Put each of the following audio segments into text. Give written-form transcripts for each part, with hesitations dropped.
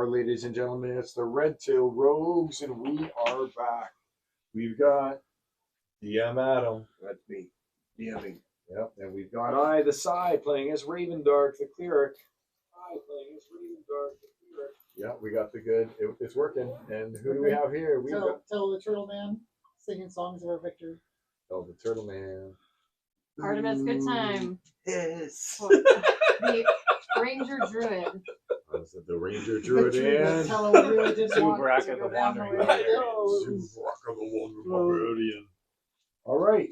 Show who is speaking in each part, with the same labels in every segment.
Speaker 1: are, ladies and gentlemen. It's the Red-tailed Rogues, and we are back. We've got DM Adam.
Speaker 2: That's me. DMing.
Speaker 1: Yep, and we've got I, the Psy, playing as Raven Dark, the Cleric. I playing as Raven Dark, the Cleric. Yeah, we got the good. It's working. And who do we have here? We
Speaker 3: tell the Turtle Man singing songs of our victory.
Speaker 1: Tell the Turtle Man.
Speaker 4: Artemis, good time.
Speaker 2: Yes.
Speaker 4: The Ranger Druid.
Speaker 1: The Ranger Druid and
Speaker 3: Zubrak
Speaker 5: of the Wandering
Speaker 1: Barbarian. All right.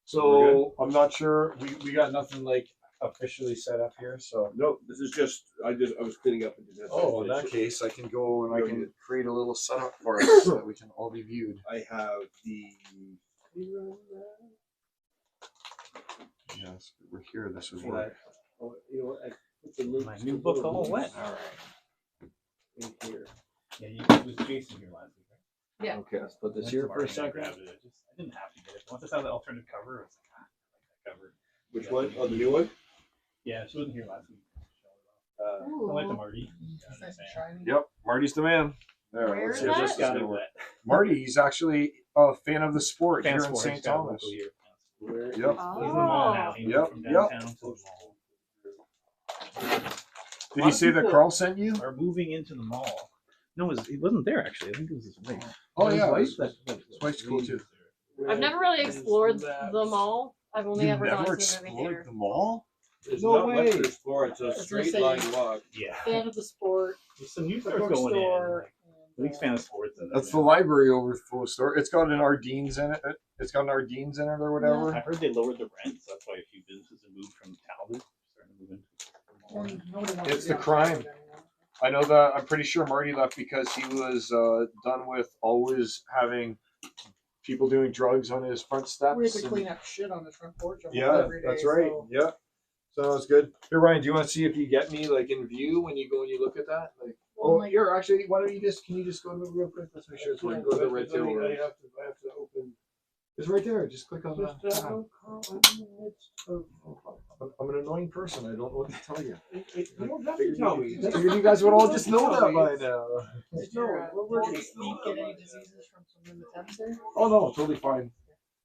Speaker 1: So I'm not sure. We got nothing like officially set up here. So
Speaker 2: No, this is just I was cleaning up and did that.
Speaker 1: in that case, I can go and I can create a little setup for us so that we can all be viewed.
Speaker 2: I have the.
Speaker 1: Yes, we're here. This was
Speaker 2: You
Speaker 1: work.
Speaker 2: know what? I put the links
Speaker 5: My
Speaker 2: to
Speaker 5: new
Speaker 2: the
Speaker 5: book
Speaker 2: little
Speaker 5: all
Speaker 2: links
Speaker 5: wet.
Speaker 1: All right.
Speaker 2: in here.
Speaker 5: Yeah, it was Jason here last week, right?
Speaker 4: Yeah.
Speaker 1: Okay, let's put this
Speaker 5: Went
Speaker 1: here
Speaker 5: to
Speaker 1: for a
Speaker 5: Marty and I
Speaker 1: second.
Speaker 5: grabbed it. I didn't have to get it. Once I saw the alternative cover, I was like, I like that cover.
Speaker 2: Which
Speaker 5: Yeah.
Speaker 2: one? Oh, the new one.
Speaker 5: Yeah, she wasn't here last week.
Speaker 4: Ooh.
Speaker 5: I went to Marty.
Speaker 3: It's nice and shiny.
Speaker 1: Yep, Marty's the man. There,
Speaker 4: Where
Speaker 1: let's
Speaker 4: is
Speaker 1: see if
Speaker 4: that?
Speaker 1: this
Speaker 5: Just
Speaker 1: is
Speaker 5: got
Speaker 1: gonna
Speaker 5: it
Speaker 1: work.
Speaker 5: wet.
Speaker 1: Marty, he's actually a fan of the sport here in
Speaker 5: Sport,
Speaker 1: St.
Speaker 5: he's got a
Speaker 1: Thomas.
Speaker 5: local here.
Speaker 2: Where?
Speaker 1: Yep.
Speaker 5: He's in the mall now. He
Speaker 1: Yep,
Speaker 5: moved from downtown to the mall.
Speaker 1: Did he say that Carl sent you?
Speaker 5: Are moving into the mall. No, he wasn't there actually. I think it was his wife.
Speaker 1: Oh
Speaker 5: His
Speaker 1: yeah,
Speaker 5: wife
Speaker 1: his
Speaker 5: that
Speaker 1: wife's cool too.
Speaker 4: I've never really explored the mall. I've only
Speaker 1: You
Speaker 4: ever
Speaker 1: never
Speaker 4: gone to a movie
Speaker 1: explored
Speaker 4: theater.
Speaker 1: the mall?
Speaker 2: There's
Speaker 1: No
Speaker 2: not
Speaker 1: way.
Speaker 2: much to explore. It's a
Speaker 3: was gonna
Speaker 2: straight
Speaker 3: say-
Speaker 2: line walk.
Speaker 5: Yeah.
Speaker 3: Fan of the sport.
Speaker 5: There's some new
Speaker 3: The
Speaker 5: stores going
Speaker 3: bookstore.
Speaker 5: in. League's fan of sports.
Speaker 1: That's the library overflow store. It's got an Ardene's in it. It's got an Ardene's in it or whatever.
Speaker 5: I heard they lowered the rent, so that's why a few businesses have moved from Talbot, starting to move into the mall.
Speaker 3: And nobody wants
Speaker 1: It's
Speaker 3: to be
Speaker 1: the
Speaker 3: on
Speaker 1: crime.
Speaker 3: Saturday anymore.
Speaker 1: I know that. I'm pretty sure Marty left because he was done with always having people doing drugs on his front steps.
Speaker 3: We have to
Speaker 1: and-
Speaker 3: clean up shit on the front porch almost
Speaker 1: Yeah,
Speaker 3: every day.
Speaker 1: that's right.
Speaker 3: So
Speaker 1: Yeah. So that's good. Here, Ryan, do you want to see if you get me like in view when you go and you look at that? Like,
Speaker 3: Well,
Speaker 1: oh,
Speaker 3: like-
Speaker 1: here, actually, why don't you just can you just go to it real quick? Let's make sure it's when you go to the red tail.
Speaker 2: I have to open.
Speaker 1: It's right there. Just click on
Speaker 2: Just,
Speaker 1: that. I'm an annoying person. I don't know what to tell you.
Speaker 2: You don't have to tell me.
Speaker 1: I figured you guys would all just know that by now.
Speaker 3: Did your feet get any diseases from swimming in the Thames there?
Speaker 1: Oh no, totally fine.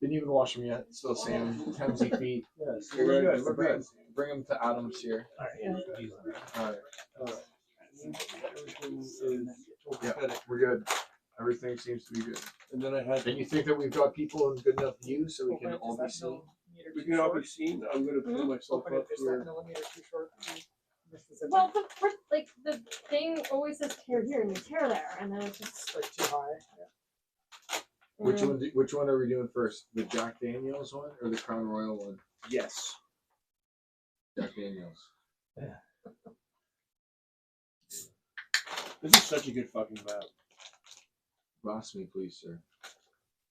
Speaker 1: Didn't even wash them yet. Still same Thamesy feet.
Speaker 2: Yes,
Speaker 1: We're good. We're good. Bring them to Adams here. All right.
Speaker 2: Everything is
Speaker 1: Yeah,
Speaker 2: copacetic.
Speaker 1: we're good. Everything seems to be good.
Speaker 2: And then I had.
Speaker 1: And you think that we've got people in good enough view so we can all be seen?
Speaker 2: We can all be seen. I'm going to pull myself
Speaker 3: Open it
Speaker 2: up
Speaker 3: just that
Speaker 2: here.
Speaker 3: millimeter too short. Missed the zipper.
Speaker 4: Well, the thing always says tear here and you tear there, and then it's just.
Speaker 3: It's like too high. Yeah.
Speaker 1: Which one are we doing first? The Jack Daniels one or the Crown Royal one?
Speaker 2: Yes.
Speaker 1: Jack Daniels.
Speaker 2: This is such a good fucking map.
Speaker 1: Glass me, please, sir.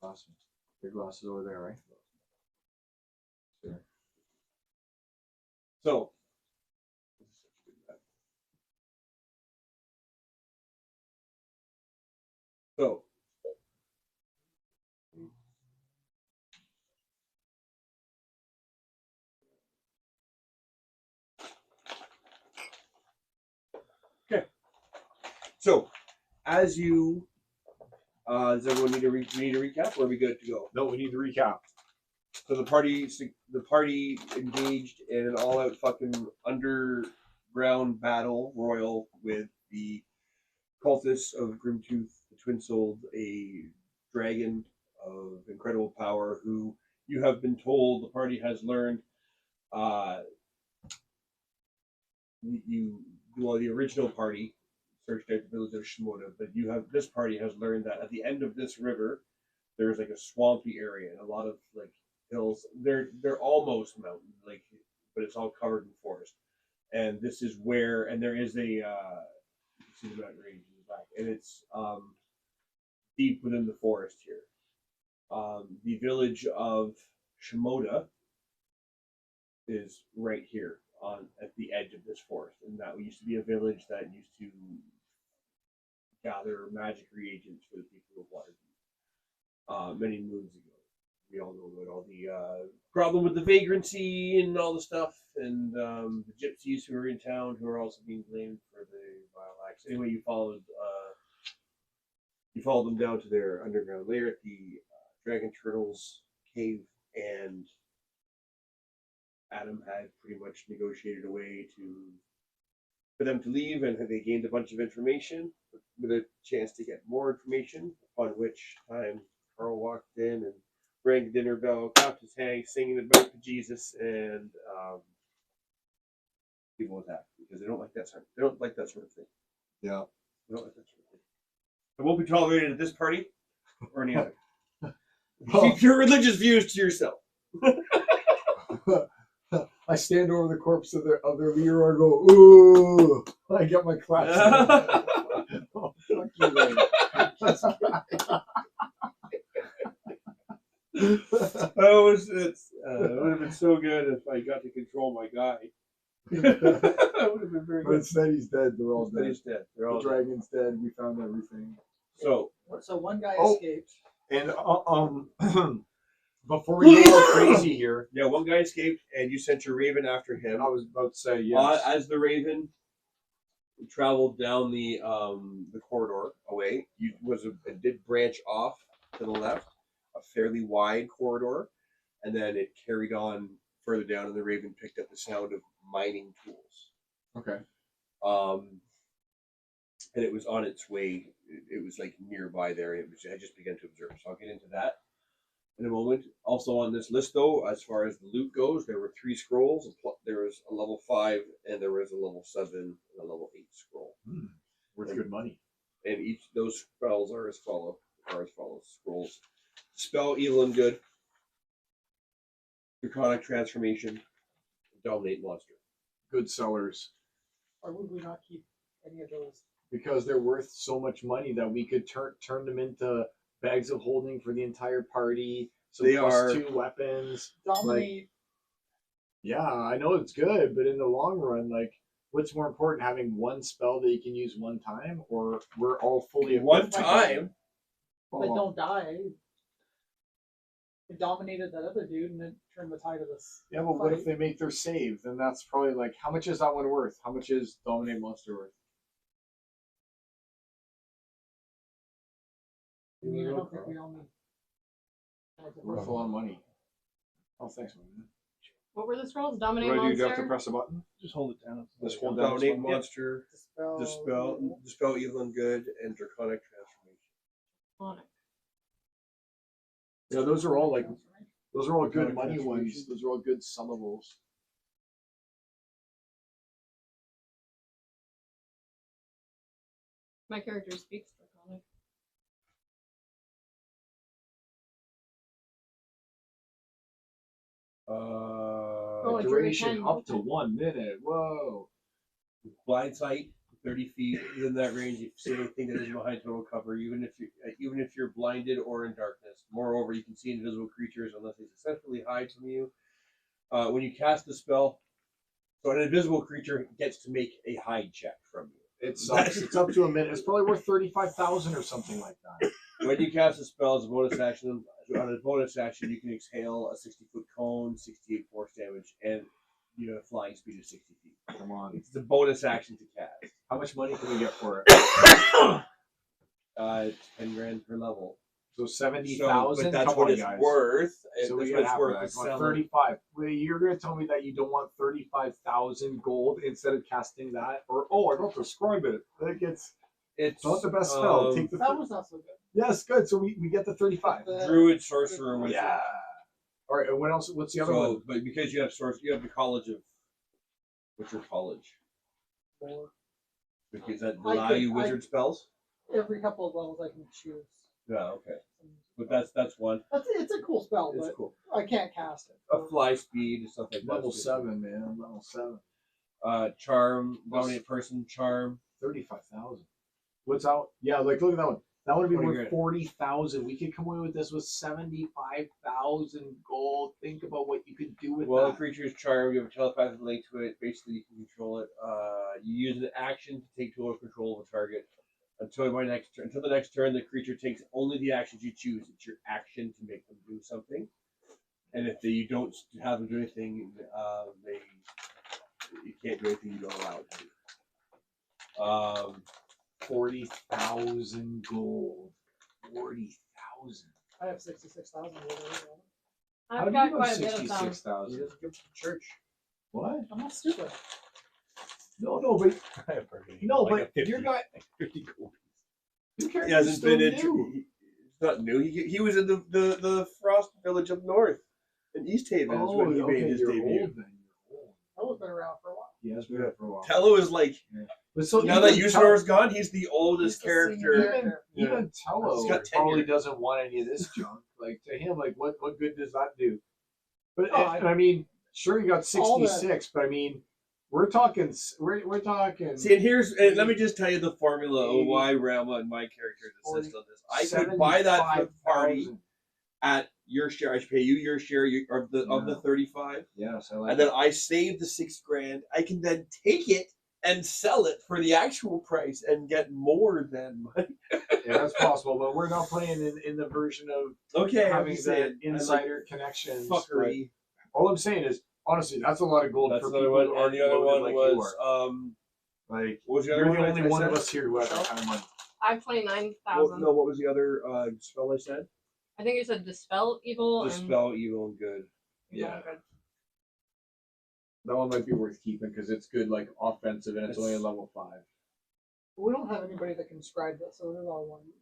Speaker 1: Glass me. Your glass is over there, right? Sure.
Speaker 2: So. So. Okay. So, as you, does everyone need to recap, or are we good to go?
Speaker 1: No, we need to recap.
Speaker 2: So the party engaged in an all-out fucking underground battle royal with the cultists of Grimtooth, the Twin-Souled, a dragon of incredible power who you have been told the party has learned. The original party searched out the village of Shimoda, but this party has learned that at the end of this river, there's like a swampy area and a lot of like hills. They're almost mountain, like, but it's all covered in forest. And this is where, and there is a you can see the mountain range in the back, and it's deep within the forest here. The village of Shimoda is right here at the edge of this forest, and that used to be a village that used to gather magic reagents for the people of Waterdeep many moons ago. We all know about all the problem with the vagrancy and all the stuff, and the gypsies who are in town who are also being blamed for the vile tracks. Anyway, you followed them down to their underground lair at the Dragon Turtles cave, and Adam had pretty much negotiated a way for them to leave, and they gained a bunch of information with a chance to get more information. Upon which time Carl walked in and rang the dinner bell, clapped his hands, singing about Jesus, and people attack because they don't like that sort of thing.
Speaker 1: Yeah.
Speaker 2: They don't like that sort of thing. It won't be tolerated at this party or any other. Keep your religious views to yourself.
Speaker 1: I stand over the corpse of their leader. I go, ooh! I get my claps. Oh, fuck you, man.
Speaker 2: It would have been so good if I got to control my guy. That would have been very
Speaker 1: But
Speaker 2: good.
Speaker 1: instead, he's dead. They're all dead.
Speaker 2: He's dead. They're
Speaker 1: The
Speaker 2: all dead.
Speaker 1: dragon's dead. We found everything.
Speaker 2: So
Speaker 3: So one guy
Speaker 1: Oh.
Speaker 3: escaped.
Speaker 1: And before we go all crazy here,
Speaker 2: yeah, one guy escaped, and you sent your raven after him.
Speaker 1: I was about to say yes.
Speaker 2: As the raven traveled down the corridor away, it did branch off to the left, a fairly wide corridor, and then it carried on further down, and the raven picked up the sound of mining tools.
Speaker 1: Okay.
Speaker 2: And it was on its way. It was like nearby there. I just began to observe. So I'll get into that in a moment. Also on this list, though, as far as the loot goes, there were 3 scrolls. There was a level 5, and there was a level 7 and a level 8 scroll.
Speaker 1: Worth good money.
Speaker 2: And each of those spells are as follows. Scrolls. Spell Evil and Good. Draconic Transformation. Dominate Monster.
Speaker 1: Good sellers.
Speaker 3: Or would we not keep any of those?
Speaker 1: Because they're worth so much money that we could turn them into bags of holding for the entire party. So
Speaker 2: They
Speaker 1: plus
Speaker 2: are
Speaker 1: 2 weapons.
Speaker 3: Dominate.
Speaker 1: Yeah, I know it's good, but in the long run, like, what's more important, having one spell that you can use one time, or we're all fully
Speaker 2: One
Speaker 1: equipped?
Speaker 2: time?
Speaker 3: But
Speaker 1: Oh,
Speaker 3: don't die. It dominated that other dude and then turned the tide of this.
Speaker 1: yeah, but what if they make their save? Then that's probably like, how much is that one worth? How much is Dominate Monster worth?
Speaker 3: I mean, I don't think we all need.
Speaker 1: Worth a lot of money. Oh, thanks, man.
Speaker 4: What were the scrolls? Dominate
Speaker 1: What do I do? Do you have
Speaker 4: monster.
Speaker 1: to press a button?
Speaker 5: Just hold it down.
Speaker 1: Just hold down.
Speaker 2: Dominate
Speaker 1: this one?
Speaker 2: Monster. Dispel Evil and Good, and Draconic Transformation.
Speaker 4: On it.
Speaker 1: Yeah, those are all like, those are all good
Speaker 2: Draconic
Speaker 1: money
Speaker 2: Transformation.
Speaker 1: ones. Those are all good sellables.
Speaker 4: My character speaks draconic. Oh,
Speaker 1: Duration
Speaker 4: duration.
Speaker 1: up to 1 minute. Whoa.
Speaker 2: Blind sight, 30 feet within that range. If you see anything that is behind total cover, even if you're blinded or in darkness. Moreover, you can see invisible creatures unless they successfully hide from you. When you cast the spell, so an invisible creature gets to make a hide check from you.
Speaker 1: It's up to a minute. It's probably worth 35,000 or something like that.
Speaker 2: When you cast a spell as a bonus action, on a bonus action, you can exhale a 60-foot cone, 68 force damage, and you have a flying speed of 60 feet.
Speaker 1: Come on.
Speaker 2: It's a bonus action to cast.
Speaker 1: How much money can we get for it?
Speaker 2: 10 grand per level.
Speaker 1: So
Speaker 2: So,
Speaker 1: 70,000.
Speaker 2: but that's
Speaker 1: Come
Speaker 2: what
Speaker 1: on,
Speaker 2: it's
Speaker 1: guys.
Speaker 2: worth.
Speaker 1: So
Speaker 2: That's
Speaker 1: we
Speaker 2: what
Speaker 1: got
Speaker 2: it's
Speaker 1: half of
Speaker 2: worth.
Speaker 1: that.
Speaker 2: It's
Speaker 1: I want
Speaker 2: selling.
Speaker 1: 35. Wait, you're gonna tell me that you don't want 35,000 gold instead of casting that? Or I don't describe it. Like it's not the best spell. Take the
Speaker 3: That was not so good.
Speaker 1: yes, good. So we get the 35.
Speaker 2: Druid, sorcerer, wizard.
Speaker 1: Yeah. All right. And what else? What's the other one?
Speaker 2: But because you have you have the college of what's your college?
Speaker 3: More.
Speaker 2: Because that
Speaker 3: I
Speaker 2: allow
Speaker 3: could-
Speaker 2: you wizard spells.
Speaker 3: Every couple of levels I can choose.
Speaker 2: Yeah, okay. But that's one.
Speaker 3: It's a cool spell,
Speaker 2: It's
Speaker 3: but
Speaker 2: cool.
Speaker 3: I can't cast it.
Speaker 2: A fly speed and stuff like that.
Speaker 1: Level 7, man. Level 7.
Speaker 2: Charm, dominate person, charm.
Speaker 1: 35,000. What's out? Yeah, like look at that one. That would be
Speaker 2: 20
Speaker 1: worth
Speaker 2: grand.
Speaker 1: 40,000. We could come away with this with 75,000 gold. Think about what you could do with
Speaker 2: Well, the
Speaker 1: that.
Speaker 2: creature is charmed. You have a telepathic link to it. Basically, you can control it. You use an action to take total control of a target. Until the next turn, the creature takes only the actions you choose. It's your action to make them do something. And if you don't have them do anything, you can't do anything you don't allow it to do.
Speaker 1: 40,000 gold. 40,000.
Speaker 3: I have 66,000.
Speaker 4: I've got quite a bit of some.
Speaker 1: 66,000?
Speaker 2: Give it to the church.
Speaker 1: What?
Speaker 3: I'm not stupid.
Speaker 1: No, but
Speaker 5: I have heard
Speaker 1: no,
Speaker 5: like
Speaker 1: but
Speaker 5: a 50,
Speaker 1: you're not.
Speaker 5: 50 gold.
Speaker 1: Your
Speaker 2: He
Speaker 1: character's
Speaker 2: hasn't
Speaker 1: still
Speaker 2: been into.
Speaker 1: new.
Speaker 2: He's not new. He was in the Frost Village up north in East Haven. Is when he made his
Speaker 1: you're
Speaker 2: debut.
Speaker 1: old then. You're old.
Speaker 3: Tello's been around for a while.
Speaker 1: He has been there for a while.
Speaker 2: Tello is like
Speaker 1: But so
Speaker 2: now that
Speaker 1: even
Speaker 2: Usador's gone, he's the oldest
Speaker 3: He's the senior
Speaker 2: character.
Speaker 3: character.
Speaker 1: Even Tello
Speaker 2: He's got
Speaker 1: probably
Speaker 2: tenure.
Speaker 1: doesn't want any of this junk. Like to him, like what good does that do? But
Speaker 3: Oh,
Speaker 1: I mean, sure you got
Speaker 3: all the-
Speaker 1: 66, but I mean, we're talking.
Speaker 2: See, and let me just tell you the formula of why Rama and my characters insist on this. I could buy that for the party
Speaker 1: 75,000.
Speaker 2: at your share. I should pay you your share of the 35,
Speaker 1: Yes, I like
Speaker 2: and then I save the $6,000. I can then take it and sell it for the actual price and get more than money.
Speaker 1: Yeah, that's possible, but we're not playing in the version of
Speaker 2: Okay,
Speaker 1: having
Speaker 2: I'm
Speaker 1: that
Speaker 2: saying,
Speaker 1: insider connections. but
Speaker 2: fuckery.
Speaker 1: all I'm saying is, honestly, that's a lot of gold
Speaker 2: That's
Speaker 1: for
Speaker 2: another
Speaker 1: people
Speaker 2: one.
Speaker 1: who
Speaker 2: And
Speaker 1: aren't
Speaker 2: the other
Speaker 1: loaded
Speaker 2: one
Speaker 1: like you
Speaker 2: was
Speaker 1: are. Like
Speaker 2: what was the other
Speaker 1: you're
Speaker 2: one?
Speaker 1: the only
Speaker 2: I
Speaker 1: one
Speaker 2: said?
Speaker 1: of us here who has that kind of money.
Speaker 4: I have 29,000.
Speaker 2: No, what was the other spell I said?
Speaker 4: I think you said dispel evil
Speaker 2: Dispel evil and good.
Speaker 4: and
Speaker 1: Yeah.
Speaker 4: good.
Speaker 1: That one might be worth keeping because it's good, like offensive, and it's only a level 5.
Speaker 3: We don't have anybody that can scribe this, so it's all one use.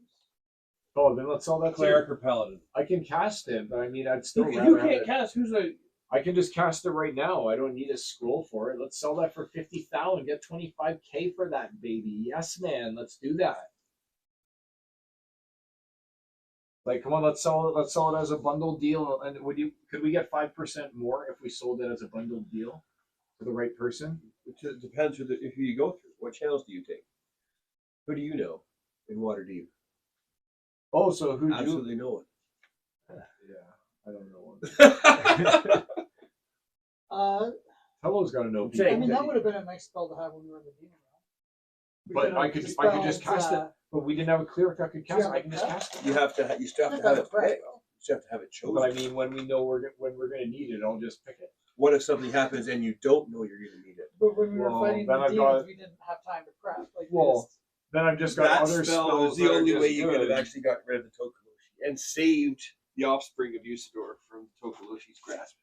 Speaker 1: Oh, then let's sell that
Speaker 2: Cleric
Speaker 1: too.
Speaker 2: or paladin.
Speaker 1: I can cast it, but I mean, I'd still
Speaker 2: You
Speaker 1: rather have
Speaker 2: can't
Speaker 1: it.
Speaker 2: cast. Who's a
Speaker 1: I can just cast it right now. I don't need a scroll for it. Let's sell that for 50,000. Get 25K for that baby. Yes, man. Let's do that. Like, come on, let's sell it. Let's sell it as a bundle deal. And could we get 5% more if we sold it as a bundle deal to the right person?
Speaker 2: It depends who you go through. What channels do you take? Who do you know in Waterdeep?
Speaker 1: Oh, so who do you?
Speaker 2: Absolutely no one.
Speaker 1: Yeah, I don't know. Hello's got to know people.
Speaker 3: I mean, that would have been a nice spell to have when we were in the demon realm.
Speaker 1: But I could just cast it. But we didn't have a cleric that could cast it. I can just cast it.
Speaker 2: You still have to have it picked. You still have to have it chosen.
Speaker 1: But I mean, when we know when we're going to need it, I'll just pick it.
Speaker 2: What if something happens and you don't know you're going to need it?
Speaker 3: But when we were
Speaker 1: Well,
Speaker 3: fighting
Speaker 1: then
Speaker 3: the
Speaker 1: I've
Speaker 3: demons,
Speaker 1: got-
Speaker 3: we didn't have time to prep. Like,
Speaker 1: Well, then I've just got
Speaker 2: That
Speaker 1: other
Speaker 2: spell
Speaker 1: spells.
Speaker 2: is the
Speaker 1: that are
Speaker 2: only
Speaker 1: just
Speaker 2: way you could
Speaker 1: good.
Speaker 2: have actually got rid of the Tokalushi and saved the offspring of Usador from Tokalushi's grasp.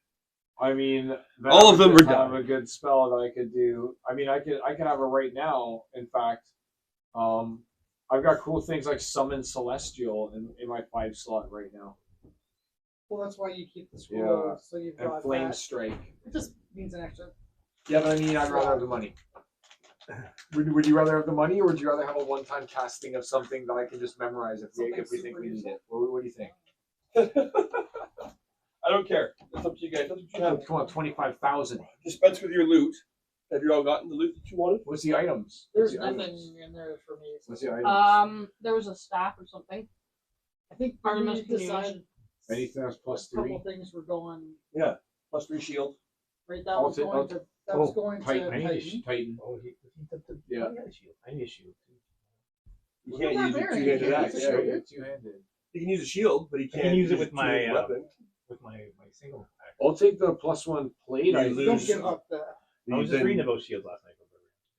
Speaker 1: I mean, then
Speaker 2: All
Speaker 1: I
Speaker 2: of them
Speaker 1: would
Speaker 2: are
Speaker 1: have
Speaker 2: done.
Speaker 1: a good spell that I could do. I mean, I could have it right now. In fact, I've got cool things like summon celestial in my 5 slot right now,
Speaker 3: well, that's why you keep the scroll.
Speaker 1: Yeah.
Speaker 3: So you've
Speaker 1: and
Speaker 3: got
Speaker 1: flame
Speaker 3: that.
Speaker 1: strike.
Speaker 3: It just means an extra.
Speaker 1: Yeah, but I mean, I'd rather have the money. Would you rather have the money, or would you rather have a one-time casting of something that I can just memorize if we
Speaker 3: Something
Speaker 1: think
Speaker 3: super
Speaker 1: we need
Speaker 3: useful.
Speaker 1: it? What do you think?
Speaker 2: I don't care. It's up to you guys. That's what you have.
Speaker 1: Come on, 25,000.
Speaker 2: Dispense with your loot. Have you all gotten the loot that you wanted?
Speaker 1: What's the items?
Speaker 3: There's
Speaker 1: What's the
Speaker 3: nothing
Speaker 1: items?
Speaker 3: in there for me. So
Speaker 1: What's the items?
Speaker 4: There was a staff or something.
Speaker 3: I think
Speaker 4: Artemis
Speaker 3: we decided
Speaker 1: Anything else plus
Speaker 3: a couple
Speaker 1: 3?
Speaker 3: things were going
Speaker 2: Plus 3 shield.
Speaker 3: right. That
Speaker 1: I'll
Speaker 3: was
Speaker 1: take-
Speaker 3: going to. That was going to
Speaker 1: Titan.
Speaker 3: Titan.
Speaker 1: Titan.
Speaker 5: Oh,
Speaker 1: Yeah.
Speaker 5: I got a shield. I need a shield too.
Speaker 2: You
Speaker 3: Look at
Speaker 2: can't
Speaker 3: that
Speaker 2: use a
Speaker 3: variant.
Speaker 2: two-handed
Speaker 3: Yeah,
Speaker 2: axe.
Speaker 3: it's a
Speaker 1: Yeah,
Speaker 3: shield.
Speaker 1: yeah, two-handed.
Speaker 2: You can use a shield, but he
Speaker 5: I
Speaker 2: can't
Speaker 5: can use it
Speaker 2: a
Speaker 5: with my
Speaker 2: two-handed weapon.
Speaker 5: my single axe.
Speaker 1: I'll take the +1 plate.
Speaker 2: You
Speaker 1: I
Speaker 2: lose.
Speaker 3: Don't give up the.
Speaker 5: I was just
Speaker 2: Then-
Speaker 5: reading about shields last night.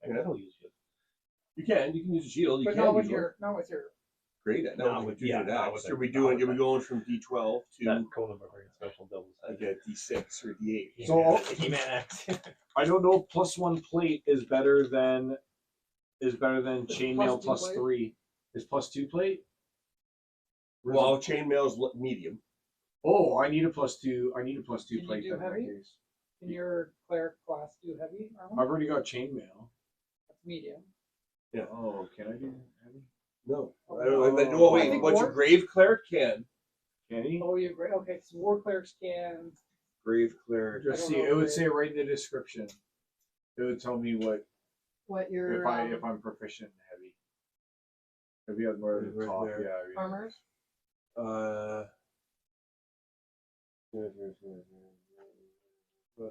Speaker 5: I
Speaker 2: Yeah.
Speaker 5: can still use shield.
Speaker 2: You can use a shield. You
Speaker 3: But
Speaker 2: can
Speaker 3: not with
Speaker 2: use one.
Speaker 3: your. Not with your.
Speaker 2: Great at
Speaker 5: Not
Speaker 2: no,
Speaker 5: with-
Speaker 2: with
Speaker 5: yeah,
Speaker 2: two-handed
Speaker 5: not
Speaker 2: axe.
Speaker 5: with
Speaker 2: Are we
Speaker 5: a-
Speaker 2: doing?
Speaker 5: not with
Speaker 2: Are we going from D12 to
Speaker 5: That Conan Barbarian special doubles.
Speaker 2: like a D6 or D8?
Speaker 1: So-
Speaker 5: He-Man axe.
Speaker 1: I don't know if +1 plate is better than chainmail
Speaker 3: +2 plate?
Speaker 1: +3. Is +2 plate?
Speaker 2: Well, chainmail's medium.
Speaker 1: Oh, I need a +2. I need a +2
Speaker 3: Can you
Speaker 1: plate.
Speaker 3: do
Speaker 1: then in that
Speaker 3: heavy?
Speaker 1: case.
Speaker 3: In your cleric class, do heavy armor.
Speaker 1: I've already got chainmail.
Speaker 3: That's medium.
Speaker 2: Yeah.
Speaker 1: Oh, can I do heavy?
Speaker 2: No.
Speaker 3: Oh,
Speaker 2: I don't,
Speaker 1: no.
Speaker 2: no,
Speaker 3: I
Speaker 2: wait.
Speaker 3: think
Speaker 2: What your
Speaker 3: war-
Speaker 2: grave cleric can.
Speaker 1: Can he?
Speaker 3: Oh, you agree? Okay, so war clerics can.
Speaker 2: Grave cleric.
Speaker 1: Just
Speaker 3: I don't
Speaker 1: see.
Speaker 3: know
Speaker 1: It
Speaker 3: if
Speaker 1: would
Speaker 3: they-
Speaker 1: say right in the description. It would tell me what
Speaker 4: What your
Speaker 1: if I'm proficient in heavy. Heavy has more at the
Speaker 2: Right
Speaker 1: top.
Speaker 2: there.
Speaker 1: Yeah.
Speaker 4: armors.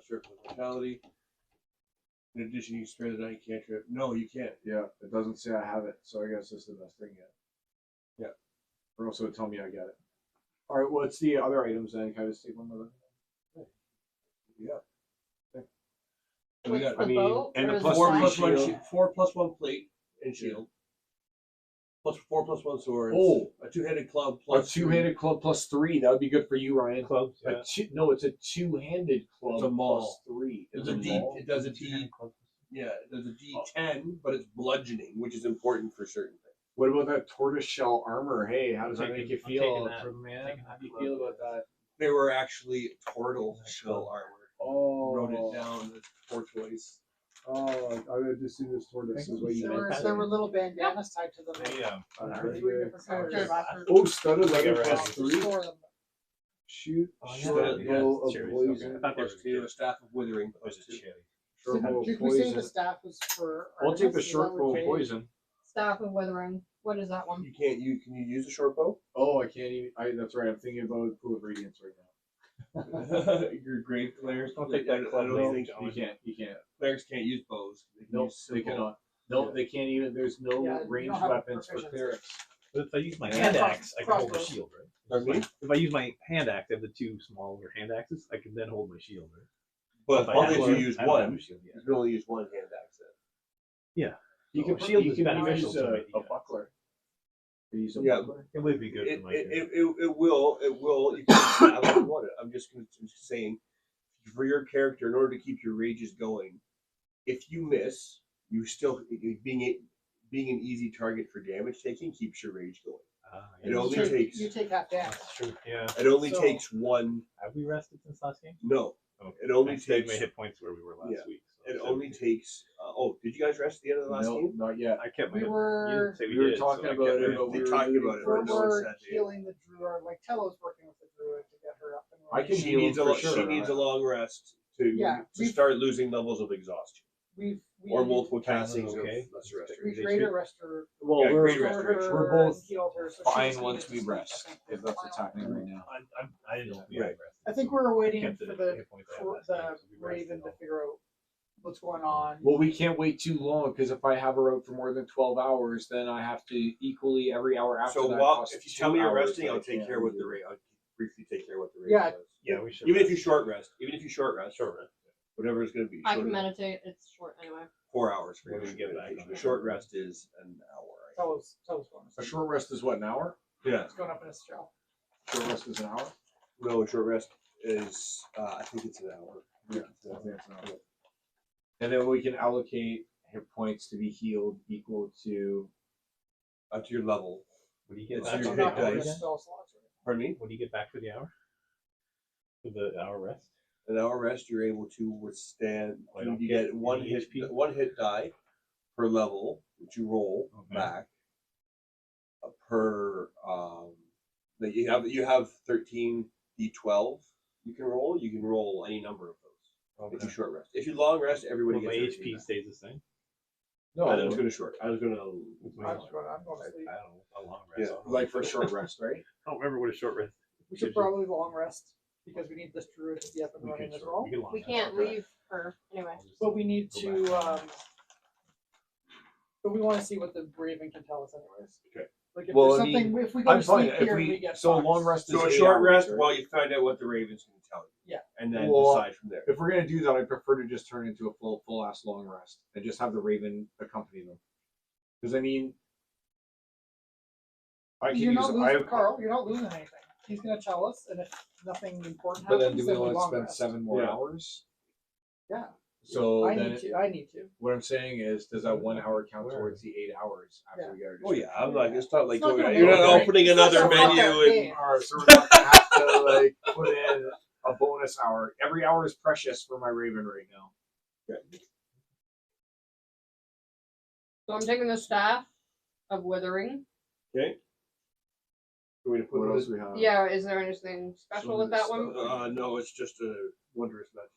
Speaker 2: Circle of vitality. In addition, you can spare the night cantrip. No, you can't.
Speaker 1: Yeah. It doesn't say I have it, so I guess this is the best thing yet.
Speaker 2: Yeah.
Speaker 1: Or else it would tell me I get it. All right. What's the other items then? Can I just take one of them?
Speaker 2: Yeah.
Speaker 4: With
Speaker 2: got-
Speaker 4: the
Speaker 1: I mean,
Speaker 4: bow
Speaker 1: and
Speaker 4: or
Speaker 1: the
Speaker 4: the
Speaker 1: plus
Speaker 2: Four
Speaker 1: three
Speaker 4: staff?
Speaker 2: plus one
Speaker 1: shield.
Speaker 2: shield. 4 plus 1 plate and shield. plus 4+1 swords.
Speaker 1: Oh.
Speaker 2: A two-handed club
Speaker 1: A
Speaker 2: plus
Speaker 1: two-handed club plus 3. That would be good for you, Ryan.
Speaker 5: Clubs.
Speaker 1: A no, it's a two-handed club
Speaker 2: It's a maul.
Speaker 1: plus 3.
Speaker 2: It's a D. It does a D. Yeah, there's a D10, but it's bludgeoning, which is important for certain things.
Speaker 1: What about that tortoise shell armor? Hey, how does that make you
Speaker 5: I'm taking
Speaker 1: feel,
Speaker 5: that.
Speaker 1: man?
Speaker 5: Taking
Speaker 1: How
Speaker 5: that
Speaker 1: do you
Speaker 5: club.
Speaker 1: feel about that?
Speaker 2: They were actually turtle shell armor.
Speaker 1: Oh,
Speaker 2: Wrote it down as tortoise.
Speaker 1: Oh, I just see this tortoise. Is what you
Speaker 3: There
Speaker 1: meant.
Speaker 3: were little bandanas tied to them.
Speaker 5: They,
Speaker 3: For 3 different colors.
Speaker 1: Oh, studded leather
Speaker 5: Like a
Speaker 1: plus
Speaker 5: rest.
Speaker 1: 3.
Speaker 3: Store them.
Speaker 1: Shoot,
Speaker 5: Oh, yeah,
Speaker 1: short
Speaker 5: yeah,
Speaker 1: bow of
Speaker 5: cherries,
Speaker 1: poison.
Speaker 5: okay. I thought they were
Speaker 2: Plus 2, a staff of withering plus 2.
Speaker 1: Short
Speaker 3: Did,
Speaker 1: bow of
Speaker 3: did we say the
Speaker 1: poison.
Speaker 3: staff was for?
Speaker 1: I'll take the
Speaker 3: Artemis? Is
Speaker 1: short
Speaker 3: that
Speaker 1: bow
Speaker 3: what
Speaker 1: of
Speaker 3: Jay-
Speaker 1: poison.
Speaker 4: Staff of Withering. What is that one?
Speaker 2: You can't. Can you use a short bow?
Speaker 1: Oh, I can't even. That's right. I'm thinking about Pool of Radiance right now.
Speaker 2: Your grave players
Speaker 5: Don't take that
Speaker 2: I
Speaker 5: club
Speaker 2: don't
Speaker 5: blade.
Speaker 2: think
Speaker 1: You can't. You can't.
Speaker 2: clerics can't use bows. They can
Speaker 1: No,
Speaker 2: use
Speaker 1: they
Speaker 2: simple-
Speaker 1: cannot. No, they can't even. There's no
Speaker 3: Yeah, you
Speaker 1: ranged
Speaker 3: don't have
Speaker 1: weapons for
Speaker 3: proficiency.
Speaker 1: clerics.
Speaker 5: But if I use my
Speaker 1: Yeah.
Speaker 5: hand axe, I can hold my
Speaker 3: Crossbows.
Speaker 5: shield, right?
Speaker 2: Pardon me?
Speaker 5: If I use my hand axe, I have the two smaller hand axes. I can then hold my shield, right?
Speaker 2: But
Speaker 5: If I
Speaker 2: only
Speaker 5: have
Speaker 2: if you
Speaker 5: one,
Speaker 2: use
Speaker 5: I don't have
Speaker 2: one.
Speaker 5: a shield yet.
Speaker 2: You can only use one hand axe then.
Speaker 1: You can
Speaker 5: Oh, shield
Speaker 1: you
Speaker 5: is
Speaker 1: can
Speaker 5: beneficial
Speaker 1: use
Speaker 5: to
Speaker 1: a,
Speaker 5: me,
Speaker 1: a
Speaker 5: yeah.
Speaker 1: buckler. You use a
Speaker 2: Yeah.
Speaker 1: buckler.
Speaker 5: It would be good
Speaker 2: It,
Speaker 5: for my
Speaker 2: it,
Speaker 5: character.
Speaker 2: it will. You can have it if you want it. I'm just saying, for your character, in order to keep your rages going, if you miss, you still being an easy target for damage taking keeps your rage going. It
Speaker 5: Yeah.
Speaker 2: only
Speaker 3: You take-
Speaker 2: takes-
Speaker 3: You take half damage.
Speaker 5: That's true. Yeah.
Speaker 2: It only
Speaker 3: So-
Speaker 2: takes one.
Speaker 5: Have we rested since last game?
Speaker 2: No,
Speaker 5: Okay.
Speaker 2: it only
Speaker 5: I stayed
Speaker 2: takes.
Speaker 5: my hit points where we were last
Speaker 2: Yeah.
Speaker 5: week. So
Speaker 2: It
Speaker 5: it's
Speaker 2: only
Speaker 5: 17.
Speaker 2: takes. Did you guys rest at the end of the last
Speaker 1: No,
Speaker 2: game?
Speaker 1: not yet.
Speaker 5: I kept my.
Speaker 3: We
Speaker 5: you
Speaker 3: were-
Speaker 5: didn't say
Speaker 1: we were
Speaker 5: did, so
Speaker 1: talking
Speaker 5: I
Speaker 1: about
Speaker 5: kept
Speaker 1: it,
Speaker 5: my-
Speaker 1: but
Speaker 2: They
Speaker 1: we were
Speaker 2: talked
Speaker 1: looting
Speaker 2: about it,
Speaker 1: for
Speaker 2: but no one
Speaker 3: We're
Speaker 2: said it.
Speaker 3: healing the druid. Like Tello's working with the druid to get her up and
Speaker 1: I
Speaker 3: running.
Speaker 1: can
Speaker 2: She
Speaker 1: heal
Speaker 2: needs
Speaker 1: for
Speaker 2: a
Speaker 1: sure.
Speaker 2: She needs a long rest to
Speaker 3: Yeah,
Speaker 2: to start losing levels of exhaustion or multiple castings
Speaker 5: okay.
Speaker 2: of lesser rest.
Speaker 3: We greater rest her.
Speaker 1: Well,
Speaker 2: Yeah,
Speaker 1: we're,
Speaker 2: great
Speaker 3: restored
Speaker 2: restoration.
Speaker 3: her
Speaker 1: we're both
Speaker 3: and healed her, so
Speaker 1: fine
Speaker 3: she's
Speaker 1: once
Speaker 3: gonna
Speaker 1: we
Speaker 3: sleep,
Speaker 1: rest.
Speaker 3: I think,
Speaker 1: If that's what's happening right now.
Speaker 5: I didn't know if we
Speaker 2: Right.
Speaker 5: had rested.
Speaker 3: I think we're waiting
Speaker 5: Kept
Speaker 3: for
Speaker 5: the
Speaker 3: the
Speaker 5: hit points I had last game, so we rested
Speaker 3: Raven to
Speaker 5: all.
Speaker 3: figure out what's going on.
Speaker 1: Well, we can't wait too long because if I have her out for more than 12 hours, then I have to equally every hour after
Speaker 2: So
Speaker 1: that.
Speaker 2: while
Speaker 1: costs
Speaker 2: if you tell me
Speaker 1: 2
Speaker 2: you're
Speaker 1: hours
Speaker 2: resting,
Speaker 1: that I
Speaker 2: I'll take
Speaker 1: can't
Speaker 2: care of what
Speaker 1: do.
Speaker 2: the rate. I'll briefly take care of what the rate
Speaker 3: Yeah.
Speaker 2: does.
Speaker 5: Yeah, we should.
Speaker 2: Even if you
Speaker 5: rest.
Speaker 2: short rest, short rest, whatever it's going to be.
Speaker 4: I
Speaker 2: short
Speaker 4: can
Speaker 2: rest.
Speaker 4: meditate. It's short anyway.
Speaker 2: 4 hours for
Speaker 5: When
Speaker 2: your
Speaker 5: we get back
Speaker 2: meditation.
Speaker 5: on
Speaker 2: A
Speaker 5: it.
Speaker 2: short rest is an hour. I think.
Speaker 3: Tello's going.
Speaker 1: A short rest is what, an hour?
Speaker 2: Yeah.
Speaker 3: It's going up in his shell.
Speaker 1: Short rest is an hour?
Speaker 2: No, a short rest is. I think it's an hour.
Speaker 1: Yeah, I think it's an hour. And then we can allocate hit points to be healed equal to.
Speaker 2: Up to your level.
Speaker 5: What do you get
Speaker 2: It's
Speaker 5: back
Speaker 2: your
Speaker 5: for
Speaker 2: hit
Speaker 5: the
Speaker 3: Not
Speaker 5: hour
Speaker 3: going
Speaker 2: dice.
Speaker 3: to
Speaker 5: again?
Speaker 3: spell slots.
Speaker 2: Pardon me.
Speaker 5: What do you get back for the hour? For the hour rest?
Speaker 2: An hour rest, you're able to withstand.
Speaker 5: I don't
Speaker 2: You
Speaker 5: get
Speaker 2: get one
Speaker 5: any
Speaker 2: hit,
Speaker 5: HP?
Speaker 2: one hit die per level, which you roll
Speaker 5: Okay.
Speaker 2: back. Per that you have 13 d12 you can roll. You can roll any number of those. If you short rest, if you long rest, everybody
Speaker 5: Well, my
Speaker 2: gets everything
Speaker 5: HP
Speaker 2: back.
Speaker 5: stays the same.
Speaker 1: No,
Speaker 2: I was going to short. I was going to.
Speaker 5: What's my
Speaker 3: I'm
Speaker 5: long
Speaker 3: going
Speaker 5: rest?
Speaker 3: to sleep.
Speaker 5: I don't know. A long rest.
Speaker 2: Yeah,
Speaker 5: I don't know.
Speaker 1: like for a short rest, right?
Speaker 5: I don't remember what a short rest.
Speaker 3: We should
Speaker 5: gives you.
Speaker 3: probably long rest because we need this druid to be up and
Speaker 5: We
Speaker 3: running
Speaker 5: can
Speaker 3: as
Speaker 5: short-
Speaker 3: well.
Speaker 5: we can long
Speaker 4: We
Speaker 5: rest.
Speaker 4: can't
Speaker 5: Okay.
Speaker 4: leave her anyway.
Speaker 5: I'll just
Speaker 3: But we need
Speaker 5: go
Speaker 3: to.
Speaker 5: back.
Speaker 3: But we want to see what the Raven can tell us, anyways.
Speaker 2: Okay.
Speaker 3: Like if
Speaker 1: Well,
Speaker 3: there's
Speaker 1: I
Speaker 3: something,
Speaker 1: mean,
Speaker 3: if we go
Speaker 1: I'm
Speaker 3: to
Speaker 1: fine
Speaker 3: sleep
Speaker 1: if
Speaker 3: here,
Speaker 1: we.
Speaker 3: get
Speaker 1: So a
Speaker 3: fucked.
Speaker 1: long rest is
Speaker 2: So a
Speaker 1: 8
Speaker 2: short
Speaker 1: hours,
Speaker 2: rest
Speaker 1: right?
Speaker 2: while you find out what the Raven's going to tell you.
Speaker 3: Yeah.
Speaker 2: And then
Speaker 1: Well,
Speaker 2: decide from there.
Speaker 1: If we're gonna do that, I prefer to just turn into a full ass long rest and just have the Raven accompany them. Because I mean, I can
Speaker 3: You're
Speaker 1: use.
Speaker 3: not losing, Carl. You're not losing anything. He's gonna tell us, and if nothing important
Speaker 1: But
Speaker 3: happens,
Speaker 1: then do we
Speaker 3: we
Speaker 1: want to
Speaker 3: long
Speaker 1: spend
Speaker 3: rest.
Speaker 1: 7 more
Speaker 2: Yeah.
Speaker 1: hours?
Speaker 3: Yeah.
Speaker 1: So
Speaker 3: I
Speaker 1: then
Speaker 3: need to. I need to.
Speaker 1: what I'm saying is, does that 1 hour count
Speaker 5: Where?
Speaker 1: towards the 8 hours after
Speaker 3: Yeah.
Speaker 1: we get our
Speaker 2: Oh yeah, I'm like it's not like
Speaker 3: It's not gonna
Speaker 2: you're
Speaker 3: make
Speaker 2: not
Speaker 3: it.
Speaker 2: opening
Speaker 3: It's not
Speaker 2: another
Speaker 3: gonna fuck
Speaker 2: menu
Speaker 3: our
Speaker 2: and
Speaker 3: game.
Speaker 1: Alright, so we're not gonna have to like put in a bonus hour. Every hour is precious for my Raven right now.
Speaker 4: So I'm taking the staff of Withering.
Speaker 2: okay. Can we put
Speaker 1: What
Speaker 2: those?
Speaker 1: else we have?
Speaker 4: Yeah, is there anything special with that one?
Speaker 2: No, it's just a wondrous magic.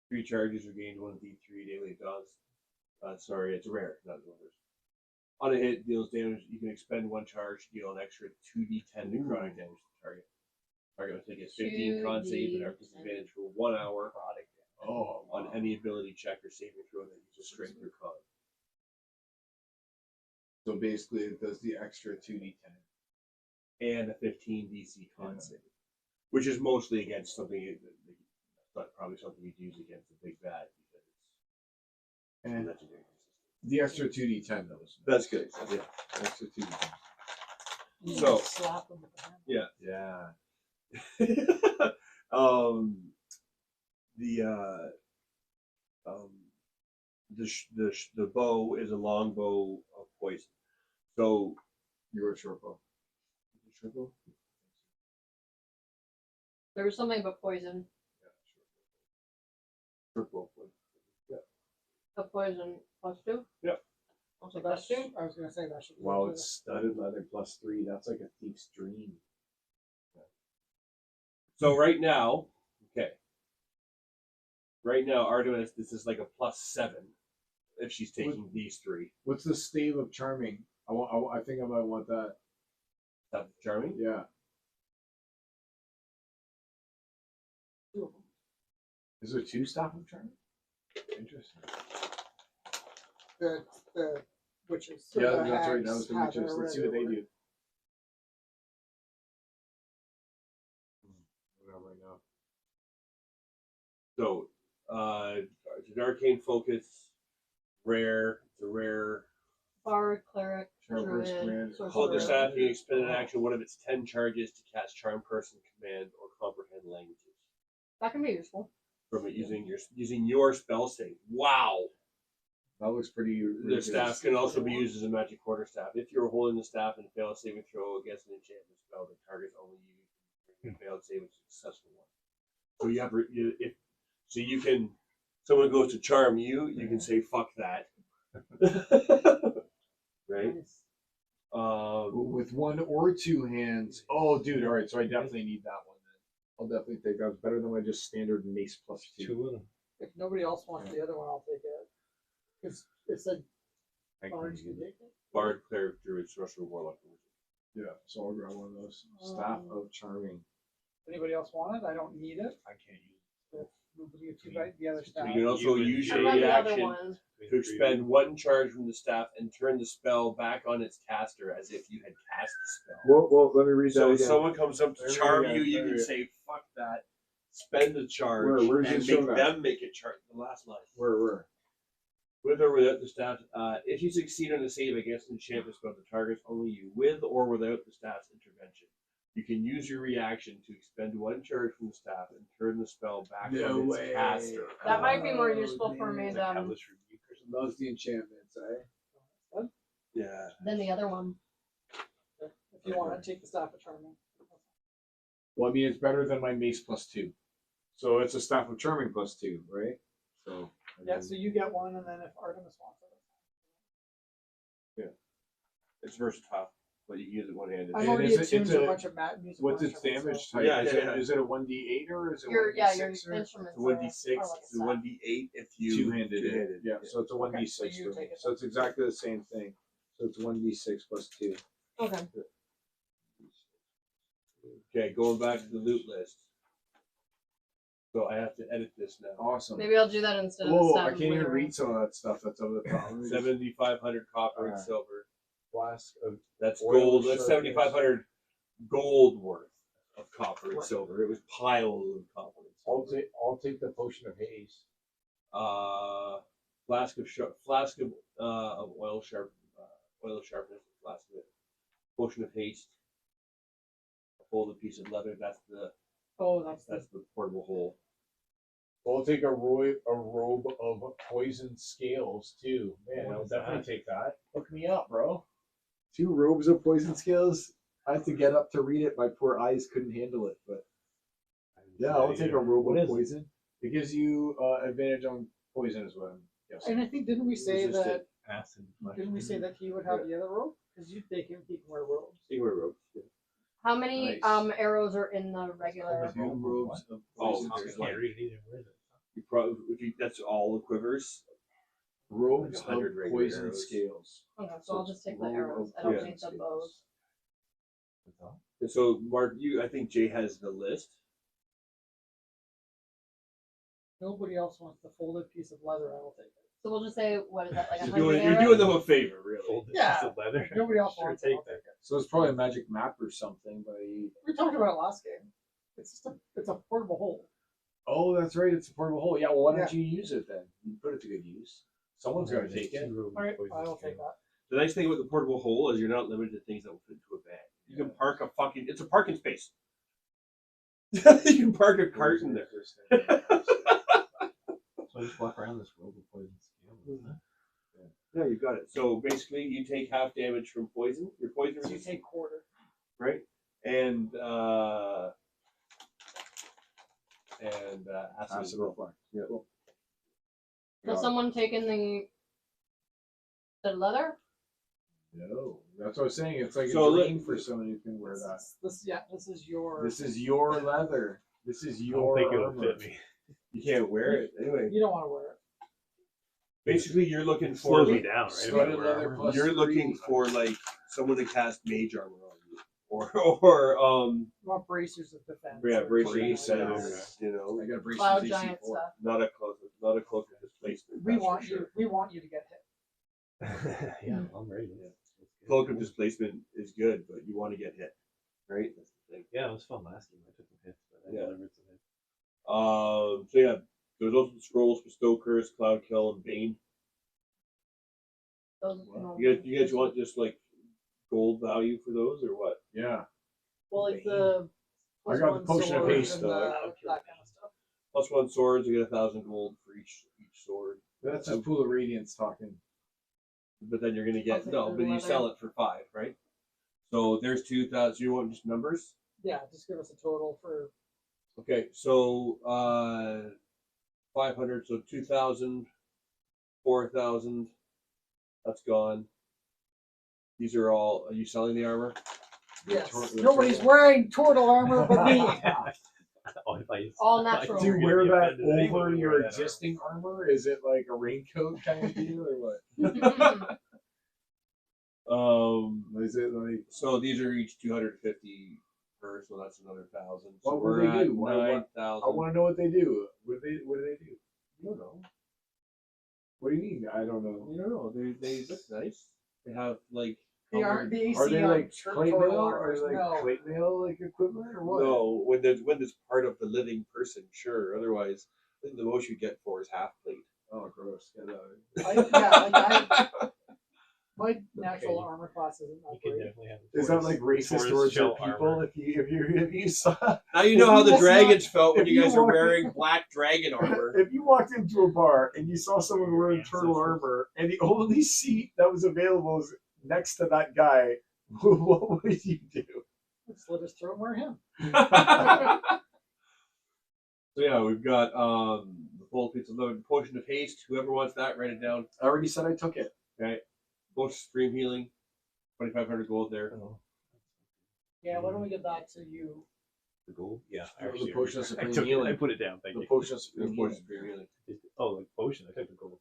Speaker 2: 3 charges are gained 1d3 daily dodge. Sorry, it's rare, not wondrous. On a hit, deals damage. You can expend 1 charge, deal an extra 2d10 necrotic damage to the target. Target will take a 15 con save and have disadvantage for 1 hour on any ability check or saving throw that uses strength or con.
Speaker 1: So basically, it does the extra 2d10.
Speaker 2: And a 15 DC con save, which is mostly against something. but probably something you'd use against a big bad because it's
Speaker 1: And
Speaker 2: legendary.
Speaker 1: the extra 2d10 though.
Speaker 2: That's good.
Speaker 1: Yeah, extra 2d10.
Speaker 3: You
Speaker 2: So-
Speaker 3: just slap them with the hand.
Speaker 1: Yeah.
Speaker 2: The bow is a long bow of poison. So
Speaker 1: You're a short bow.
Speaker 4: There was something about poison.
Speaker 1: Short bow.
Speaker 4: A poison +2.
Speaker 2: Yep.
Speaker 4: Also
Speaker 3: So that's,
Speaker 4: +2.
Speaker 3: I was gonna say that should be.
Speaker 1: Well, it's studded leather +3. That's like a thief's dream.
Speaker 2: So right now, Artemis, this is like a +7 if she's taking these three.
Speaker 1: What's the stave of charming? I think I might want that.
Speaker 2: That's charming.
Speaker 1: Yeah.
Speaker 3: Two of them.
Speaker 1: Is there 2 staff of charming? Interesting.
Speaker 3: The witches.
Speaker 1: Yeah,
Speaker 3: the
Speaker 1: that's right.
Speaker 3: hags
Speaker 1: That was the
Speaker 3: have
Speaker 1: witches.
Speaker 3: their
Speaker 1: Let's see what they
Speaker 3: regular
Speaker 1: do. Right now.
Speaker 2: So, it's an arcane focus, rare. It's a rare.
Speaker 4: Bard, cleric,
Speaker 1: Charm Person,
Speaker 4: druid,
Speaker 2: Hold your
Speaker 4: sorcerer.
Speaker 2: staff. You expend an action one of its 10 charges to cast Charm Person, Command, or Comprehend languages
Speaker 4: That can be useful.
Speaker 2: from it using your spell save. Wow.
Speaker 1: That looks pretty.
Speaker 2: The staff can also be used as a magic quarterstaff. If you're holding the staff and fail a saving throw against an enchantment spell that targets only you, you failed save a successful one. So you have you can. Someone goes to charm you, you can say fuck that. Right.
Speaker 1: With 1 or 2 hands. Oh, dude. All right. So I definitely need that one then. I'll definitely take that. It's better than my just standard mace +2.
Speaker 5: 2 of them.
Speaker 3: If nobody else wants the other one, I'll take it. It's a orange can take it.
Speaker 2: Bard, cleric, druid, sorcerer, warlock.
Speaker 1: Yeah. So I'll grab one of those. Staff of charming.
Speaker 3: Anybody else want it? I don't need it.
Speaker 5: I can't use
Speaker 3: If nobody gets you right, the other stuff.
Speaker 2: You can also
Speaker 5: You would-
Speaker 2: use
Speaker 4: What
Speaker 2: your
Speaker 4: about the other
Speaker 2: reaction
Speaker 4: one?
Speaker 2: to expend 1 charge from the staff and turn the spell back on its caster as if you had cast the spell.
Speaker 1: Well, let me read
Speaker 2: So if someone comes up to
Speaker 1: There we
Speaker 2: charm
Speaker 1: go,
Speaker 2: you, you
Speaker 1: there
Speaker 2: can
Speaker 1: we go.
Speaker 2: say "fuck that," spend the charge,
Speaker 1: Where does
Speaker 2: and
Speaker 1: it show
Speaker 2: make
Speaker 1: that?
Speaker 2: them make it charge. The last line.
Speaker 1: Where?
Speaker 2: With or without the staff, if you succeed on a save against an enchantment spell that targets only you, with or without the staff's intervention, you can use your reaction to expend 1 charge from the staff and turn the spell back
Speaker 1: No
Speaker 2: on its
Speaker 1: way.
Speaker 2: caster.
Speaker 4: That might be more
Speaker 1: Oh,
Speaker 4: useful for me
Speaker 1: man.
Speaker 5: like
Speaker 4: than
Speaker 5: hellish rebuke or something.
Speaker 1: Those the enchantments, eh?
Speaker 2: Yeah.
Speaker 4: the other one.
Speaker 3: If you want to take the staff of charming.
Speaker 1: Well, I mean, it's better than my mace +2. So it's a staff of charming +2, right? So.
Speaker 3: Yeah, so you get one, and then if Artemis wants it.
Speaker 2: It's versatile, but you can use it one-handed.
Speaker 3: I'm
Speaker 1: And
Speaker 3: already
Speaker 1: is it-
Speaker 3: attuned
Speaker 1: it's
Speaker 3: to a
Speaker 1: a-
Speaker 3: bunch of musical
Speaker 1: What's its
Speaker 3: instruments,
Speaker 1: damage
Speaker 3: so-
Speaker 1: type?
Speaker 2: Yeah,
Speaker 1: is,
Speaker 2: yeah,
Speaker 1: it, is it a 1d8 or is it
Speaker 4: Your
Speaker 1: 1d6? or
Speaker 4: instruments.
Speaker 2: It's a 1d6,
Speaker 4: are like
Speaker 2: it's a 1d8 if you
Speaker 1: Two-handed.
Speaker 2: two-handed.
Speaker 1: Yeah, so it's a 1d6
Speaker 3: so you
Speaker 1: for me.
Speaker 3: take it.
Speaker 1: So it's exactly the same thing. So it's 1d6 +2.
Speaker 4: Okay.
Speaker 2: Okay, going back to the loot list. So I have to edit this now.
Speaker 1: Awesome.
Speaker 4: Maybe I'll do that instead of the
Speaker 1: Oh,
Speaker 4: staff
Speaker 1: I
Speaker 4: of
Speaker 1: can't even
Speaker 4: withering.
Speaker 1: read some of that stuff that's over the top. Let me just-
Speaker 2: 7,500 copper and
Speaker 1: Alright.
Speaker 2: silver.
Speaker 1: Flask of
Speaker 2: That's
Speaker 1: Oil
Speaker 2: gold. That's
Speaker 1: sharpness.
Speaker 2: 7,500 gold worth of copper and silver. It was piles of copper and silver.
Speaker 1: I'll take the potion of haste.
Speaker 2: Flask of oil sharpness. Flask of it. Potion of haste. A folded piece of leather. That's the
Speaker 3: Oh,
Speaker 2: that's the portable hole.
Speaker 1: I'll take a robe of poison scales too. Man,
Speaker 5: What
Speaker 1: I'll
Speaker 5: is
Speaker 1: definitely
Speaker 5: that?
Speaker 1: take that. Hook me up, bro. 2 robes of poison scales. I had to get up to read it. My poor eyes couldn't handle it, but yeah, I'll take a robe
Speaker 5: What
Speaker 1: of
Speaker 5: is it?
Speaker 1: poison. It gives you advantage on poison as well. Yes.
Speaker 3: And I think didn't we say
Speaker 2: Resistant.
Speaker 3: that?
Speaker 5: Acid.
Speaker 3: Didn't we say that he would have the other robe? Because he can wear robes.
Speaker 2: Stingray robes. Yeah.
Speaker 4: How many
Speaker 1: Nice.
Speaker 4: arrows are in the regular?
Speaker 5: Hold
Speaker 1: 2
Speaker 5: on.
Speaker 1: robes of
Speaker 2: Oh,
Speaker 1: poison
Speaker 5: I
Speaker 2: there's
Speaker 5: can't
Speaker 2: like-
Speaker 5: read it either. What is it?
Speaker 2: You probably that's all the quivers.
Speaker 1: robes
Speaker 2: Like 100
Speaker 1: of
Speaker 2: regular
Speaker 1: poison
Speaker 2: arrows.
Speaker 1: scales.
Speaker 4: Okay, so I'll just take the
Speaker 1: Robe
Speaker 4: arrows.
Speaker 1: of
Speaker 4: I don't
Speaker 2: poison
Speaker 4: need the
Speaker 1: scales.
Speaker 4: bows.
Speaker 2: And so Mark, I think Jay has the list.
Speaker 3: Nobody else wants the folded piece of leather. I will take it.
Speaker 4: So we'll just say, what is that, like
Speaker 2: You're
Speaker 4: 100
Speaker 2: doing,
Speaker 4: arrows?
Speaker 2: you're doing them a favor, really.
Speaker 5: Fold it
Speaker 3: Yeah.
Speaker 5: piece of leather.
Speaker 3: If nobody else
Speaker 5: Sure,
Speaker 3: wants it,
Speaker 5: take
Speaker 3: I'll take it.
Speaker 1: So it's probably a magic map or something, but
Speaker 3: We talked about it last game. It's just it's a portable hole.
Speaker 1: Oh, that's right. It's a portable hole. Yeah. Well, why don't you use it then? You put it to good use. Someone's got to take it.
Speaker 3: Alright, I will take that.
Speaker 2: The nice thing about the portable hole is you're not limited to things that will fit into a bag. You can park a fucking. It's a parking space. You can park a cart in there.
Speaker 5: So I just walk around this world with poison scale.
Speaker 2: Yeah, you got it. So basically, you take half damage from poison. Your poison
Speaker 3: So you
Speaker 2: resist,
Speaker 3: take quarter.
Speaker 2: right? And acid
Speaker 1: reflect.
Speaker 2: Yeah.
Speaker 4: Has someone taken the leather?
Speaker 1: No, that's what I was saying. It's like
Speaker 2: So
Speaker 1: a
Speaker 2: look-
Speaker 1: dream for someone who can wear that.
Speaker 3: This is your.
Speaker 1: This is your leather. This is
Speaker 5: I don't
Speaker 1: your
Speaker 5: think it'll
Speaker 1: armor.
Speaker 5: fit me.
Speaker 2: You can't wear it anyway.
Speaker 3: You don't want to wear it.
Speaker 2: Basically, you're looking
Speaker 5: It
Speaker 2: for
Speaker 5: slows me down, right? If I
Speaker 1: Studded
Speaker 5: wear
Speaker 1: leather
Speaker 5: armor.
Speaker 1: plus
Speaker 2: you're
Speaker 1: 3.
Speaker 2: looking for like someone to cast mage armor on you, or
Speaker 3: You want bracers of defense.
Speaker 2: yeah,
Speaker 3: or
Speaker 2: braces,
Speaker 3: something like
Speaker 1: braces.
Speaker 3: that.
Speaker 2: you know,
Speaker 1: I got a brace
Speaker 4: Cloud
Speaker 1: AC4.
Speaker 4: giant stuff.
Speaker 2: not a cloak of displacement.
Speaker 3: We
Speaker 2: that's for
Speaker 3: want
Speaker 2: sure.
Speaker 3: you. We want you to get hit.
Speaker 5: Yeah, I'm ready.
Speaker 2: Cloak of displacement is good, but you want to get hit, right? That's the thing.
Speaker 5: Yeah, it was fun last game. I took some hits, but I
Speaker 2: Yeah.
Speaker 5: delivered some hits.
Speaker 2: So yeah, there's also the scrolls for Stoker's, Cloud Kill, and Bane.
Speaker 4: Those,
Speaker 2: You guys want just like gold value for those or what?
Speaker 1: Yeah.
Speaker 3: Well, like the.
Speaker 1: I got the potion of
Speaker 3: swords
Speaker 1: haste,
Speaker 3: and
Speaker 1: though.
Speaker 3: that kind of stuff.
Speaker 2: +1 swords, you get 1,000 gold for each sword.
Speaker 1: That's just Pool of Radiance talking.
Speaker 2: But then you're gonna get
Speaker 4: Okay,
Speaker 2: no,
Speaker 4: for
Speaker 2: but you
Speaker 4: leather.
Speaker 2: sell it for 5, right? So there's 2,000. You want just numbers?
Speaker 3: Yeah, just give us a total for.
Speaker 2: Okay, so 500. So 2,000, 4,000. That's gone. These are all. Are you selling the armor?
Speaker 3: Yes.
Speaker 1: the
Speaker 3: Nobody's
Speaker 1: turtle.
Speaker 3: wearing turtle armor but me.
Speaker 5: Oh, if I-
Speaker 4: All
Speaker 5: I
Speaker 4: natural.
Speaker 1: Do you
Speaker 5: you're
Speaker 1: wear
Speaker 5: gonna be
Speaker 1: that
Speaker 5: offended anyway
Speaker 1: over
Speaker 5: when you
Speaker 1: your
Speaker 5: wear that
Speaker 1: existing armor? Is it like a raincoat kind of deal or what? Is it like
Speaker 2: So these are each 250 per. So that's another 1,000. So
Speaker 1: What would
Speaker 2: we're
Speaker 1: they
Speaker 2: at
Speaker 1: do? What-
Speaker 2: 9,000.
Speaker 1: I want to know what they do. What do they do?
Speaker 2: I don't know.
Speaker 1: What do you mean? I don't know.
Speaker 2: You don't know. They look nice. They have like.
Speaker 3: The aren't the AC
Speaker 1: Are they
Speaker 3: on
Speaker 1: like plate
Speaker 3: turtle
Speaker 1: mail
Speaker 3: armor
Speaker 1: or
Speaker 3: is
Speaker 1: like
Speaker 3: no.
Speaker 1: plate mail like equipment or what?
Speaker 2: No, when there's part of the living person, sure. Otherwise, I think the most you get for is half plate.
Speaker 1: Oh, gross. Get out.
Speaker 3: My natural
Speaker 5: Okay.
Speaker 3: armor class isn't
Speaker 5: You
Speaker 3: that
Speaker 5: can
Speaker 3: great.
Speaker 5: definitely have
Speaker 1: Is that like racist
Speaker 5: Taurus
Speaker 1: towards your
Speaker 5: shell
Speaker 1: people?
Speaker 5: armor.
Speaker 1: If you saw
Speaker 2: Now you know how the
Speaker 3: That's
Speaker 2: dragons felt when
Speaker 1: if
Speaker 2: you
Speaker 1: you
Speaker 2: guys are
Speaker 1: walk in-
Speaker 2: wearing black dragon armor.
Speaker 1: if you walked into a bar and you saw someone wearing
Speaker 5: Yeah,
Speaker 1: turtle
Speaker 5: so-
Speaker 1: armor and the only seat that was available was next to that guy, what would you do?
Speaker 3: Slit his throat and wear him.
Speaker 2: So yeah, we've got the full piece of load potion of haste. Whoever wants that, write it down.
Speaker 1: I already said I took it.
Speaker 2: Okay. Potion of stream healing, 2,500 gold there.
Speaker 5: Oh,
Speaker 3: Yeah, why don't we give that to you?
Speaker 5: the gold? Yeah.
Speaker 1: Oh, the
Speaker 5: actually
Speaker 1: potion of
Speaker 5: I
Speaker 1: supreme
Speaker 5: took it.
Speaker 1: healing.
Speaker 5: I put it down. Thank
Speaker 1: The
Speaker 5: you.
Speaker 1: potion of
Speaker 2: The
Speaker 1: supreme
Speaker 2: potion of
Speaker 1: healing.
Speaker 2: stream healing.
Speaker 5: Oh, like potion. I took the gold.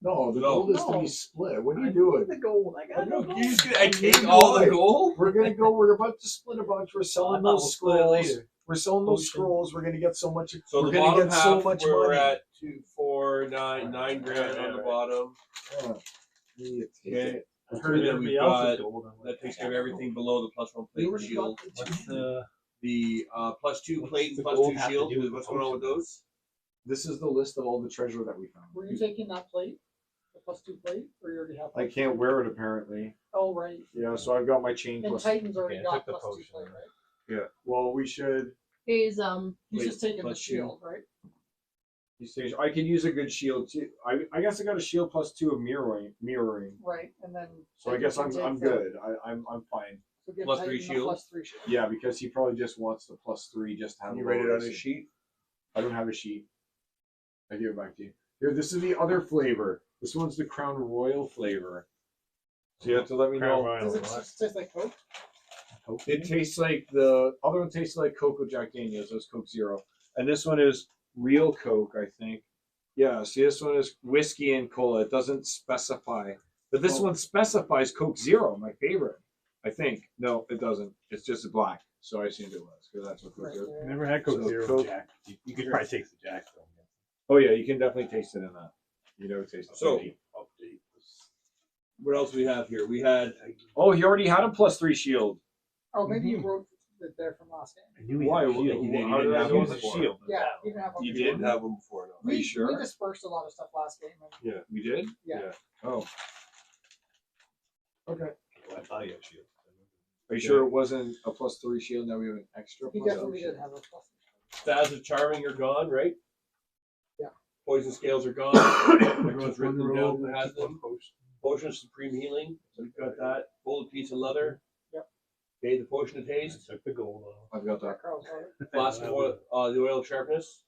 Speaker 1: No, the
Speaker 2: No.
Speaker 1: gold is to
Speaker 3: No.
Speaker 1: be split. What are you doing?
Speaker 3: The gold. I got
Speaker 2: No,
Speaker 3: no
Speaker 2: you just
Speaker 3: gold.
Speaker 2: gonna take all the gold?
Speaker 1: We're gonna go. We're about to split a bunch. We're selling
Speaker 5: We'll
Speaker 1: those
Speaker 5: split it
Speaker 1: scrolls.
Speaker 5: later.
Speaker 1: We're selling those
Speaker 5: Potion.
Speaker 1: scrolls. We're gonna get so much.
Speaker 2: So
Speaker 1: we're
Speaker 2: the
Speaker 1: gonna
Speaker 2: bottom
Speaker 1: get
Speaker 2: half,
Speaker 1: so much
Speaker 2: we're
Speaker 1: money.
Speaker 2: at 2, 4, 9 grand on the
Speaker 5: Right.
Speaker 2: bottom.
Speaker 1: Oh, you take
Speaker 2: Okay.
Speaker 1: it.
Speaker 5: I
Speaker 2: And
Speaker 5: heard
Speaker 2: then
Speaker 5: everybody
Speaker 2: we've
Speaker 5: else is
Speaker 2: got
Speaker 5: gold. I'm like,
Speaker 2: that takes care of everything below the +1
Speaker 1: You
Speaker 2: plate
Speaker 1: already
Speaker 2: shield.
Speaker 1: got the
Speaker 5: What's
Speaker 1: two.
Speaker 5: the
Speaker 2: The +2 plate and
Speaker 5: What's the gold
Speaker 2: +2
Speaker 5: have to
Speaker 2: shield.
Speaker 5: do with
Speaker 2: What's
Speaker 5: the
Speaker 2: going on with
Speaker 5: potion?
Speaker 2: those?
Speaker 1: This is the list of all the treasure that we found.
Speaker 3: Were you taking that plate? The +2 plate? Or you already have
Speaker 1: I
Speaker 3: that?
Speaker 1: can't wear it apparently.
Speaker 3: Oh, right.
Speaker 1: Yeah, so I've got my chain
Speaker 3: And
Speaker 1: plus.
Speaker 3: Titan's already
Speaker 5: Okay, I
Speaker 3: got
Speaker 5: took the
Speaker 3: +2
Speaker 5: potion.
Speaker 3: plate, right?
Speaker 1: Well, we should.
Speaker 4: He's
Speaker 3: He's
Speaker 2: Plate
Speaker 3: just taking the
Speaker 2: +2.
Speaker 3: shield, right?
Speaker 1: I could use a good shield too. I guess I got a shield +2 of mirroring.
Speaker 3: Right, and then.
Speaker 1: So I
Speaker 3: Titan
Speaker 1: guess
Speaker 3: can
Speaker 1: I'm
Speaker 3: take the-
Speaker 1: good. I'm fine.
Speaker 3: So give
Speaker 2: +3
Speaker 3: Titan the
Speaker 2: shield?
Speaker 3: +3 shield.
Speaker 1: Yeah, because he probably just wants the +3 just to have.
Speaker 2: Can you
Speaker 1: a
Speaker 2: write it
Speaker 1: lower
Speaker 2: on his
Speaker 1: AC.
Speaker 2: sheet?
Speaker 1: I don't have a sheet. I give it back to you. Here, this is the other flavor. This one's the Crown Royal flavor. So you have to let me
Speaker 5: Crown
Speaker 1: know.
Speaker 5: Royal
Speaker 3: Does it
Speaker 5: what?
Speaker 3: just taste like Coke?
Speaker 1: It tastes like the other one tastes like Coke with Jack Daniels. That's Coke Zero, and this one is real Coke, I think. Yeah. See, this one is whiskey and cola. It doesn't specify, but this one specifies Coke Zero, my favorite. I think. No, it doesn't. It's just black. So I assumed it was because that's what Coke
Speaker 3: Right
Speaker 1: is.
Speaker 3: there.
Speaker 5: Never had Coke
Speaker 1: So
Speaker 5: Zero
Speaker 1: Coke-
Speaker 5: Jack. You could probably taste the Jack though.
Speaker 1: Oh yeah, you can definitely taste it in that. You never taste it.
Speaker 2: So-
Speaker 5: Update.
Speaker 2: What else do we have here? We had
Speaker 1: Oh, he already had a +3 shield.
Speaker 3: Oh, maybe you
Speaker 1: Mhm.
Speaker 3: wrote there from last game.
Speaker 5: I knew he
Speaker 1: Why?
Speaker 5: had a shield.
Speaker 2: You didn't
Speaker 1: How did I
Speaker 2: have
Speaker 1: know
Speaker 2: one
Speaker 1: it's a
Speaker 2: before.
Speaker 1: shield?
Speaker 3: Yeah, you didn't have one
Speaker 2: You
Speaker 3: before.
Speaker 2: did have them before, no.
Speaker 1: Are you sure?
Speaker 3: We dispersed a lot of stuff last game. And
Speaker 1: We did?
Speaker 3: Yeah.
Speaker 1: Oh. Okay.
Speaker 5: Well, I thought he had a shield.
Speaker 1: Are you sure it wasn't a +3 shield? Now we have an extra.
Speaker 3: he
Speaker 1: +3
Speaker 3: definitely
Speaker 1: shield?
Speaker 3: did have a plus.
Speaker 2: Stats of charming are gone, right?
Speaker 3: Yeah.
Speaker 2: Poison scales are gone. Everyone's written them down who has them. Potion of supreme healing. So we've got that. Folded piece of leather.
Speaker 3: Yep.
Speaker 2: Okay, the potion of haste.
Speaker 5: Took the gold off.
Speaker 1: I've got that.
Speaker 3: Carl's got it.
Speaker 2: Flask of oil, the oil of sharpness.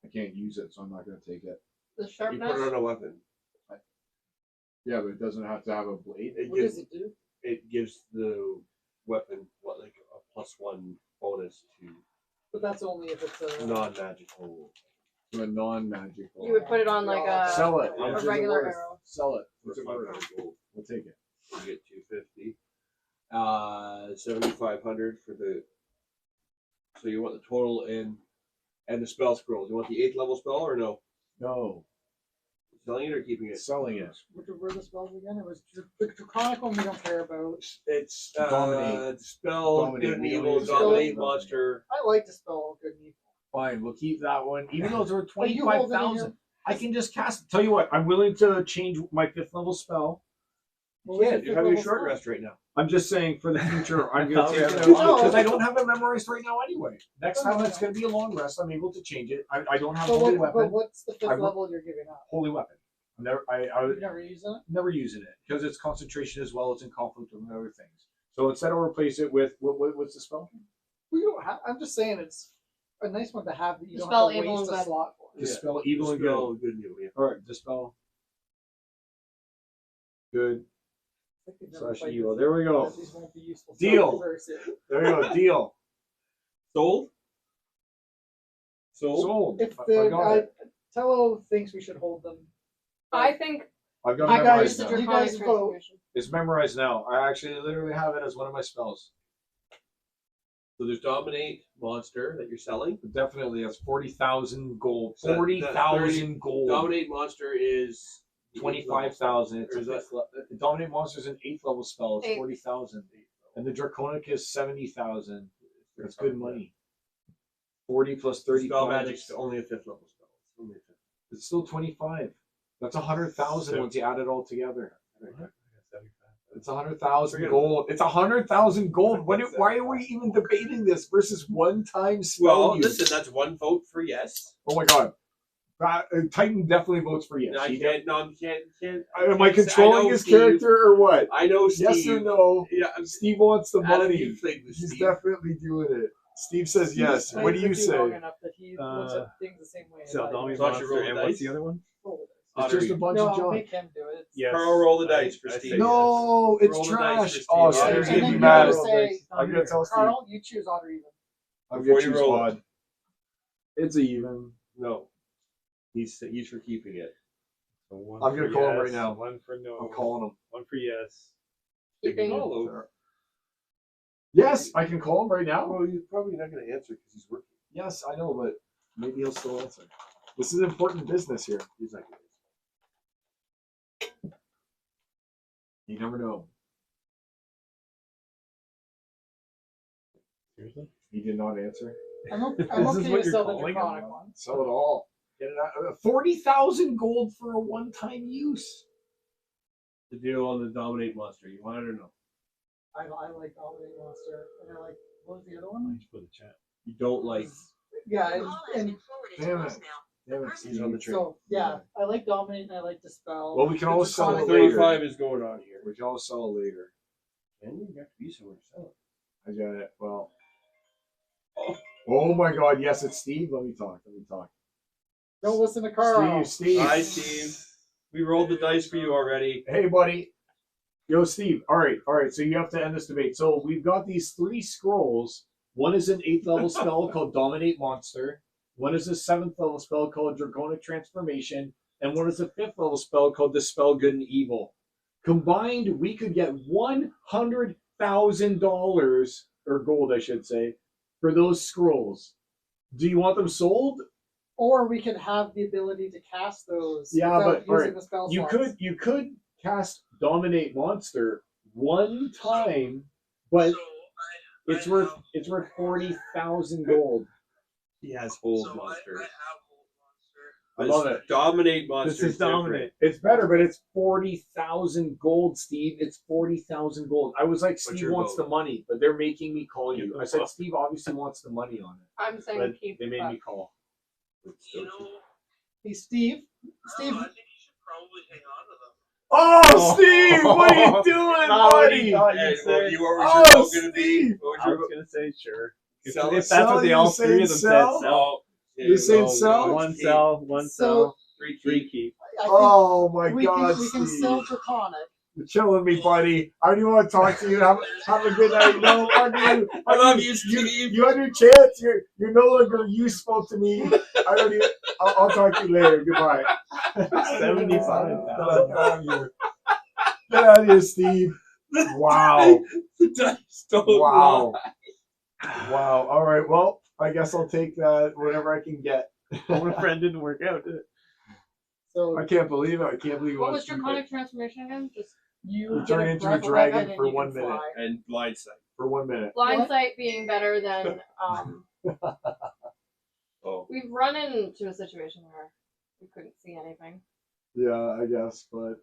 Speaker 1: I can't use it, so I'm not going to take it.
Speaker 4: The
Speaker 2: You
Speaker 4: sharpness.
Speaker 2: put it on a weapon.
Speaker 1: Yeah, but it doesn't have to have a blade.
Speaker 2: It
Speaker 3: What does
Speaker 2: gives
Speaker 3: it do?
Speaker 2: it gives the weapon like a +1 bonus to
Speaker 3: But that's only if it's a
Speaker 2: non-magical.
Speaker 1: To a non-magical.
Speaker 4: You would put it on like a
Speaker 1: Sell it.
Speaker 2: a
Speaker 1: How much is it
Speaker 4: regular
Speaker 1: worth?
Speaker 4: arrow.
Speaker 1: Sell it.
Speaker 2: For
Speaker 1: What's it worth?
Speaker 2: 500 gold.
Speaker 1: We'll take it.
Speaker 2: You get 250. 7,500 for the. So you want the total and the spell scrolls. You want the 8th level spell or no?
Speaker 1: No.
Speaker 2: Selling it or keeping it?
Speaker 1: Selling it.
Speaker 3: Which were the spells again? It was the Draconic one we don't care about.
Speaker 2: It's
Speaker 1: Dominate.
Speaker 2: spell,
Speaker 1: Dominate.
Speaker 2: good and
Speaker 1: We don't
Speaker 2: evil,
Speaker 1: use
Speaker 2: dominate
Speaker 1: spell.
Speaker 2: monster.
Speaker 3: I like to spell good and evil.
Speaker 1: Fine, we'll keep that one. Even though they're
Speaker 3: But you hold it in
Speaker 1: 25,000. I can just cast. Tell you what, I'm willing to change my 5th level spell.
Speaker 3: What was
Speaker 2: Yeah,
Speaker 3: your
Speaker 2: you're having a
Speaker 3: fifth
Speaker 2: short
Speaker 3: level
Speaker 2: rest right now.
Speaker 1: I'm just saying for the future, I'm going to take it
Speaker 2: No.
Speaker 1: out because I don't have it memorized right now anyway. Next time it's going to be a long rest. I'm able to change it. I don't have
Speaker 3: spell?
Speaker 1: holy
Speaker 3: But
Speaker 1: weapon.
Speaker 3: what's the fifth
Speaker 1: I'm-
Speaker 3: level you're giving up?
Speaker 1: Holy weapon. I'm never. I
Speaker 3: You've never used it?
Speaker 1: never using it because it's concentration as well. It's in conflict with other things. So instead, I'll replace it with what's the spell?
Speaker 3: We don't have. I'm just saying it's a nice one to have that you don't
Speaker 4: Dispel
Speaker 3: have to
Speaker 4: evil
Speaker 3: waste
Speaker 4: and
Speaker 3: a
Speaker 4: good.
Speaker 3: slot for.
Speaker 1: Dispel evil and good.
Speaker 2: Spell, good and evil, yeah.
Speaker 1: All right, dispel good
Speaker 3: I could never
Speaker 1: slash
Speaker 3: fight
Speaker 1: evil.
Speaker 3: this.
Speaker 1: There we go.
Speaker 3: These won't be useful.
Speaker 1: Deal.
Speaker 3: spells very soon.
Speaker 1: There we go. Deal.
Speaker 2: Sold? Sold?
Speaker 1: Sold.
Speaker 3: If
Speaker 1: I
Speaker 3: the
Speaker 1: got it.
Speaker 3: Tello thinks we should hold them,
Speaker 4: I think
Speaker 1: I've got
Speaker 3: you
Speaker 1: it
Speaker 3: guys,
Speaker 1: memorized now.
Speaker 3: you
Speaker 4: Draconic
Speaker 3: guys vote.
Speaker 4: transformation.
Speaker 1: It's memorized now. I actually literally have it as one of my spells.
Speaker 2: So there's dominate monster that you're selling.
Speaker 1: But definitely, that's 40,000 gold.
Speaker 2: So that-
Speaker 1: 40,000 gold.
Speaker 2: Dominate monster is
Speaker 1: 25,000. It's
Speaker 2: Or is
Speaker 1: a
Speaker 2: that-
Speaker 1: fifth the Dominate Monster is an 8th level spell. It's
Speaker 4: Eight.
Speaker 1: 40,000. And the Draconic is 70,000. That's good money. 40 plus 35.
Speaker 2: Spell magic's only a 5th level spell. It's only a 5th.
Speaker 1: It's still 25. That's 100,000
Speaker 5: So-
Speaker 1: once you add it all together.
Speaker 5: I got 75.
Speaker 1: It's 100,000
Speaker 2: Forget
Speaker 1: gold. It's 100,000 gold. Why are we even debating this versus one-time spell
Speaker 2: Well,
Speaker 1: use?
Speaker 2: listen, that's one vote for yes.
Speaker 1: Oh my god. Titan definitely votes for yes.
Speaker 2: No,
Speaker 1: He
Speaker 2: you can't. No, you can't.
Speaker 1: Am I
Speaker 2: can't say-
Speaker 1: controlling his
Speaker 2: Steve.
Speaker 1: character or what?
Speaker 2: I know Steve.
Speaker 1: Yes or no?
Speaker 2: Yeah, I'm
Speaker 1: Steve wants the
Speaker 2: Adam,
Speaker 1: money.
Speaker 2: you played with
Speaker 1: He's
Speaker 2: Steve.
Speaker 1: definitely doing it. Steve says yes.
Speaker 3: He's
Speaker 1: What do
Speaker 3: played
Speaker 1: you
Speaker 3: with me long
Speaker 1: say?
Speaker 3: enough that he looks at things the same way as
Speaker 5: So
Speaker 3: I do.
Speaker 5: Dominate
Speaker 2: So I should roll
Speaker 5: Monster
Speaker 2: the
Speaker 5: and what's
Speaker 2: dice?
Speaker 5: the other one?
Speaker 3: Roll it.
Speaker 1: It's just a bunch of
Speaker 3: No,
Speaker 1: junk.
Speaker 3: make him do it.
Speaker 5: Yes.
Speaker 2: Carl, roll the dice for
Speaker 5: I
Speaker 2: Steve.
Speaker 5: say
Speaker 1: No,
Speaker 2: Roll
Speaker 1: it's
Speaker 2: the dice
Speaker 1: trash.
Speaker 2: for Steve.
Speaker 1: Oh,
Speaker 2: Yeah,
Speaker 1: Steve's
Speaker 2: and
Speaker 1: gonna
Speaker 3: then
Speaker 1: be
Speaker 3: you
Speaker 1: mad.
Speaker 3: gotta say,
Speaker 1: I'm gonna tell Steve.
Speaker 3: Carl, you choose odd or even.
Speaker 1: I'm
Speaker 2: Before
Speaker 1: gonna
Speaker 2: you
Speaker 1: choose
Speaker 2: roll it.
Speaker 1: odd. It's even.
Speaker 2: No, he's for keeping it.
Speaker 5: So one
Speaker 1: I'm gonna
Speaker 5: for
Speaker 1: call him right
Speaker 5: yes,
Speaker 1: now.
Speaker 5: One for no.
Speaker 1: I'm calling him.
Speaker 5: One for yes.
Speaker 4: keeping.
Speaker 2: Follow.
Speaker 1: Yes, I can call him right now.
Speaker 2: Well, he's probably not going to answer because he's working.
Speaker 1: Yes, I know, but maybe he'll still answer. This is important business here.
Speaker 2: He's not going to answer.
Speaker 1: You never know.
Speaker 5: Seriously?
Speaker 1: He did not answer.
Speaker 3: I'm
Speaker 5: This is
Speaker 3: okay
Speaker 5: what
Speaker 3: to
Speaker 5: you're
Speaker 3: sell the
Speaker 5: calling
Speaker 3: Draconic
Speaker 5: him?
Speaker 3: one.
Speaker 1: Sell it all. Get it out. 40,000 gold for a one-time use.
Speaker 2: The deal on the dominate monster. You want it or no?
Speaker 3: I like Dominate Monster, and I like, what was the other
Speaker 5: I
Speaker 3: one?
Speaker 5: just put the chat.
Speaker 2: You don't like.
Speaker 3: Yeah, and
Speaker 1: Damn it. Damn it,
Speaker 2: He's on the train.
Speaker 3: so, yeah, I like Dominate and I like Dispel.
Speaker 1: Well, we can always sell it
Speaker 3: Draconic-
Speaker 1: later.
Speaker 2: 35 is going on here.
Speaker 1: We can always sell it later.
Speaker 2: And you have to be somewhere to sell it.
Speaker 1: I got it. Well. Oh my god, yes, it's Steve. Let me talk.
Speaker 3: Don't listen to Carl.
Speaker 1: Steve.
Speaker 2: Hi, Steve. We rolled the dice for you already.
Speaker 1: Hey, buddy. Yo, Steve. All right. So you have to end this debate. So we've got these 3 scrolls. One is an 8th level spell called Dominate Monster. One is a 7th level spell called Draconic Transformation. And one is a 5th level spell called Dispel Good and Evil. Combined, we could get $100,000, or gold, I should say, for those scrolls. Do you want them sold?
Speaker 3: Or we can have the ability to cast those
Speaker 1: Yeah,
Speaker 3: without
Speaker 1: but, all
Speaker 3: using
Speaker 1: right,
Speaker 3: the spell
Speaker 1: You
Speaker 3: slots.
Speaker 1: could cast Dominate Monster one time, but It's worth 40,000 gold.
Speaker 2: He has hold
Speaker 6: So
Speaker 2: monster.
Speaker 6: I have Hold Monster.
Speaker 1: I love it.
Speaker 2: Dominate monster.
Speaker 1: This is dominant. It's better, but it's 40,000 gold, Steve. It's 40,000 gold. I was like, Steve
Speaker 2: your
Speaker 1: wants
Speaker 2: vote?
Speaker 1: the money, but they're making me call you. I said, Steve obviously wants the money on it.
Speaker 4: I'm saying
Speaker 1: But
Speaker 4: keep.
Speaker 1: they made
Speaker 4: but
Speaker 1: me call.
Speaker 6: You know,
Speaker 3: Hey, Steve.
Speaker 6: no,
Speaker 3: Steve.
Speaker 6: I think you should probably hang on to them.
Speaker 1: Oh, Steve, what are you doing, buddy?
Speaker 2: What was
Speaker 1: Oh,
Speaker 2: your vote going to be?
Speaker 1: Steve.
Speaker 2: What was
Speaker 5: I
Speaker 2: your
Speaker 5: was
Speaker 2: vote?
Speaker 5: gonna say sure. If
Speaker 2: Sell
Speaker 5: that's
Speaker 1: Sell,
Speaker 5: what they
Speaker 1: you
Speaker 5: all
Speaker 1: saying
Speaker 5: three of them
Speaker 1: sell?
Speaker 5: said, sell.
Speaker 1: You saying sell?
Speaker 5: One sell, one
Speaker 3: So-
Speaker 5: sell,
Speaker 2: Three
Speaker 5: three
Speaker 2: keep.
Speaker 5: keep.
Speaker 3: I think
Speaker 1: Oh my
Speaker 3: we
Speaker 1: God,
Speaker 3: can
Speaker 1: Steve!
Speaker 3: sell Draconic.
Speaker 1: You're killing me, buddy. I don't even want to talk to you. Have a good night. No,
Speaker 2: I love you, Steve.
Speaker 1: You had your chance. You're no longer useful to me. I don't even. I'll talk to you later. Goodbye.
Speaker 5: 75,000.
Speaker 1: Get out of here. Get out of here, Steve. Wow.
Speaker 2: The dice don't
Speaker 1: Wow.
Speaker 2: lie.
Speaker 1: Wow. All right. Well, I guess I'll take that. Whatever I can get.
Speaker 5: One friend didn't work out, did it?
Speaker 3: So
Speaker 1: I can't believe it. I can't believe
Speaker 4: what
Speaker 1: it.
Speaker 4: was Draconic transformation again? Just
Speaker 3: you
Speaker 1: You turn
Speaker 3: get
Speaker 1: into a
Speaker 3: breath
Speaker 1: dragon
Speaker 3: weapon and
Speaker 1: for
Speaker 3: you
Speaker 1: 1
Speaker 3: can
Speaker 1: minute.
Speaker 3: fly.
Speaker 2: And blind sight.
Speaker 1: For 1 minute.
Speaker 4: blind
Speaker 3: What?
Speaker 4: sight being better than
Speaker 2: Oh.
Speaker 4: we've run into a situation where we couldn't see anything.
Speaker 1: Yeah, I guess, but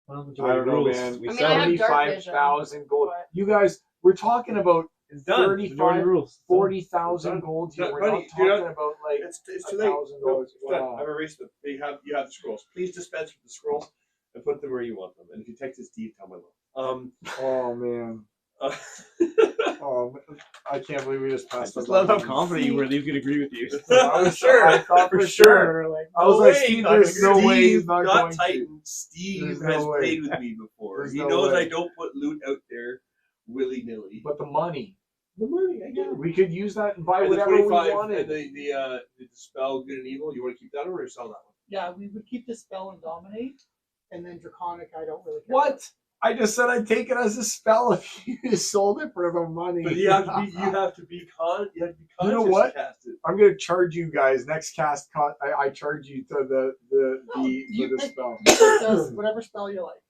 Speaker 5: Well,
Speaker 1: I don't know, man.
Speaker 5: We
Speaker 4: I mean, I have dark vision,
Speaker 1: 75,000 gold.
Speaker 4: but-
Speaker 1: You guys, we're talking about
Speaker 5: It's done.
Speaker 1: 35,
Speaker 5: Majority rules.
Speaker 1: 40,000 gold here.
Speaker 2: Done,
Speaker 1: We're
Speaker 2: buddy.
Speaker 1: not
Speaker 2: You're
Speaker 1: talking
Speaker 2: not-
Speaker 1: about like
Speaker 2: It's too late.
Speaker 1: $1,000.
Speaker 2: No, it's done.
Speaker 1: Wow.
Speaker 2: I've erased them. You have the scrolls. Please dispense with the scrolls and put them where you want them. And if you text this Steve, tell my love.
Speaker 1: Oh man.
Speaker 2: Uh,
Speaker 1: Oh, I can't believe we just
Speaker 5: I
Speaker 1: passed.
Speaker 5: just
Speaker 1: the
Speaker 5: love how
Speaker 1: button.
Speaker 5: confident you were that he was going to agree with you.
Speaker 1: I was
Speaker 2: Sure.
Speaker 1: I thought for sure.
Speaker 3: Like,
Speaker 1: I was
Speaker 2: No
Speaker 1: like,
Speaker 2: way,
Speaker 1: Steve,
Speaker 2: not
Speaker 1: there's no way he's
Speaker 2: Steve,
Speaker 1: not
Speaker 2: not
Speaker 1: going to.
Speaker 2: Titan. Steve
Speaker 1: There's no
Speaker 2: has
Speaker 1: way.
Speaker 2: played with me before.
Speaker 1: There's
Speaker 2: He
Speaker 1: no
Speaker 2: knows
Speaker 1: way.
Speaker 2: I don't put loot out there willy nilly.
Speaker 1: But the money,
Speaker 2: The money, I get it.
Speaker 1: we could use that and buy
Speaker 2: And the
Speaker 1: whatever we
Speaker 2: 25
Speaker 1: wanted.
Speaker 2: and the spell good and evil. You want to keep that or sell that one?
Speaker 3: yeah, we would keep the spell and dominate, and then Draconic. I don't really care.
Speaker 1: What? I just said I'd take it as a spell if you sold it for the money.
Speaker 2: But you have to be conscious.
Speaker 1: You know what?
Speaker 2: to cast it.
Speaker 1: I'm gonna charge you guys next cast. I charge you to the
Speaker 3: you-
Speaker 1: spell.
Speaker 3: It does whatever spell you like.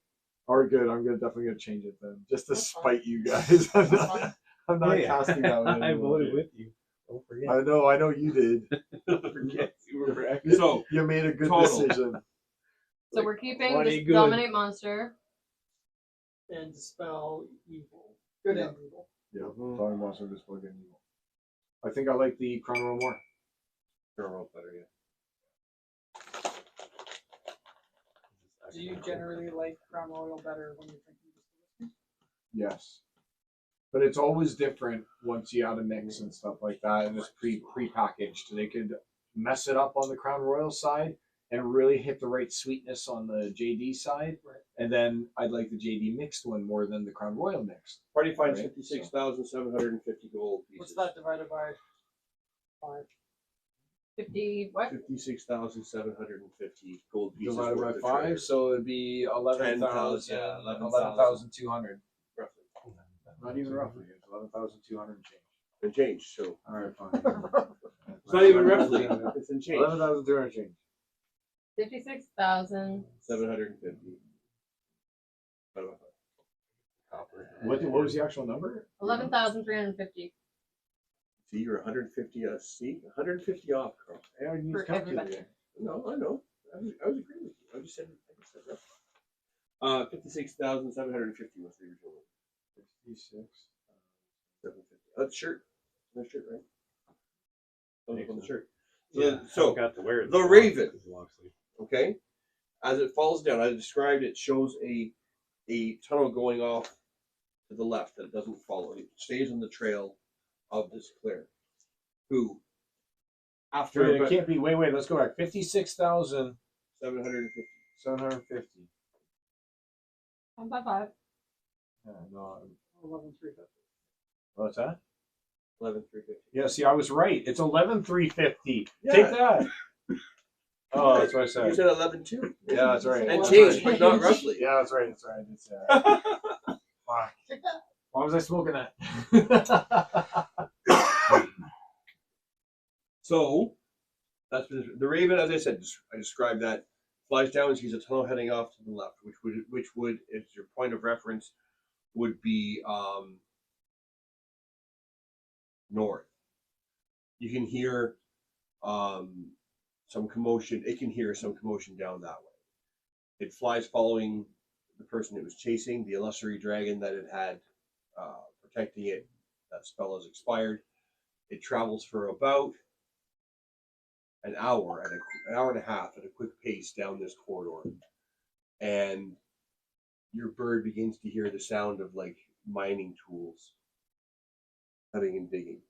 Speaker 1: All right, good. I'm definitely gonna change it then, just to
Speaker 3: That's fine.
Speaker 1: spite you guys. I'm
Speaker 3: That's
Speaker 1: not,
Speaker 3: fine.
Speaker 1: I'm not
Speaker 5: Yeah.
Speaker 1: casting that one
Speaker 5: I
Speaker 1: anymore.
Speaker 5: voted with you. Don't forget.
Speaker 1: I know you did.
Speaker 2: Forget you were correct.
Speaker 1: You-
Speaker 2: So
Speaker 1: you made a good
Speaker 2: total.
Speaker 1: decision.
Speaker 4: So we're keeping
Speaker 5: money
Speaker 4: the
Speaker 5: good.
Speaker 4: dominate monster.
Speaker 3: And dispel evil. Good and evil.
Speaker 1: Yeah, talking about some display good and evil. I think I like the Crown Royal more.
Speaker 2: roll better, yeah.
Speaker 3: Do you generally like Crown Royal better when you're drinking whiskey?
Speaker 1: Yes, but it's always different once you add a mix and stuff like that, and it's pre-packaged. They could mess it up on the Crown Royal side and really hit the right sweetness on the JD side,
Speaker 3: Right.
Speaker 1: and then I'd like the JD mixed one more than the Crown Royal mixed.
Speaker 2: Party finds
Speaker 1: Right,
Speaker 2: 56,750 gold
Speaker 3: What's
Speaker 2: pieces.
Speaker 3: that divided by 5?
Speaker 4: 50 what?
Speaker 2: 56,750 gold pieces.
Speaker 1: Divided by
Speaker 2: worth of
Speaker 1: 5,
Speaker 2: treasure,
Speaker 1: so it'd be 11,000.
Speaker 2: yeah,
Speaker 1: 11,200.
Speaker 2: roughly.
Speaker 1: Not even roughly. It's 11,200 change.
Speaker 2: And change, so
Speaker 1: All right, fine.
Speaker 2: it's not even roughly. It's in change.
Speaker 1: 11,200 change.
Speaker 4: 56,000.
Speaker 2: 750.
Speaker 1: What was the actual number?
Speaker 4: 11,350
Speaker 2: See, you're 150 see, 150 off, Carl.
Speaker 1: Yeah, I use
Speaker 4: for
Speaker 1: calculator.
Speaker 4: everybody.
Speaker 2: No, I know. I was agreeing with you. I just said roughly. 56,750 was the original one.
Speaker 1: 56.
Speaker 2: 750. That's shirt. Nice shirt, right? On the shirt.
Speaker 5: Yeah,
Speaker 2: So,
Speaker 5: got to wear it.
Speaker 2: the Raven.
Speaker 5: It's a long sleeve.
Speaker 2: okay, as it falls down, as I described, it shows a tunnel going off to the left that doesn't follow. It stays on the trail of this cleric, who, after
Speaker 1: Wait, it
Speaker 2: about
Speaker 1: can't be. Wait, let's go back. 56,750.
Speaker 2: 750.
Speaker 4: 1 by 5.
Speaker 1: Yeah, no.
Speaker 3: 11,350.
Speaker 1: What's that?
Speaker 2: 11,350.
Speaker 1: Yeah, see, I was right. It's 11,350.
Speaker 2: Yeah.
Speaker 1: Take that. Oh, that's what I
Speaker 2: You
Speaker 1: said.
Speaker 2: said 11,200.
Speaker 1: Yeah, that's right.
Speaker 2: And
Speaker 3: That's
Speaker 2: changed,
Speaker 3: right.
Speaker 2: but not roughly.
Speaker 1: Yeah, that's right. That's right. I did say that. Fuck.
Speaker 3: Take that.
Speaker 1: Why was I smoking that?
Speaker 2: So, that's the Raven. As I said, I described that flies down and sees a tunnel heading off to the left, which would, as your point of reference, would be north. You can hear some commotion. It can hear some commotion down that way. It flies following the person it was chasing, the illusory dragon that it had protecting it. That spell has expired. It travels for about an hour an hour and a half at a quick pace down this corridor, and your bird begins to hear the sound of like mining tools cutting and digging.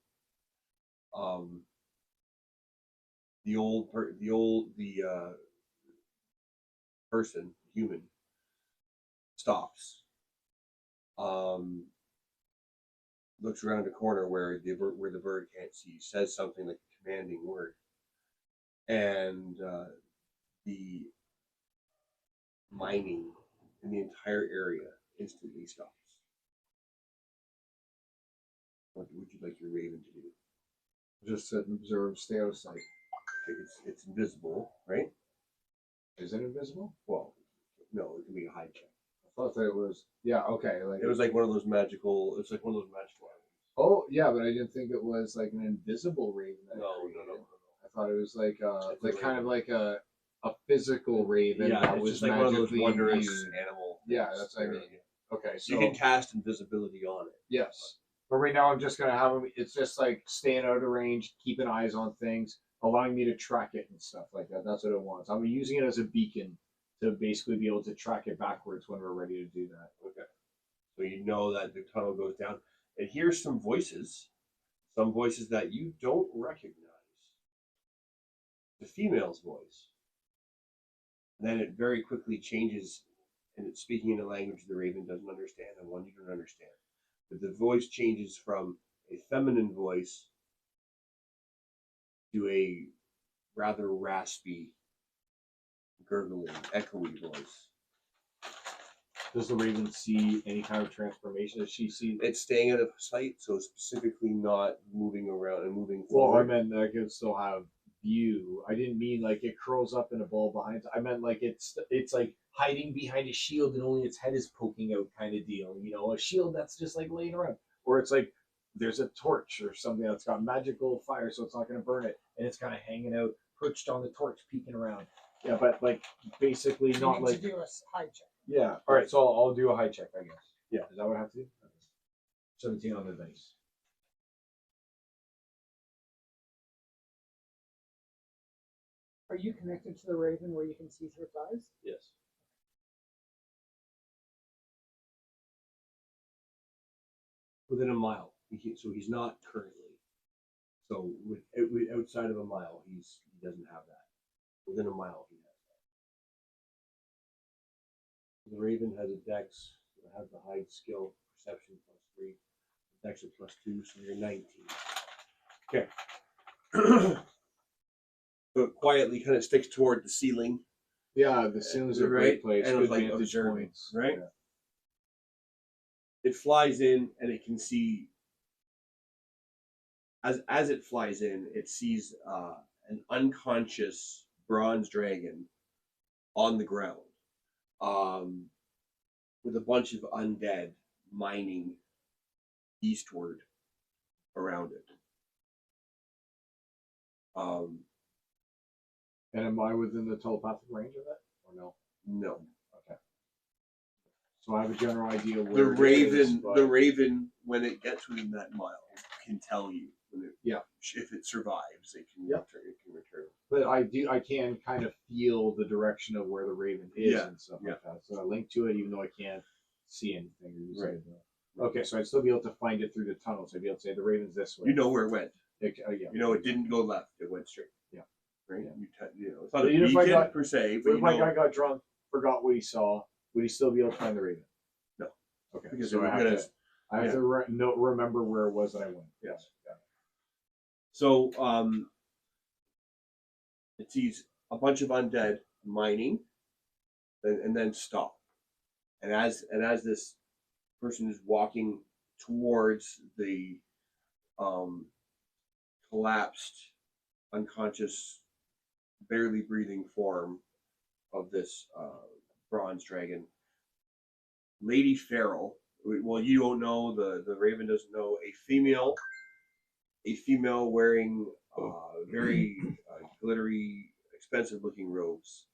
Speaker 2: The person, human, stops. Looks around a corner where the bird can't see. Says something like a commanding word, and the mining in the entire area instantly stops. What would you like your raven to do?
Speaker 1: Just sit and observe, stay out of sight.
Speaker 2: It's invisible, right?
Speaker 1: Is it invisible?
Speaker 2: Well, no, it can be a hide check.
Speaker 1: I thought that it was. Yeah. Okay. Like
Speaker 2: It was like one of those magical. It's like one of those magical items.
Speaker 1: Oh yeah, but I didn't think it was like an invisible raven. That I
Speaker 2: No.
Speaker 1: created. I thought it was like
Speaker 2: It's a
Speaker 1: like kind of
Speaker 2: raven.
Speaker 1: like a physical raven
Speaker 2: Yeah,
Speaker 1: that
Speaker 2: it's
Speaker 1: was
Speaker 2: just like one of those
Speaker 1: magically
Speaker 2: wondrous
Speaker 1: imbued.
Speaker 2: animal.
Speaker 1: Yeah,
Speaker 2: things.
Speaker 1: that's what I mean. Okay, so
Speaker 2: You can cast invisibility on it.
Speaker 1: yes, but right now I'm just gonna have him. It's just like staying out of range, keeping eyes on things, allowing me to track it and stuff like that. That's what it wants. I'm using it as a beacon to basically be able to track it backwards when we're ready to do that.
Speaker 2: Okay. So you know that the tunnel goes down. It hears some voices that you don't recognize. The female's voice. And then it very quickly changes, and it's speaking in a language the raven doesn't understand and one you don't understand. But the voice changes from a feminine voice to a rather raspy, gurgling, echoey voice.
Speaker 1: Does the raven see any kind of transformation? Does she see?
Speaker 2: It's staying out of sight, so specifically not moving around and moving
Speaker 1: Well, I
Speaker 2: forward.
Speaker 1: meant that it can still have view. I didn't mean like it curls up in a ball behind. I meant like it's like hiding behind a shield and only its head is poking out, kind of deal. You know, a shield that's just like laying around, or it's like there's a torch or something that's got magical fire, so it's not going to burn it, and it's kind of hanging out, perched on the torch, peeking around. Yeah, but like basically
Speaker 3: You
Speaker 1: not
Speaker 3: need
Speaker 1: like
Speaker 3: to do a hide check.
Speaker 1: yeah. All right, so I'll do a high check, I guess.
Speaker 2: Yeah.
Speaker 1: Is that what I have to do? 17 on the dice.
Speaker 3: Are you connected to the raven where you can see through its eyes?
Speaker 2: Yes. Within a mile. So he's not currently. So outside of a mile, he doesn't have that. Within a mile, he has that. The raven has a dex. It has the hide skill, perception +3, dex of +2, so you're 19. Okay. So it quietly kind of sticks toward the ceiling.
Speaker 1: Yeah, the ceiling's a
Speaker 2: Right,
Speaker 1: great place.
Speaker 2: and
Speaker 1: Good
Speaker 2: it's like
Speaker 1: vantage
Speaker 2: observing,
Speaker 1: points.
Speaker 2: right?
Speaker 1: Yeah.
Speaker 2: It flies in and it can see as it flies in, it sees an unconscious bronze dragon on the ground, with a bunch of undead mining eastward around it.
Speaker 1: And am I within the telepathic range of it, or no?
Speaker 2: No,
Speaker 1: Okay. So I have a general idea
Speaker 2: the
Speaker 1: where
Speaker 2: raven,
Speaker 1: it is, but
Speaker 2: the raven, when it gets within that mile, can tell you when it,
Speaker 1: Yeah.
Speaker 2: if it survives, it can
Speaker 1: Yeah.
Speaker 2: return. It can return.
Speaker 1: but I can kind of feel the direction of where the raven is
Speaker 2: Yeah,
Speaker 1: and stuff
Speaker 2: yeah.
Speaker 1: like that. So I link to it, even though I can't see anything. Or use
Speaker 2: Right.
Speaker 1: it. Okay, so I'd still be able to find it through the tunnel. So I'd be able to say the raven's this way.
Speaker 2: You know where it went.
Speaker 1: Yeah.
Speaker 2: You know it didn't go left; it went straight.
Speaker 1: Yeah.
Speaker 2: Right.
Speaker 1: Yeah.
Speaker 2: You know, it's not
Speaker 1: But
Speaker 2: a
Speaker 1: even if I
Speaker 2: beacon
Speaker 1: got-
Speaker 2: per se,
Speaker 1: But
Speaker 2: but
Speaker 1: if
Speaker 2: you
Speaker 1: my
Speaker 2: know,
Speaker 1: guy got drunk, forgot what he saw, would he still be able to find the raven?
Speaker 2: No.
Speaker 1: Okay.
Speaker 2: because
Speaker 1: so
Speaker 2: we're
Speaker 1: I have
Speaker 2: gonna.
Speaker 1: to, I have to remember where it was that I went.
Speaker 2: Yes.
Speaker 1: Got
Speaker 2: So it sees a bunch of undead mining, and then stop. And as this person is walking towards the collapsed, unconscious, barely breathing form of this bronze dragon, Lady Feral. Well, you don't know, the raven doesn't know, a female a female wearing very glittery, expensive-looking robes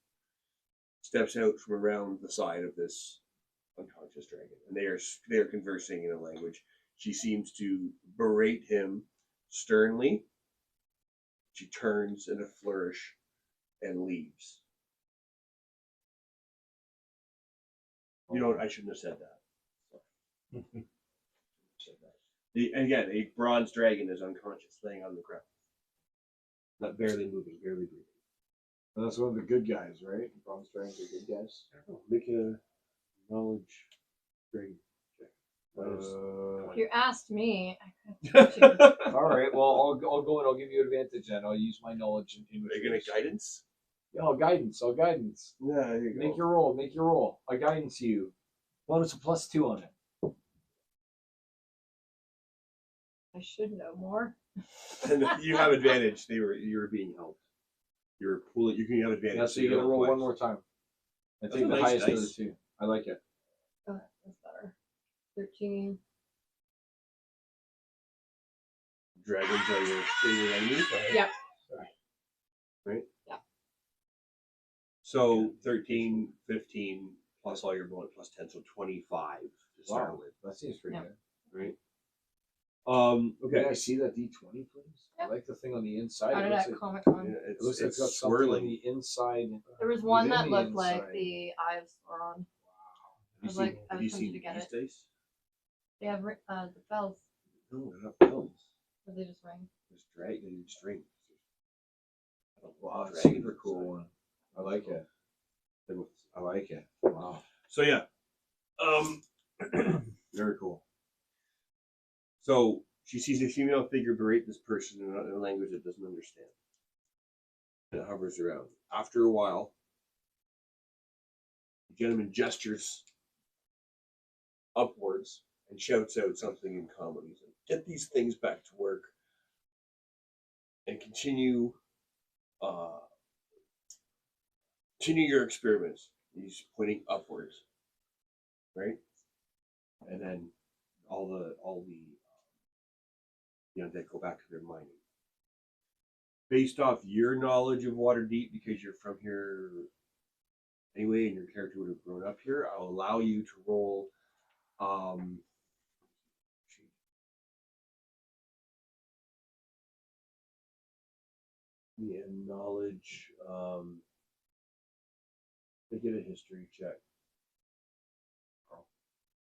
Speaker 2: steps out from around the side of this unconscious dragon, and they are conversing in a language. She seems to berate him sternly. She turns in a flourish and leaves. You know what? I shouldn't have said that. And again, a bronze dragon is unconscious, laying on the ground, not barely moving, barely breathing.
Speaker 1: And that's one of the good guys, right? Bronze dragons are good guys.
Speaker 2: I don't know. Make a knowledge dragon check.
Speaker 4: If you asked me, I could teach you.
Speaker 1: All right. Well, I'll go and I'll give you advantage then. I'll use my knowledge in
Speaker 2: Are you gonna guidance?
Speaker 1: Yeah, I'll guidance. I'll guidance.
Speaker 2: Yeah, there you go.
Speaker 1: Make your roll. Make your roll. I guidance you. Bonus a +2 on it.
Speaker 4: I should know more.
Speaker 2: And you have advantage. You were being helped. You're pulling. You can have advantage.
Speaker 1: Yeah, so you gotta roll
Speaker 2: twice.
Speaker 1: one more time. I
Speaker 2: That's
Speaker 1: think
Speaker 2: a
Speaker 1: the
Speaker 2: nice
Speaker 1: highest of the
Speaker 2: dice.
Speaker 1: two. I like it.
Speaker 4: Oh, that's better. 13.
Speaker 2: Dragons are your enemies.
Speaker 4: Yep.
Speaker 2: Right.
Speaker 4: Yeah.
Speaker 2: So 13, 15 plus all your bonus plus 10, so 25 to start
Speaker 1: Wow,
Speaker 2: with.
Speaker 1: that seems pretty
Speaker 4: Yeah.
Speaker 1: good.
Speaker 2: Right.
Speaker 1: Okay,
Speaker 2: Okay.
Speaker 1: I see that D20, please. I
Speaker 4: Yep.
Speaker 1: like the thing on the inside.
Speaker 4: Out
Speaker 1: It
Speaker 4: of
Speaker 1: looks
Speaker 4: that
Speaker 1: like,
Speaker 4: Comic Con.
Speaker 2: Yeah,
Speaker 1: it looks like it's
Speaker 2: it's
Speaker 1: got something on
Speaker 2: swirling.
Speaker 1: the inside.
Speaker 4: There was one
Speaker 1: within
Speaker 4: that
Speaker 1: the
Speaker 4: looked like
Speaker 1: inside.
Speaker 4: the eyes were on.
Speaker 2: Have you
Speaker 4: was like-
Speaker 2: seen,
Speaker 4: I
Speaker 2: have
Speaker 4: was
Speaker 2: you
Speaker 4: tempted
Speaker 2: seen
Speaker 4: to get
Speaker 2: these
Speaker 4: it.
Speaker 2: dice?
Speaker 4: They have the bells,
Speaker 2: No, they're not bells.
Speaker 4: but they just ring.
Speaker 2: There's dragon strings. I don't know,
Speaker 1: Wow, that's a
Speaker 2: dragon
Speaker 1: super cool
Speaker 2: inside.
Speaker 1: one. I like it.
Speaker 2: They're-
Speaker 1: I like it. Wow.
Speaker 2: So yeah.
Speaker 1: Very cool.
Speaker 2: So she sees a female figure berate this person in a language it doesn't understand. And it hovers around. After a while, the gentleman gestures upwards and shouts out something in common. He says, "Get these things back to work and continue your experiments." He's pointing upwards, right? And then all the undead go back to their mining. Based off your knowledge of Waterdeep, because you're from here anyway, and your character would have grown up here, I'll allow you to roll. Yeah, knowledge. They get a history check.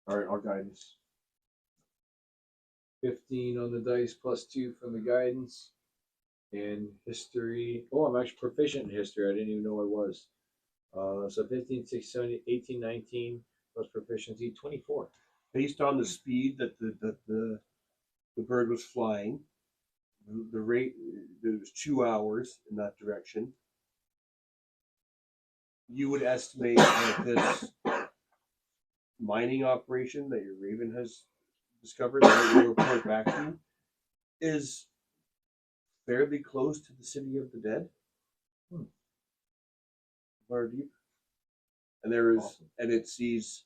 Speaker 1: All right, I'll guidance. 15 on the dice +2 from the guidance. And history. Oh, I'm actually proficient in history. I didn't even know I was. So 15, 16, 17, 18, 19 plus proficiency 24.
Speaker 2: Based on the speed that the bird was flying, the rate, there was 2 hours in that direction. You would estimate that this mining operation that your Raven has discovered, that will report back to you, is fairly close to the city of the dead. Waterdeep. And there is,
Speaker 1: Awesome.
Speaker 2: and it sees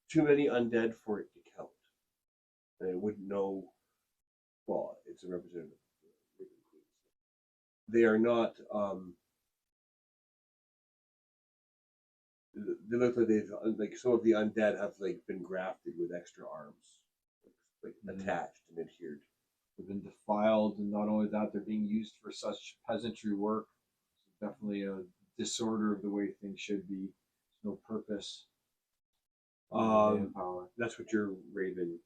Speaker 2: too many undead for it to count. And it wouldn't know. Well, it's a representative. They are not. They look like they've like some of the undead have like been grafted with extra arms, like attached and adhered.
Speaker 1: They've been defiled, and not only that, they're being used for such peasantry work. It's definitely a disorder of the way things should be. There's no purpose. Manpower.
Speaker 2: That's what your Raven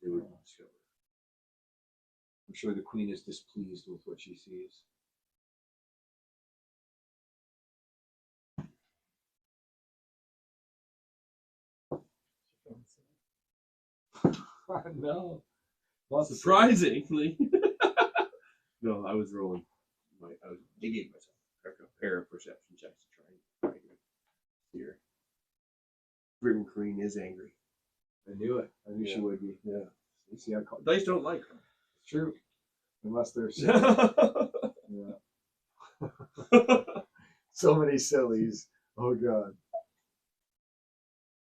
Speaker 2: they would discover.
Speaker 1: I'm sure the queen is displeased with what she sees. No. Not
Speaker 2: Surprisingly. No, I was rolling. I was digging myself a pair of perception checks to try and hear. Grim Queen is angry.
Speaker 1: I knew it. I knew she
Speaker 2: Yeah.
Speaker 1: would be.
Speaker 2: Yeah.
Speaker 1: You see, I call
Speaker 2: Dice don't like
Speaker 1: it's true. Unless they're silly.
Speaker 2: her.
Speaker 1: Yeah. So many sillies. Oh god.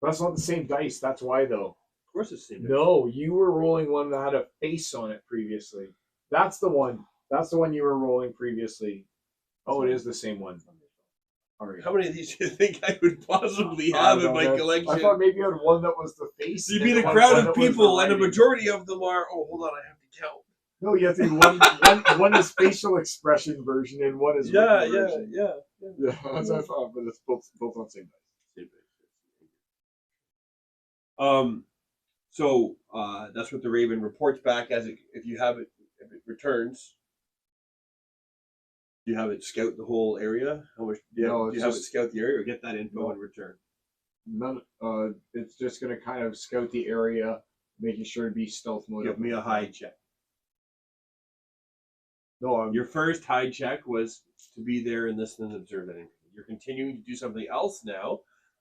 Speaker 1: That's not the same dice. That's why though.
Speaker 2: Of course it's the same.
Speaker 1: No, you were rolling one that had a face on it previously. That's the one. That's the one you were rolling previously. Oh, it is the same one. All right.
Speaker 2: How many of these do you think I would possibly
Speaker 1: I
Speaker 2: have
Speaker 1: don't
Speaker 2: in my
Speaker 1: know, man.
Speaker 2: collection?
Speaker 1: I thought maybe you had one that was the face.
Speaker 2: You'd
Speaker 1: and
Speaker 2: be
Speaker 1: the
Speaker 2: a
Speaker 1: one
Speaker 2: crowd
Speaker 1: that
Speaker 2: of
Speaker 1: was the
Speaker 2: people, and a
Speaker 1: writing.
Speaker 2: majority of them are. Oh, hold on, I have to count.
Speaker 1: No, you have to do one is facial expression version and one is written version.
Speaker 2: yeah.
Speaker 1: Yeah, that's what I thought, but it's both on the same dice.
Speaker 2: So that's what the Raven reports back as if it returns. Do you have it scout the whole area? How much?
Speaker 1: No,
Speaker 2: do you
Speaker 1: it's
Speaker 2: have it
Speaker 1: just-
Speaker 2: scout the area or get that info
Speaker 1: No.
Speaker 2: and return?
Speaker 1: None. It's just gonna kind of scout the area, making sure to be stealth mode.
Speaker 2: Give me a hide check.
Speaker 1: No,
Speaker 2: Your first hide check was to be there and listen and observe that information. You're continuing to do something else now.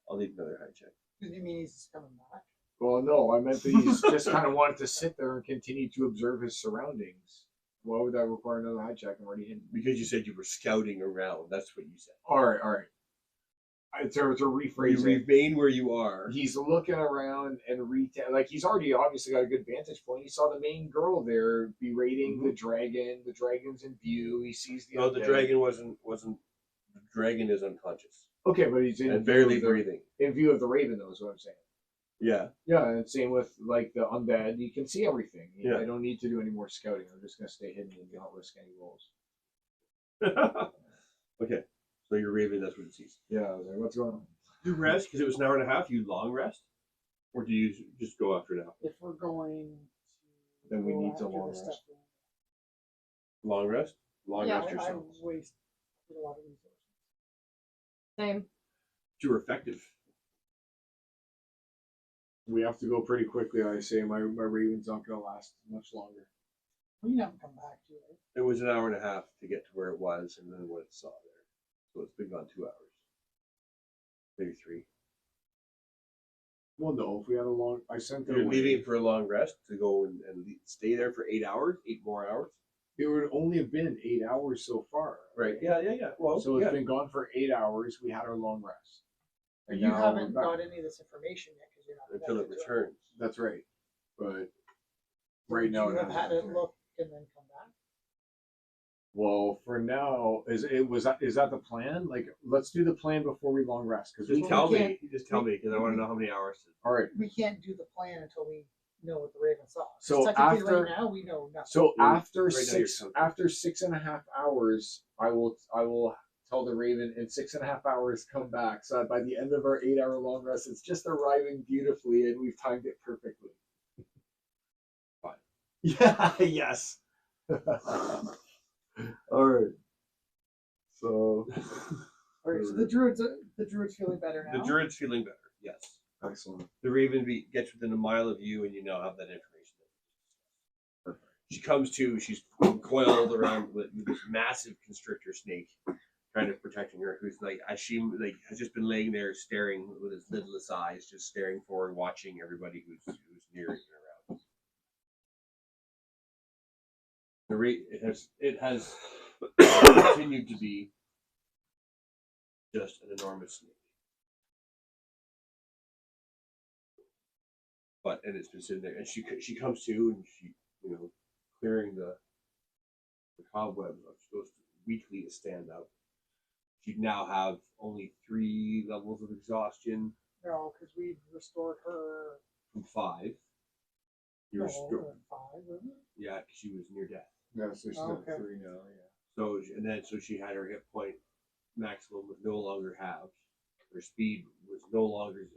Speaker 2: I'll need another hide check.
Speaker 3: Does it mean he's coming back?
Speaker 1: well, no, I meant that he's just kind of wanted to sit there and continue to observe his surroundings. Why would that require another hide check? I'm already hidden.
Speaker 2: Because you said you were scouting around. That's what you said.
Speaker 1: All right. To rephrase
Speaker 2: You
Speaker 1: it,
Speaker 2: remain where you are.
Speaker 1: he's looking around and like he's already obviously got a good vantage point. He saw the main girl there berating the dragon. The dragon's in view. He sees the
Speaker 2: No, the
Speaker 1: undead.
Speaker 2: dragon wasn't. The dragon is unconscious
Speaker 1: Okay, but he's in
Speaker 2: and
Speaker 1: view
Speaker 2: barely
Speaker 1: of the,
Speaker 2: breathing.
Speaker 1: in view of the raven, though. Is what I'm saying.
Speaker 2: Yeah.
Speaker 1: Yeah, and same with like the undead. You can see everything.
Speaker 2: Yeah.
Speaker 1: I don't need to do any more scouting. I'm just gonna stay hidden and not risk any rolls.
Speaker 2: Okay. So you're Raven. That's what it sees.
Speaker 1: Yeah, I was like, what's going on?
Speaker 2: You rest because it was an hour and a half. You long rest, or do you just go after now?
Speaker 3: If we're going to
Speaker 1: Then we
Speaker 3: go
Speaker 1: need to
Speaker 3: after
Speaker 1: long
Speaker 3: the
Speaker 1: rest.
Speaker 3: stuff,
Speaker 2: Long rest. Long
Speaker 4: Yeah,
Speaker 2: rest
Speaker 3: I
Speaker 2: yourself.
Speaker 3: waste a lot of resources.
Speaker 4: Same.
Speaker 2: You're effective.
Speaker 1: We have to go pretty quickly. I say my raven's not gonna last much longer.
Speaker 3: We haven't come back to it.
Speaker 2: It was an hour and a half to get to where it was, and then what it saw there. So it's been gone 2 hours, maybe 3.
Speaker 1: Well, no, if we had a long, I sent it
Speaker 2: You're
Speaker 1: away.
Speaker 2: leaving for a long rest to go and stay there for 8 hours, 8 more hours.
Speaker 1: It would only have been 8 hours so far.
Speaker 2: Right. Yeah. Well,
Speaker 1: So it's
Speaker 2: yeah.
Speaker 1: been gone for 8 hours. We had our long rest.
Speaker 3: But
Speaker 1: And
Speaker 3: you
Speaker 1: now
Speaker 3: haven't
Speaker 1: we're back.
Speaker 3: got any of this information yet because you're not
Speaker 2: Until it
Speaker 3: connected to
Speaker 2: returns.
Speaker 1: That's right. But
Speaker 3: Would
Speaker 1: right now
Speaker 3: you
Speaker 1: it
Speaker 3: have
Speaker 1: hasn't
Speaker 3: had it
Speaker 1: been.
Speaker 3: look and then come back.
Speaker 1: Well, for now, is that the plan? Like, let's do the plan before we long rest. Because
Speaker 2: Just
Speaker 3: Well,
Speaker 2: tell
Speaker 3: we
Speaker 2: me.
Speaker 3: can't-
Speaker 2: You just tell me because I want to know how many hours.
Speaker 1: all right.
Speaker 3: We can't do the plan until we know what the Raven saw. 'Cause
Speaker 1: So
Speaker 3: technically,
Speaker 1: after-
Speaker 3: right now we know nothing.
Speaker 1: So
Speaker 2: Yeah,
Speaker 1: after
Speaker 2: right now you're
Speaker 1: six
Speaker 2: counting.
Speaker 1: after 6.5 hours, I will tell the Raven in 6.5 hours come back. So that by the end of our 8-hour long rest, it's just arriving beautifully and we've timed it perfectly.
Speaker 2: Fine.
Speaker 1: Yeah. Yes. All right. So
Speaker 3: Okay, so the druid's feeling better now.
Speaker 2: The druid's feeling better. Yes.
Speaker 1: excellent.
Speaker 2: The raven gets within a mile of you, and you now have that information. She comes to. She's coiled around with this massive constrictor snake, kind of protecting her. Who's like, as she has just been laying there staring with his lidless eyes, just staring forward, watching everybody who's near and around. It has continued to be just an enormous snake. And it's been sitting there, and she comes to, and she, clearing the cobwebs are supposed to weakly to stand up. She'd now have only 3 levels of exhaustion
Speaker 3: No, because we restored her.
Speaker 2: from 5. You
Speaker 3: No,
Speaker 2: restore,
Speaker 3: 5, wasn't it?
Speaker 2: yeah, because she was near death.
Speaker 1: Yeah, so she's
Speaker 3: Okay.
Speaker 1: at 3 now. Yeah.
Speaker 2: So she had her hit point maximum was no longer halved. Her speed was no longer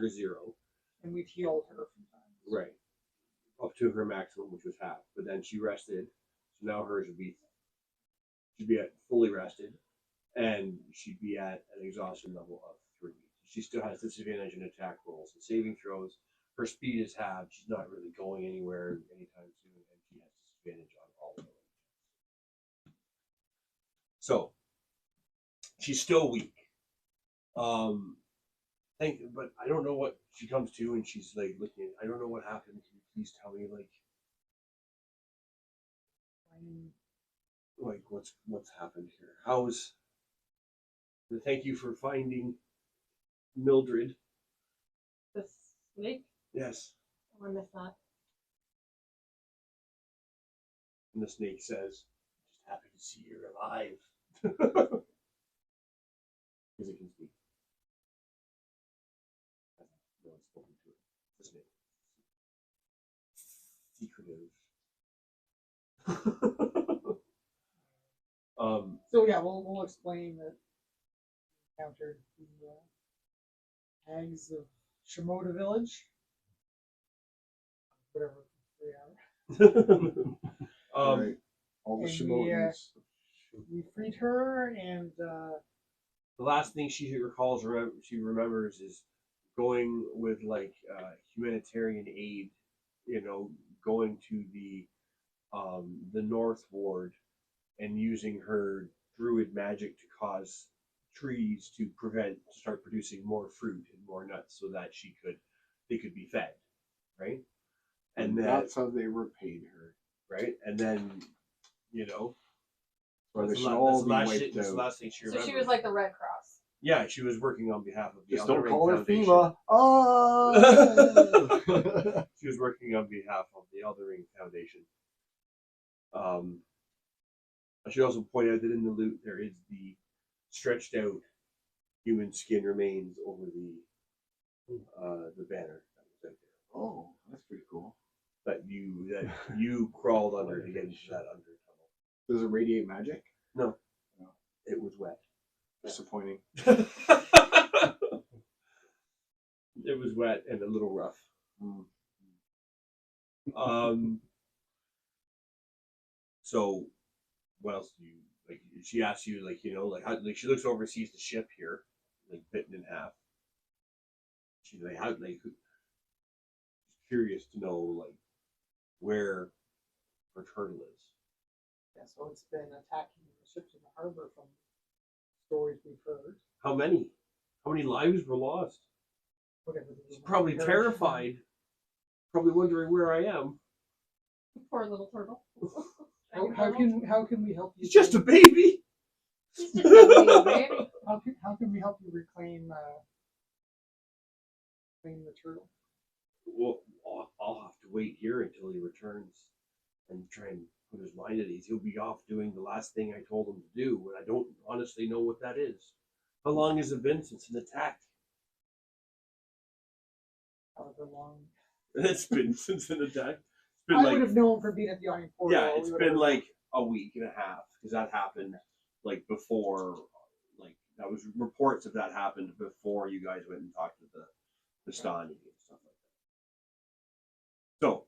Speaker 2: 0.
Speaker 3: And we've healed her from time.
Speaker 2: Right. Up to her maximum, which was half. But then she rested. So now hers she'd be at fully rested. And she'd be at an exhaustion level of 3. She still has disadvantage in attack rolls and saving throws. Her speed is halved. She's not really going anywhere anytime soon. And she has disadvantage on all of them. So she's still weak. But I don't know what she comes to, and she's like looking. I don't know what happened. Can you please tell me, what's happened here? Thank you for finding Mildred.
Speaker 4: The snake?
Speaker 2: Yes.
Speaker 4: Oh, I missed that.
Speaker 2: And the snake says, "Just happy to see you're alive." Because it can speak. No one's spoken to it. The snake. Secretive.
Speaker 3: So yeah, we'll explain that we encountered the hags of Shimoda Village. Whatever they are.
Speaker 1: Right. All the
Speaker 3: and
Speaker 1: Shimotans.
Speaker 3: We freed her, and
Speaker 2: the last thing she recalls, she remembers, is going with like humanitarian aid. You know, going to the North Ward and using her druid magic to cause trees to start producing more fruit and more nuts, so that they could be fed, right?
Speaker 1: And that's how they repaid her.
Speaker 2: right, and then you know.
Speaker 1: Or they
Speaker 2: That's
Speaker 1: should
Speaker 2: the
Speaker 1: all be
Speaker 2: last
Speaker 1: wiped
Speaker 2: shit- that's the
Speaker 1: out.
Speaker 2: last thing she
Speaker 4: So
Speaker 2: remembers.
Speaker 4: she was like the Red Cross.
Speaker 2: Yeah, she was working on behalf of the
Speaker 1: Just
Speaker 2: Elder
Speaker 1: don't
Speaker 2: Ring
Speaker 1: call her
Speaker 2: Foundation.
Speaker 1: FEMA. Oh!
Speaker 2: She was working on behalf of the Elder Ring Foundation. I should also point out that in the loot there is the stretched out human skin remains over the banner that was out there.
Speaker 1: Oh, that's pretty cool.
Speaker 2: That you crawled under to get into that under tunnel.
Speaker 1: Does it radiate magic?
Speaker 2: No. It was wet.
Speaker 1: Disappointing.
Speaker 2: It was wet and a little rough. So what else do you like? She asks you, like, how, like, she looks over, sees the ship here, like, bitten in half. She's like, how, like, she's curious to know, like, where her turtle is.
Speaker 3: yeah, so it's been attacking the ships in the harbor from stories we've heard.
Speaker 2: How many lives were lost?
Speaker 3: Whatever.
Speaker 2: She's probably terrified, probably wondering where I am.
Speaker 4: Poor little turtle.
Speaker 3: How can we help you?
Speaker 2: He's just a baby.
Speaker 4: He's just a little baby.
Speaker 3: How can we help you reclaim the turtle?
Speaker 2: Well, I'll have to wait here until he returns and try and put his mind at ease. He'll be off doing the last thing I told him to do, and I don't honestly know what that is. How long has it been since an attack?
Speaker 3: However long.
Speaker 2: It's been since an attack. It's been
Speaker 3: I
Speaker 2: like,
Speaker 3: would have known from being at the Iron Portal.
Speaker 2: yeah, it's
Speaker 3: we would
Speaker 2: been
Speaker 3: have-
Speaker 2: like a week and a half, because that happened like before, like that was reports of that happened before you guys went and talked to the Stani and stuff like that. So,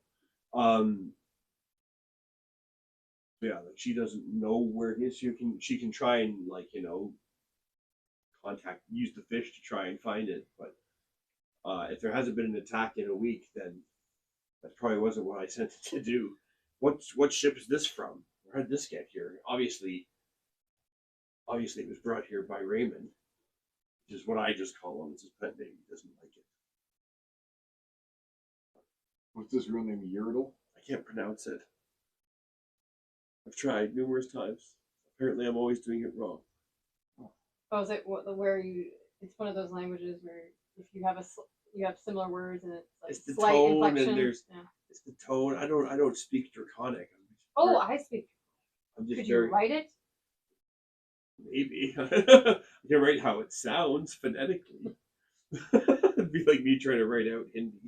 Speaker 2: yeah, like she doesn't know where it is. She can try and, like, use the fish to try and find it, but if there hasn't been an attack in a week, then that probably wasn't what I sent it to do. What ship is this from? Where did this get here? Obviously it was brought here by Raymond, which is what I just call him. It's his pet name. He doesn't like it.
Speaker 1: What's this real name? Yurdle?
Speaker 2: I can't pronounce it. I've tried numerous times. Apparently I'm always doing it wrong.
Speaker 4: Oh, is it where you? It's one of those languages where if you have you have similar words and it's like
Speaker 2: It's the
Speaker 4: slight
Speaker 2: tone and
Speaker 4: inflection.
Speaker 2: there's-
Speaker 4: Yeah.
Speaker 2: It's the tone. I don't speak Draconic.
Speaker 4: Oh, I speak.
Speaker 2: I'm just
Speaker 4: Could you
Speaker 2: very,
Speaker 4: write it?
Speaker 2: maybe. I can write how it sounds phonetically. It'd be like me trying to write out Hindi,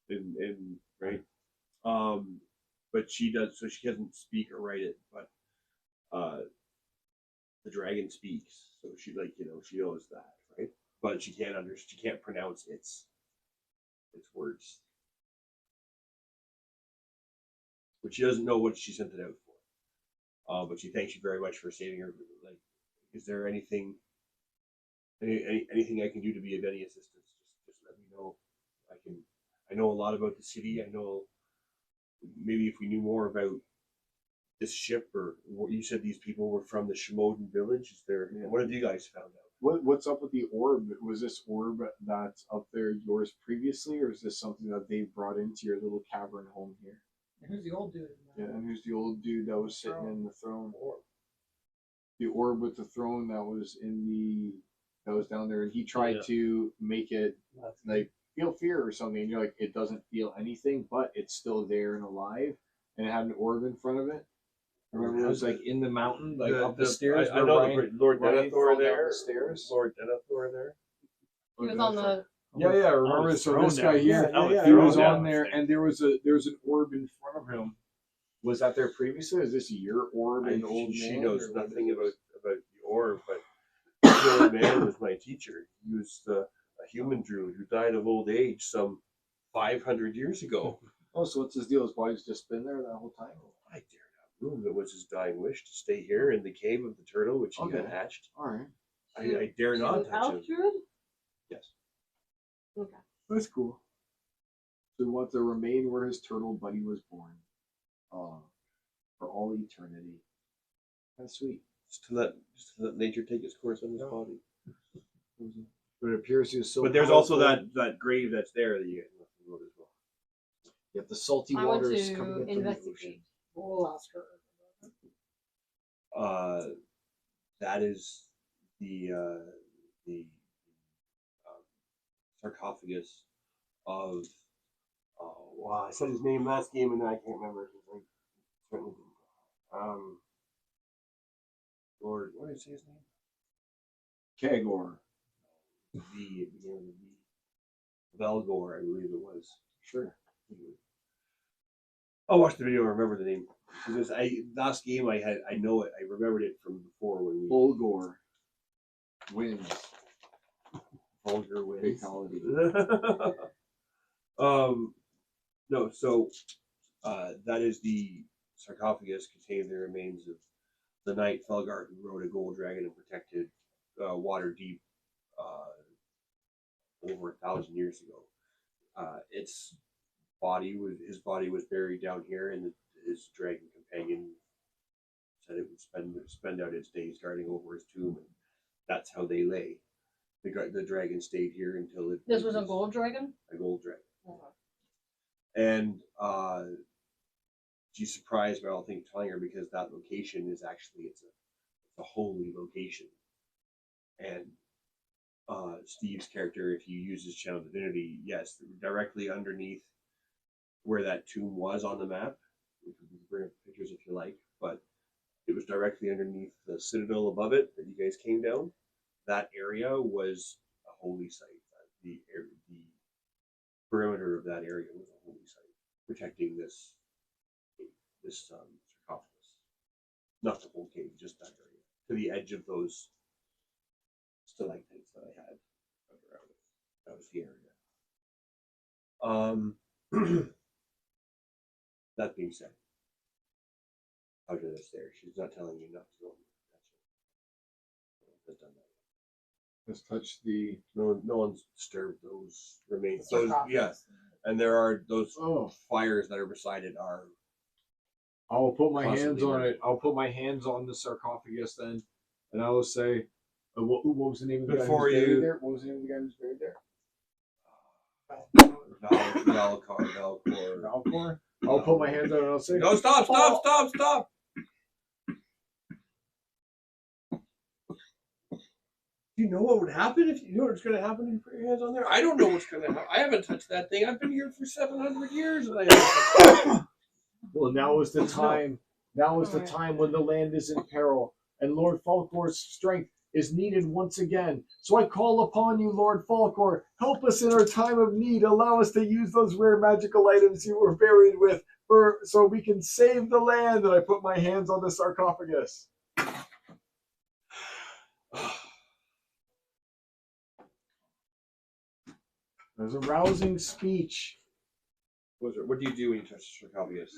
Speaker 2: and right. But she does, so she doesn't speak or write it. But the dragon speaks, so she she knows that, right? But she can't pronounce its words. But she doesn't know what she sent it out for. But she thanks you very much for saving her. Like, is there anything I can do to be of any assistance? Just let me know. I know a lot about the city. I know maybe if we knew more about this ship, or what you said these people were from the Shimodan village. Is there?
Speaker 1: Yeah.
Speaker 2: What have you guys found out?
Speaker 1: What's up with the orb? Was this orb that's up there yours previously, or is this something that they brought into your little cavern home here?
Speaker 3: And who's the old dude?
Speaker 1: Yeah, and who's the old dude that was sitting in the throne? The orb with the throne that was down there, and he tried
Speaker 5: Yeah.
Speaker 1: to make it
Speaker 5: That's
Speaker 1: like feel fear or something, and you're like, it doesn't feel anything, but it's still there and alive, and it had an orb in front of it. Remember, it was like in the mountain, like up the stairs.
Speaker 2: I
Speaker 1: where
Speaker 2: know
Speaker 1: Ryan,
Speaker 2: Lord
Speaker 1: Ryan fell
Speaker 2: Denethor
Speaker 1: down
Speaker 2: there.
Speaker 1: the stairs.
Speaker 2: Lord Denethor there.
Speaker 4: He was on the.
Speaker 1: Yeah, yeah. Remember,
Speaker 5: was
Speaker 1: so
Speaker 5: thrown
Speaker 1: this guy
Speaker 5: down.
Speaker 1: here,
Speaker 5: Yeah, yeah,
Speaker 1: he
Speaker 5: thrown
Speaker 1: was
Speaker 5: down
Speaker 1: on
Speaker 5: the
Speaker 1: there,
Speaker 5: stairs.
Speaker 1: and there was an orb in front of him. Was that there previously? Is this your orb, an old
Speaker 2: She
Speaker 1: man?
Speaker 2: knows
Speaker 1: or what
Speaker 2: nothing
Speaker 1: is
Speaker 2: about
Speaker 1: this?
Speaker 2: the orb, but the old man was my teacher. He was a human druid who died of old age some 500 years ago.
Speaker 1: Oh, so what's his deal? His body's just been there that whole time.
Speaker 2: I dare not move. It was his dying wish to stay here in the cave of the turtle, which he had
Speaker 1: Okay.
Speaker 2: hatched.
Speaker 1: All right,
Speaker 2: I dare
Speaker 4: She
Speaker 2: not
Speaker 4: was
Speaker 2: touch
Speaker 4: elf
Speaker 2: him.
Speaker 4: druid?
Speaker 2: Yes.
Speaker 4: Okay.
Speaker 1: that's cool. So we want to remain where his turtle buddy was born, for all eternity. That's sweet.
Speaker 2: Just to let nature take its course on his body.
Speaker 1: But it appears he was so.
Speaker 2: But there's also
Speaker 1: powerful.
Speaker 2: that grave that's there that you get to look as well.
Speaker 1: You have the salty
Speaker 4: I want
Speaker 1: waters coming
Speaker 4: to
Speaker 1: into the ocean.
Speaker 4: investigate.
Speaker 3: We'll ask her.
Speaker 2: That is the sarcophagus of wow, I said his name last game and I can't remember it. I certainly didn't. Lord, what did I say his name?
Speaker 1: Kagor.
Speaker 2: The beginning of the V. Velgor, I believe it was.
Speaker 1: Sure.
Speaker 2: I'll watch the video and remember the name. Because last game I know it. I remembered it from before when we
Speaker 1: Bulgor wins.
Speaker 2: vulgar wins.
Speaker 1: Fatality.
Speaker 2: No, so that is the sarcophagus containing the remains of the knight Felgard who rode a gold dragon and protected Waterdeep over 1,000 years ago. His body was buried down here, and his dragon companion said it would spend out its days guarding over his tomb, and that's how they lay. The dragon stayed here until it.
Speaker 4: This was a gold dragon?
Speaker 2: A gold dragon.
Speaker 4: Okay.
Speaker 2: And she's surprised by all things telling her because that location is actually it's a holy location. And Steve's character, if you use his channel divinity, yes, directly underneath where that tomb was on the map. We can bring up pictures if you like, but it was directly underneath the citadel above it that you guys came down. That area was a holy site. The perimeter of that area was a holy site, protecting this sarcophagus. Not the whole cave, just that area, to the edge of those stalactites that I had around it. That was the area. That being said, out of this there, she's not telling you not to go. Has done that.
Speaker 1: Let's touch the.
Speaker 2: No one's disturbed those remains.
Speaker 3: The
Speaker 2: Those
Speaker 3: sarcophagus.
Speaker 2: and there are those
Speaker 1: Oh,
Speaker 2: fires that are beside it are.
Speaker 1: I'll put my hands
Speaker 2: Possibly
Speaker 1: on
Speaker 2: not.
Speaker 1: it. I'll put my hands on the sarcophagus then, and I will say, what was the name of the
Speaker 2: Before
Speaker 1: guy who's buried
Speaker 2: you-
Speaker 1: there? What was the name of the guy who's buried there?
Speaker 2: Valcor.
Speaker 1: Valcor. I'll put my hands on it. And I'll say,
Speaker 2: No, stop! You know what would happen if you know what's going to happen if you put your hands on there? I don't know what's going to happen. I haven't touched that thing. I've been here for 700 years, and I haven't.
Speaker 1: well, now is the
Speaker 2: No.
Speaker 1: time. Now is the
Speaker 4: Alright.
Speaker 1: time when the land is in peril, and Lord Falcor's strength is needed once again. So I call upon you, Lord Falcor. Help us in our time of need. Allow us to use those rare magical items you were buried with, so we can save the land. And I put my hands on the sarcophagus. There's a rousing speech.
Speaker 2: What do you do when you touch the sarcophagus?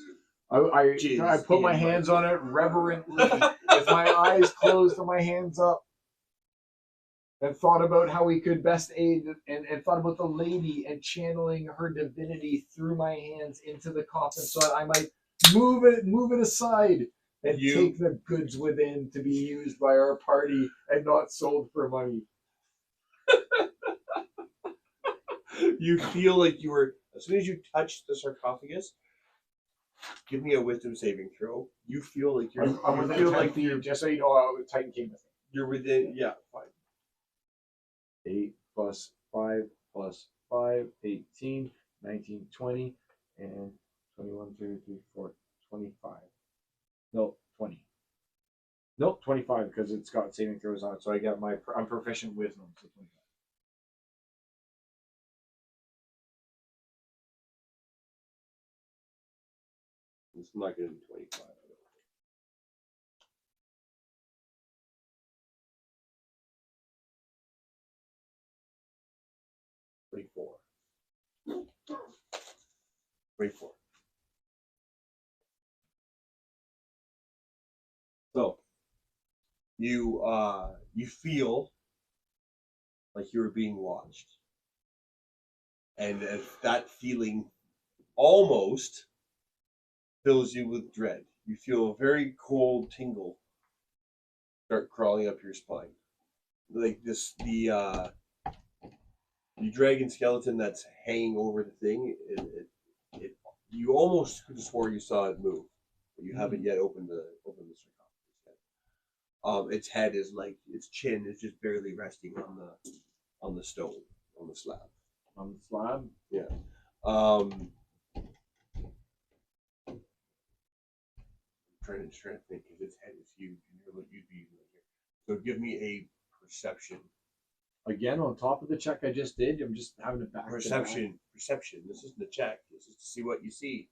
Speaker 1: I
Speaker 2: Jesus,
Speaker 1: put my
Speaker 2: Ian,
Speaker 1: hands on it reverently with my eyes closed and my hands up, and thought about how we could best aid, and thought about the lady and channeling her divinity through my hands into the coffin so that I might move it aside and take the goods within to be used by our party and not sold for money.
Speaker 2: You feel like you were, as soon as you touch the sarcophagus, give me a wisdom saving throw. You feel like you're,
Speaker 1: I'm
Speaker 2: you
Speaker 1: within
Speaker 2: feel
Speaker 1: 10
Speaker 2: like
Speaker 1: feet, just so you know, Titan came with me.
Speaker 2: you're within, yeah, fine.
Speaker 1: 8 plus 5 plus 5, 18, 19, 20, and 21, 22, 24, 25. No, 20. 25 because it's got saving throws on it. So I got I'm proficient wisdom. So 25.
Speaker 2: It's not going to be 25. I don't think. 24. 24. So you feel like you were being watched, and if that feeling almost fills you with dread. You feel a very cold tingle start crawling up your spine, like the dragon skeleton that's hanging over the thing. You almost could have swore you saw it move, but you haven't yet opened the sarcophagus yet. Its head is like its chin is just barely resting on the stone, on the slab.
Speaker 1: On the slab?
Speaker 2: Yeah. Trying to think because its head is huge and you'd be like here. So give me a perception.
Speaker 1: Again, on top of the check I just did, I'm just having to back
Speaker 2: Perception. This isn't a check. This is to see what you see.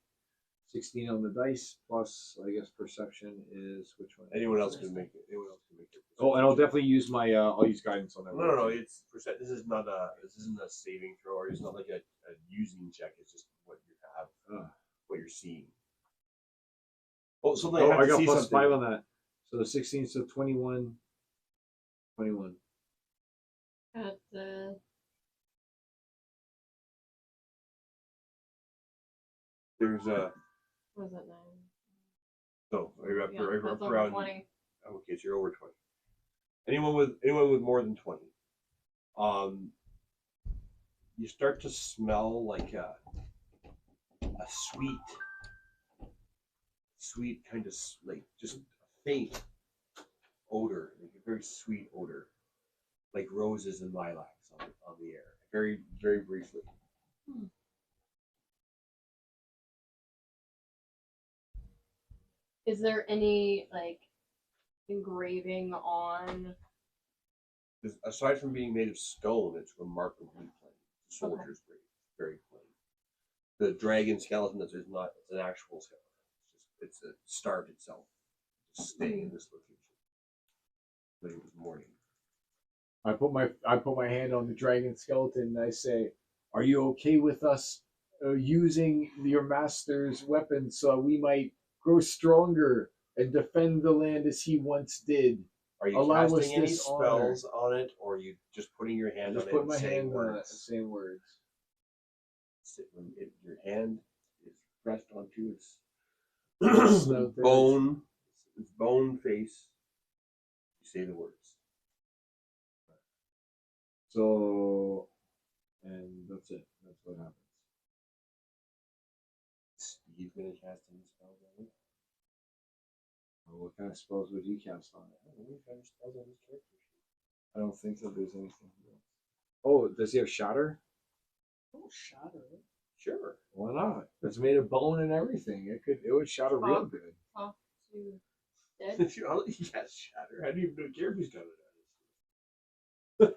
Speaker 1: 16 on the dice plus, I guess, perception is which one?
Speaker 2: Anyone else can make it. Anyone else can make it.
Speaker 1: Oh, and I'll definitely use my I'll use guidance on that.
Speaker 2: No. It's percent. This isn't a saving throw, or it's not like a using check. It's just what you have, what you're seeing. Oh, something.
Speaker 1: Oh,
Speaker 2: I
Speaker 1: I got plus
Speaker 2: something.
Speaker 1: 5 on that. So 16, so 21. 21.
Speaker 4: At
Speaker 2: There's a.
Speaker 4: what was it, 9?
Speaker 2: So you're up,
Speaker 4: Yeah,
Speaker 2: you're
Speaker 4: that's
Speaker 2: up
Speaker 4: over
Speaker 2: around.
Speaker 4: 20.
Speaker 2: Okay, so you're over 20. Anyone with more than 20. You start to smell like a sweet kind of like just a faint odor, like a very sweet odor, like roses and lilacs on the air. Very, very briefly.
Speaker 4: Is there any like engraving on?
Speaker 2: Because aside from being made of stone, it's remarkably plain. The soldier's grave, very plain. The dragon skeleton is not. It's an actual skeleton. It's starved itself, just staying in this location. But it was morning.
Speaker 1: I put my hand on the dragon skeleton and I say, "Are you okay with us using your master's weapons so we might grow stronger and defend the land as he once did?"
Speaker 2: Are you
Speaker 1: Allow us
Speaker 2: casting any
Speaker 1: this
Speaker 2: spells on it, or are you just putting your hand
Speaker 1: Just
Speaker 2: on
Speaker 1: put
Speaker 2: it
Speaker 1: my
Speaker 2: and saying
Speaker 1: hand on it and
Speaker 2: words?
Speaker 1: saying words.
Speaker 2: Your hand is pressed onto its
Speaker 1: Snout there.
Speaker 2: its bone face. You say the words.
Speaker 1: So, and that's it. That's what happens.
Speaker 2: Steve's gonna cast any spells on it.
Speaker 1: Well, what kind of spells would you cast on it?
Speaker 2: I don't know what kind of spells on his character sheet.
Speaker 1: I don't think that there's anything. Oh, does he have shatter?
Speaker 3: Oh, shatter it.
Speaker 2: Sure.
Speaker 1: Why not? It's made of bone and everything. It would shatter real
Speaker 4: Talk.
Speaker 1: good.
Speaker 4: Talk to dead.
Speaker 2: If you he has shatter, I don't even care if he's done it.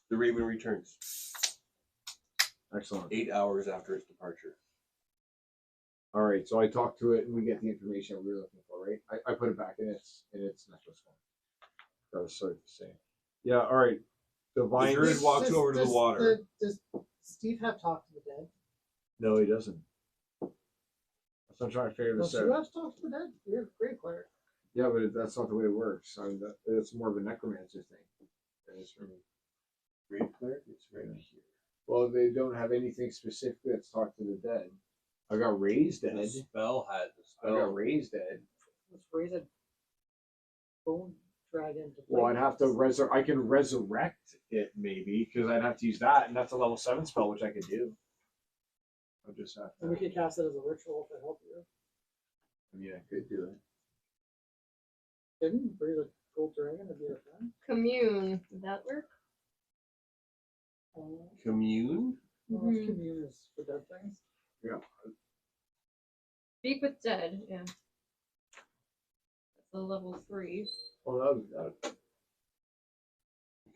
Speaker 2: The raven returns
Speaker 1: Excellent.
Speaker 2: 8 hours after its departure.
Speaker 1: All right, so I talked to it and we get the information we were looking for, right? I put it back in its necklace one. That was sorry to say. Yeah, all right. Divine.
Speaker 2: Druid walks over to the water.
Speaker 3: Does Steve have talked to the dead?
Speaker 1: No, he doesn't. That's what I'm trying to figure
Speaker 3: Don't
Speaker 1: this
Speaker 3: you
Speaker 1: out.
Speaker 3: have talked to the dead? You're a great player.
Speaker 1: Yeah, but that's not the way it works. I mean, it's more of a necromancer thing. It's for me.
Speaker 2: Great cleric, it's right here.
Speaker 1: Well, they don't have anything specific that's talked to the dead. I got raised dead.
Speaker 2: The spell had the
Speaker 1: I got
Speaker 2: spell.
Speaker 1: raised dead.
Speaker 3: Let's raise a bone dragon to
Speaker 1: Well,
Speaker 3: play
Speaker 1: I'd have to I can resurrect it maybe because I'd have to use that, and that's a level 7 spell, which I could do. I'll just have
Speaker 3: And we
Speaker 1: to.
Speaker 3: could cast it as a ritual to help you.
Speaker 1: Yeah, I could do it.
Speaker 3: Didn't raise a gold dragon to be a friend?
Speaker 4: Commune. Would that work?
Speaker 2: Commune?
Speaker 3: Well,
Speaker 4: Mhm.
Speaker 3: commune is for dead things.
Speaker 4: Speak with dead, yeah. That's the level 3.
Speaker 1: Well, that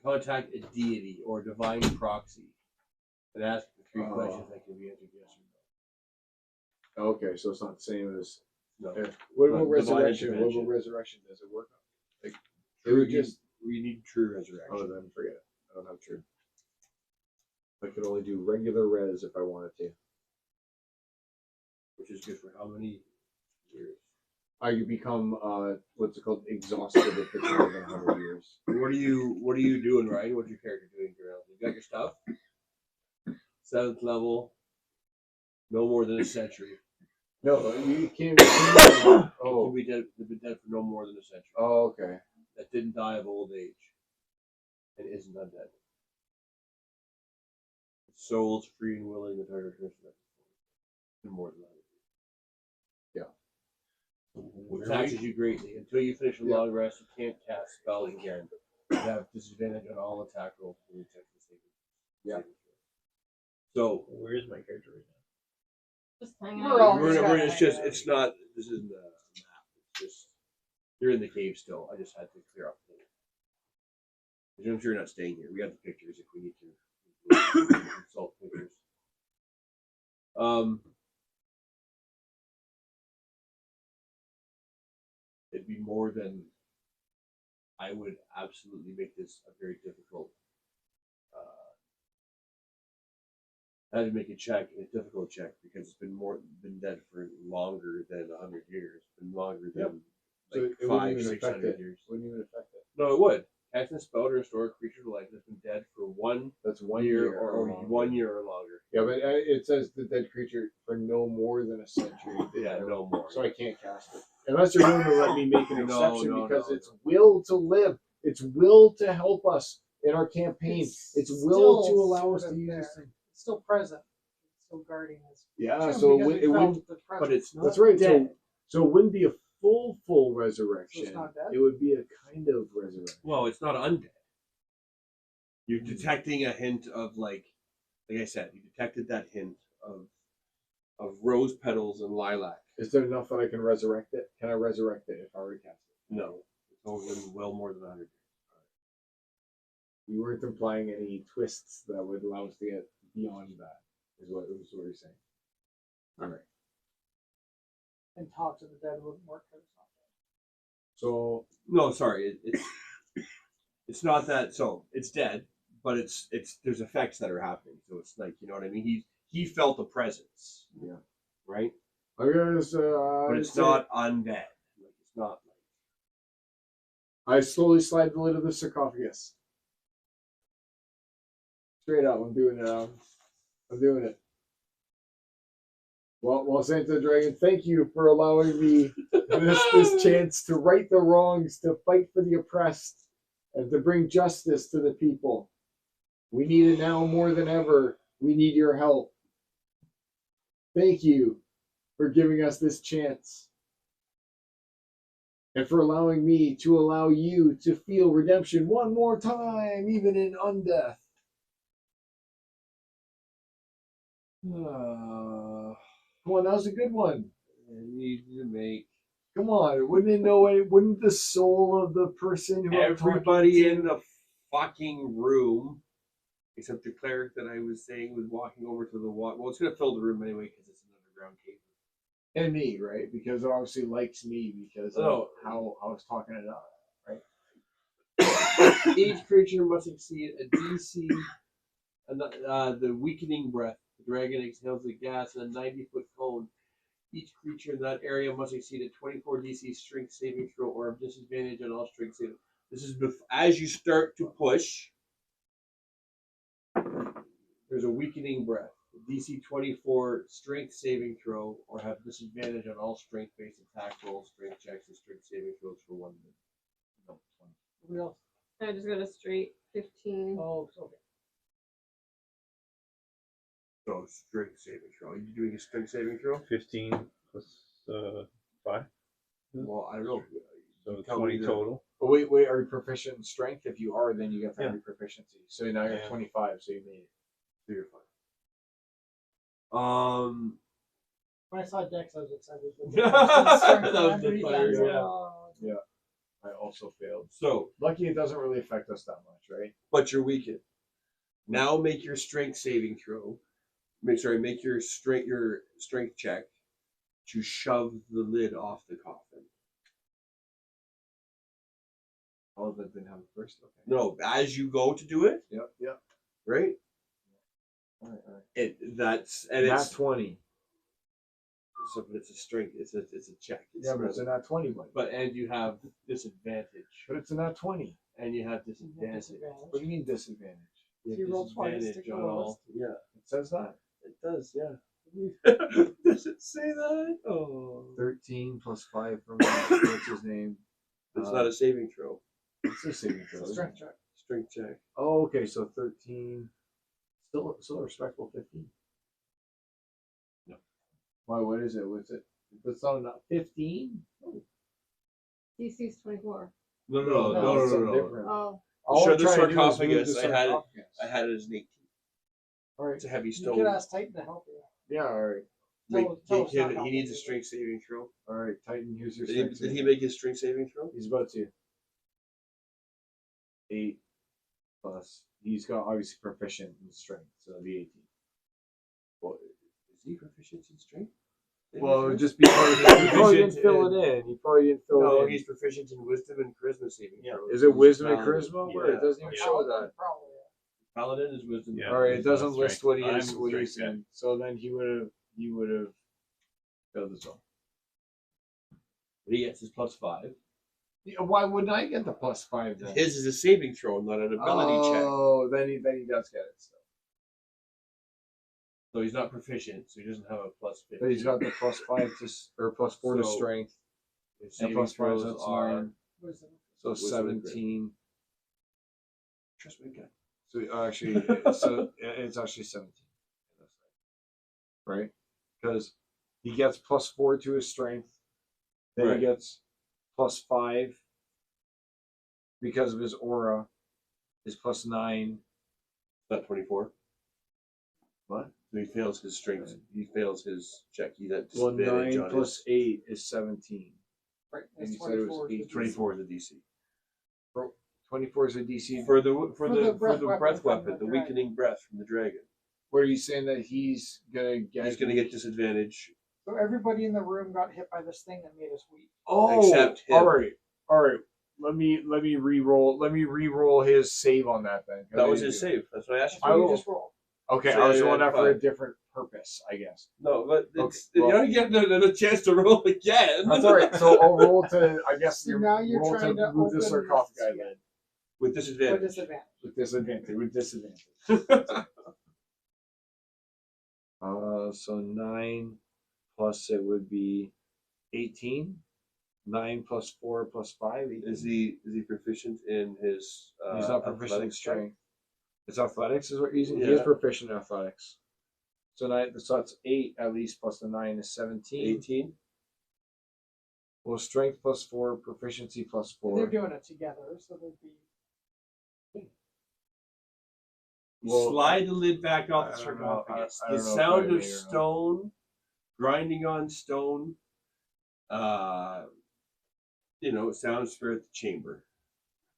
Speaker 2: Contact a deity or divine proxy and ask the 3
Speaker 1: Oh.
Speaker 2: questions that can be answered yes or
Speaker 1: okay, so it's not the same as.
Speaker 2: no.
Speaker 1: Yeah.
Speaker 2: No.
Speaker 1: What
Speaker 2: But
Speaker 1: about
Speaker 2: divine
Speaker 1: resurrection? What
Speaker 2: intervention.
Speaker 1: about resurrection? Does it work? Like, it
Speaker 2: True,
Speaker 1: would just.
Speaker 2: we need true resurrection.
Speaker 1: Oh, then forget it. I don't have true. I could only do regular res if I wanted to.
Speaker 2: Which is good for how many years?
Speaker 1: I could become what's it called, exhausted if it's more than 100 years.
Speaker 2: What are you doing, Ryan? What's your character doing, Gerald? You got your stuff? 7th level, no more than a century.
Speaker 1: No, you can't. Oh,
Speaker 2: Can be dead, been dead for no more than a century.
Speaker 1: oh, okay.
Speaker 2: That didn't die of old age and isn't undead. Soul's free and willing, the target person more than that. Which taxes you greatly. Until you finish a
Speaker 1: Yeah.
Speaker 2: long rest, you can't cast spells again. You have disadvantage on all attack rolls when you check the saving.
Speaker 1: Yeah.
Speaker 2: So
Speaker 5: Where is my character right now?
Speaker 4: Just hanging
Speaker 3: We're
Speaker 4: out.
Speaker 3: all
Speaker 2: we're,
Speaker 3: just
Speaker 2: we're,
Speaker 3: kinda
Speaker 2: it's
Speaker 3: hanging
Speaker 2: just
Speaker 3: out.
Speaker 2: it's not this isn't a map. It's just you're in the cave still. I just had to clear up things. I'm sure you're not staying here. We have the pictures if we need to consult pictures. It'd be more than I would absolutely make this a very difficult. I had to make a difficult check, because it's been dead for longer than 100 years. Been longer than
Speaker 1: Yep. So
Speaker 2: like
Speaker 1: it wouldn't
Speaker 2: 500,
Speaker 1: even affect
Speaker 2: 600
Speaker 1: it.
Speaker 2: years.
Speaker 1: Wouldn't even affect it.
Speaker 2: No, it would. Casting a spell to restore a creature to life that's been dead for 1
Speaker 1: That's 1
Speaker 2: year
Speaker 1: year
Speaker 2: or
Speaker 1: longer.
Speaker 2: 1 year or longer.
Speaker 1: Yeah, but it says the dead creature for no more than a century.
Speaker 2: Yeah, no more.
Speaker 1: So I can't cast it unless you're willing to let me make an
Speaker 2: No,
Speaker 1: exception,
Speaker 2: no,
Speaker 1: because
Speaker 2: no,
Speaker 1: it's will to live. It's will to help us in our campaign. It's will to
Speaker 3: still
Speaker 1: allow us
Speaker 3: sort
Speaker 1: to
Speaker 3: of
Speaker 1: use
Speaker 3: there.
Speaker 1: this thing.
Speaker 3: It's still present. It's still guarding us.
Speaker 1: Yeah,
Speaker 3: True,
Speaker 1: so
Speaker 3: because we
Speaker 1: it
Speaker 3: felt
Speaker 1: wouldn't.
Speaker 3: the
Speaker 2: But
Speaker 3: presence,
Speaker 2: it's
Speaker 3: not
Speaker 1: That's right.
Speaker 3: dead.
Speaker 1: So it wouldn't be a full resurrection.
Speaker 3: not dead?
Speaker 1: It would be a kind of resurrection.
Speaker 2: Well, it's not undead. You're detecting a hint of like I said, you detected that hint of rose petals and lilac.
Speaker 1: Is there enough that I can resurrect it? Can I resurrect it if I already cast it?
Speaker 2: No, it's only been well more than 100 years.
Speaker 1: You weren't implying any twists that would allow us to get beyond that, is what you're saying. All right.
Speaker 3: And talk to the dead wouldn't work for this.
Speaker 1: So
Speaker 2: No, sorry, it's not that. So it's dead, but it's there's effects that are happening. So it's like, you know what I mean. He felt a presence.
Speaker 1: Yeah.
Speaker 2: Right.
Speaker 1: I'm gonna
Speaker 2: But it's not undead. Like it's not like.
Speaker 1: I slowly slide the lid of the sarcophagus. Straight up, I'm doing it. I'm doing it. Well, Santa Dragon, thank you for allowing me this chance to right the wrongs, to fight for the oppressed, and to bring justice to the people. We need it now more than ever. We need your help. Thank you for giving us this chance, and for allowing me to allow you to feel redemption one more time, even in undeath. Come on, that was a good one.
Speaker 2: I need to make
Speaker 1: Come on, wouldn't the soul of the person who I'm talking
Speaker 2: everybody
Speaker 1: to-
Speaker 2: in the fucking room, except the cleric that I was saying was walking over to the water. Well, it's gonna fill the room anyway because it's an underground cave.
Speaker 1: and me, right? Because it obviously likes me because of
Speaker 2: Oh.
Speaker 1: how I was talking it up.
Speaker 2: Each creature must exceed a DC, the weakening breath. The dragon exhales the gas in a 90-foot cone. Each creature in that area must exceed a 24 DC strength saving throw or have disadvantage on all strength saving. This is as you start to push. There's a weakening breath. DC 24 strength saving throw or have disadvantage on all strength-based attack rolls, strength checks, and strength saving throws for 1 minute. No, 20.
Speaker 3: We all,
Speaker 4: I just got a straight 15.
Speaker 3: oh, okay.
Speaker 2: So strength saving throw. Are you doing a strength saving throw?
Speaker 5: 15 plus 5,
Speaker 2: Well, I don't know.
Speaker 5: so
Speaker 2: Tell
Speaker 5: 20
Speaker 2: me
Speaker 5: total.
Speaker 1: But wait, are you proficient in strength? If you are, then you get 30
Speaker 5: Yeah.
Speaker 1: proficiency. So now you're
Speaker 5: Yeah.
Speaker 1: 25, so you made it.
Speaker 2: So you're fine.
Speaker 3: When I saw Dex, I was excited.
Speaker 2: That was the fire,
Speaker 1: Yeah. I also failed.
Speaker 2: So,
Speaker 1: Lucky it doesn't really affect us that much, right?
Speaker 2: but you're weakened. Now make your strength saving throw. Make your strength check to shove the lid off the coffin.
Speaker 1: Oh, that didn't have it first. Okay.
Speaker 2: No, as you go to do it,
Speaker 1: Yep.
Speaker 2: right?
Speaker 1: All right.
Speaker 2: It's
Speaker 1: Nat 20.
Speaker 2: so it's a strength. It's a check.
Speaker 1: Yeah, but it's a nat 20 one.
Speaker 2: and you have disadvantage,
Speaker 1: But it's a nat 20.
Speaker 2: and you have disadvantage.
Speaker 1: What do you mean disadvantage?
Speaker 2: You
Speaker 3: If you
Speaker 2: have
Speaker 3: roll twice,
Speaker 2: disadvantage
Speaker 3: take
Speaker 2: on
Speaker 3: the
Speaker 2: all.
Speaker 3: lowest.
Speaker 2: Yeah,
Speaker 1: It says that.
Speaker 2: it does. Yeah. Does it say that? Oh,
Speaker 1: 13 plus 5 from what's his name?
Speaker 2: it's not a saving throw.
Speaker 1: It's a saving throw.
Speaker 3: It's a
Speaker 1: isn't
Speaker 3: strength
Speaker 1: it?
Speaker 3: check.
Speaker 2: Strength check.
Speaker 1: Oh, okay. So 13. Still a respectable 15.
Speaker 2: No.
Speaker 1: Why? What is it? What's it? It's not enough. 15.
Speaker 4: DC's 24.
Speaker 1: It's something different.
Speaker 4: Oh,
Speaker 1: All
Speaker 2: Sure,
Speaker 1: I'm
Speaker 2: the
Speaker 1: trying to do is
Speaker 2: sarcophagus,
Speaker 1: move the
Speaker 2: I had it-
Speaker 1: sarcophagus.
Speaker 2: I had it as an 18.
Speaker 1: All right.
Speaker 2: It's a heavy
Speaker 3: You
Speaker 2: stone.
Speaker 3: could ask Titan to help you.
Speaker 1: Yeah. All right.
Speaker 3: Tell us not
Speaker 2: He needs a
Speaker 3: complicated.
Speaker 2: strength saving throw.
Speaker 1: All right. Titan. Here's your.
Speaker 2: Did
Speaker 1: strength
Speaker 2: he
Speaker 1: saving.
Speaker 2: make his strength saving throw?
Speaker 1: He's about to. 8 plus. He's got obviously proficient in strength, so it'll be 18.
Speaker 2: Well, is he proficient in strength?
Speaker 1: Well, it would just be part of it. He probably didn't fill it in. He probably didn't fill
Speaker 2: No,
Speaker 1: it in.
Speaker 2: he's proficient in wisdom and charisma saving throws.
Speaker 1: Is it wisdom and
Speaker 2: Paladin.
Speaker 1: charisma?
Speaker 5: Yeah.
Speaker 1: Where it doesn't even
Speaker 5: Yeah.
Speaker 1: show that.
Speaker 3: Probably.
Speaker 2: Paladin is wisdom.
Speaker 5: Yeah.
Speaker 1: All right, it
Speaker 5: it's not
Speaker 1: doesn't list what he
Speaker 5: strength.
Speaker 1: is.
Speaker 5: I'm
Speaker 1: What he's
Speaker 5: strength,
Speaker 1: in. So then he would have failed as well.
Speaker 2: But he gets his +5.
Speaker 1: Yeah, why wouldn't I get the +5 then?
Speaker 2: His is a saving throw, not an ability check.
Speaker 1: Oh, then he does get it still.
Speaker 2: So he's not proficient, so he doesn't have a +15.
Speaker 1: But he's got the +5 to or +4 to
Speaker 2: So,
Speaker 1: strength
Speaker 2: His
Speaker 1: and
Speaker 2: saving
Speaker 1: +5
Speaker 2: throws
Speaker 1: that's
Speaker 2: are
Speaker 1: 9.
Speaker 3: Wisdom.
Speaker 1: So
Speaker 2: Wisdom and
Speaker 1: 17.
Speaker 2: trust me, guy.
Speaker 1: So actually, it's actually 17. Right? Because he gets +4 to his strength. Then
Speaker 2: Right.
Speaker 1: he gets +5 because of his aura. Is +9.
Speaker 2: Not 24.
Speaker 1: What?
Speaker 2: So he fails his strength. He fails his check. He's at
Speaker 1: Well,
Speaker 2: disadvantage
Speaker 1: 9
Speaker 2: on
Speaker 1: plus
Speaker 2: his
Speaker 1: 8 is 17.
Speaker 3: Right.
Speaker 1: And
Speaker 3: That's
Speaker 1: you said it was
Speaker 3: 24.
Speaker 1: 8.
Speaker 2: 24 is the DC.
Speaker 1: 24 is a DC.
Speaker 2: For the
Speaker 3: breath
Speaker 2: breath
Speaker 3: weapon from
Speaker 2: weapon,
Speaker 3: the
Speaker 2: the
Speaker 3: dragon.
Speaker 2: weakening breath from the dragon.
Speaker 1: What are you saying that he's gonna get?
Speaker 2: He's gonna get disadvantage.
Speaker 3: So everybody in the room got hit by this thing that made us weak.
Speaker 1: Oh,
Speaker 2: Except him.
Speaker 1: all right. Let me re-roll. Let me re-roll his save on that then. 'cause
Speaker 2: That
Speaker 1: I
Speaker 2: was
Speaker 1: didn't
Speaker 2: his
Speaker 1: do it.
Speaker 2: save. That's what I asked you
Speaker 3: That's
Speaker 1: I
Speaker 3: what
Speaker 2: for.
Speaker 3: you
Speaker 1: will.
Speaker 3: just rolled.
Speaker 1: Okay,
Speaker 2: So
Speaker 1: I was
Speaker 2: you
Speaker 1: going
Speaker 2: had
Speaker 1: that for a
Speaker 2: 5.
Speaker 1: different purpose, I guess.
Speaker 2: No, but
Speaker 1: Okay,
Speaker 2: you
Speaker 1: well-
Speaker 2: don't get another chance to roll again.
Speaker 1: That's all right. So I'll roll to. I guess
Speaker 3: So now you're
Speaker 1: roll
Speaker 3: trying to
Speaker 1: move the
Speaker 3: open
Speaker 1: sarcophagus
Speaker 3: this-
Speaker 1: then
Speaker 2: With
Speaker 3: Or
Speaker 2: disadvantage.
Speaker 3: disadvantage.
Speaker 1: with disadvantage. With disadvantage. So 9 plus it would be 18. 9 plus 4 plus 5. 18.
Speaker 2: Is he proficient in his?
Speaker 1: He's not proficient in
Speaker 2: athletics check?
Speaker 1: strength. It's athletics is what you're using. He is
Speaker 2: Yeah.
Speaker 1: proficient in athletics. So that's 8 at least plus the 9 is 17.
Speaker 2: 18.
Speaker 1: Well, strength plus 4, proficiency plus 4.
Speaker 3: They're doing it together, so they'd be.
Speaker 2: You
Speaker 1: Well,
Speaker 2: slide the lid back off the
Speaker 1: I don't know.
Speaker 2: sarcophagus.
Speaker 1: I
Speaker 2: The
Speaker 1: don't know if
Speaker 2: sound
Speaker 1: I
Speaker 2: of
Speaker 1: may or not.
Speaker 2: stone grinding on stone. It sounds throughout the chamber.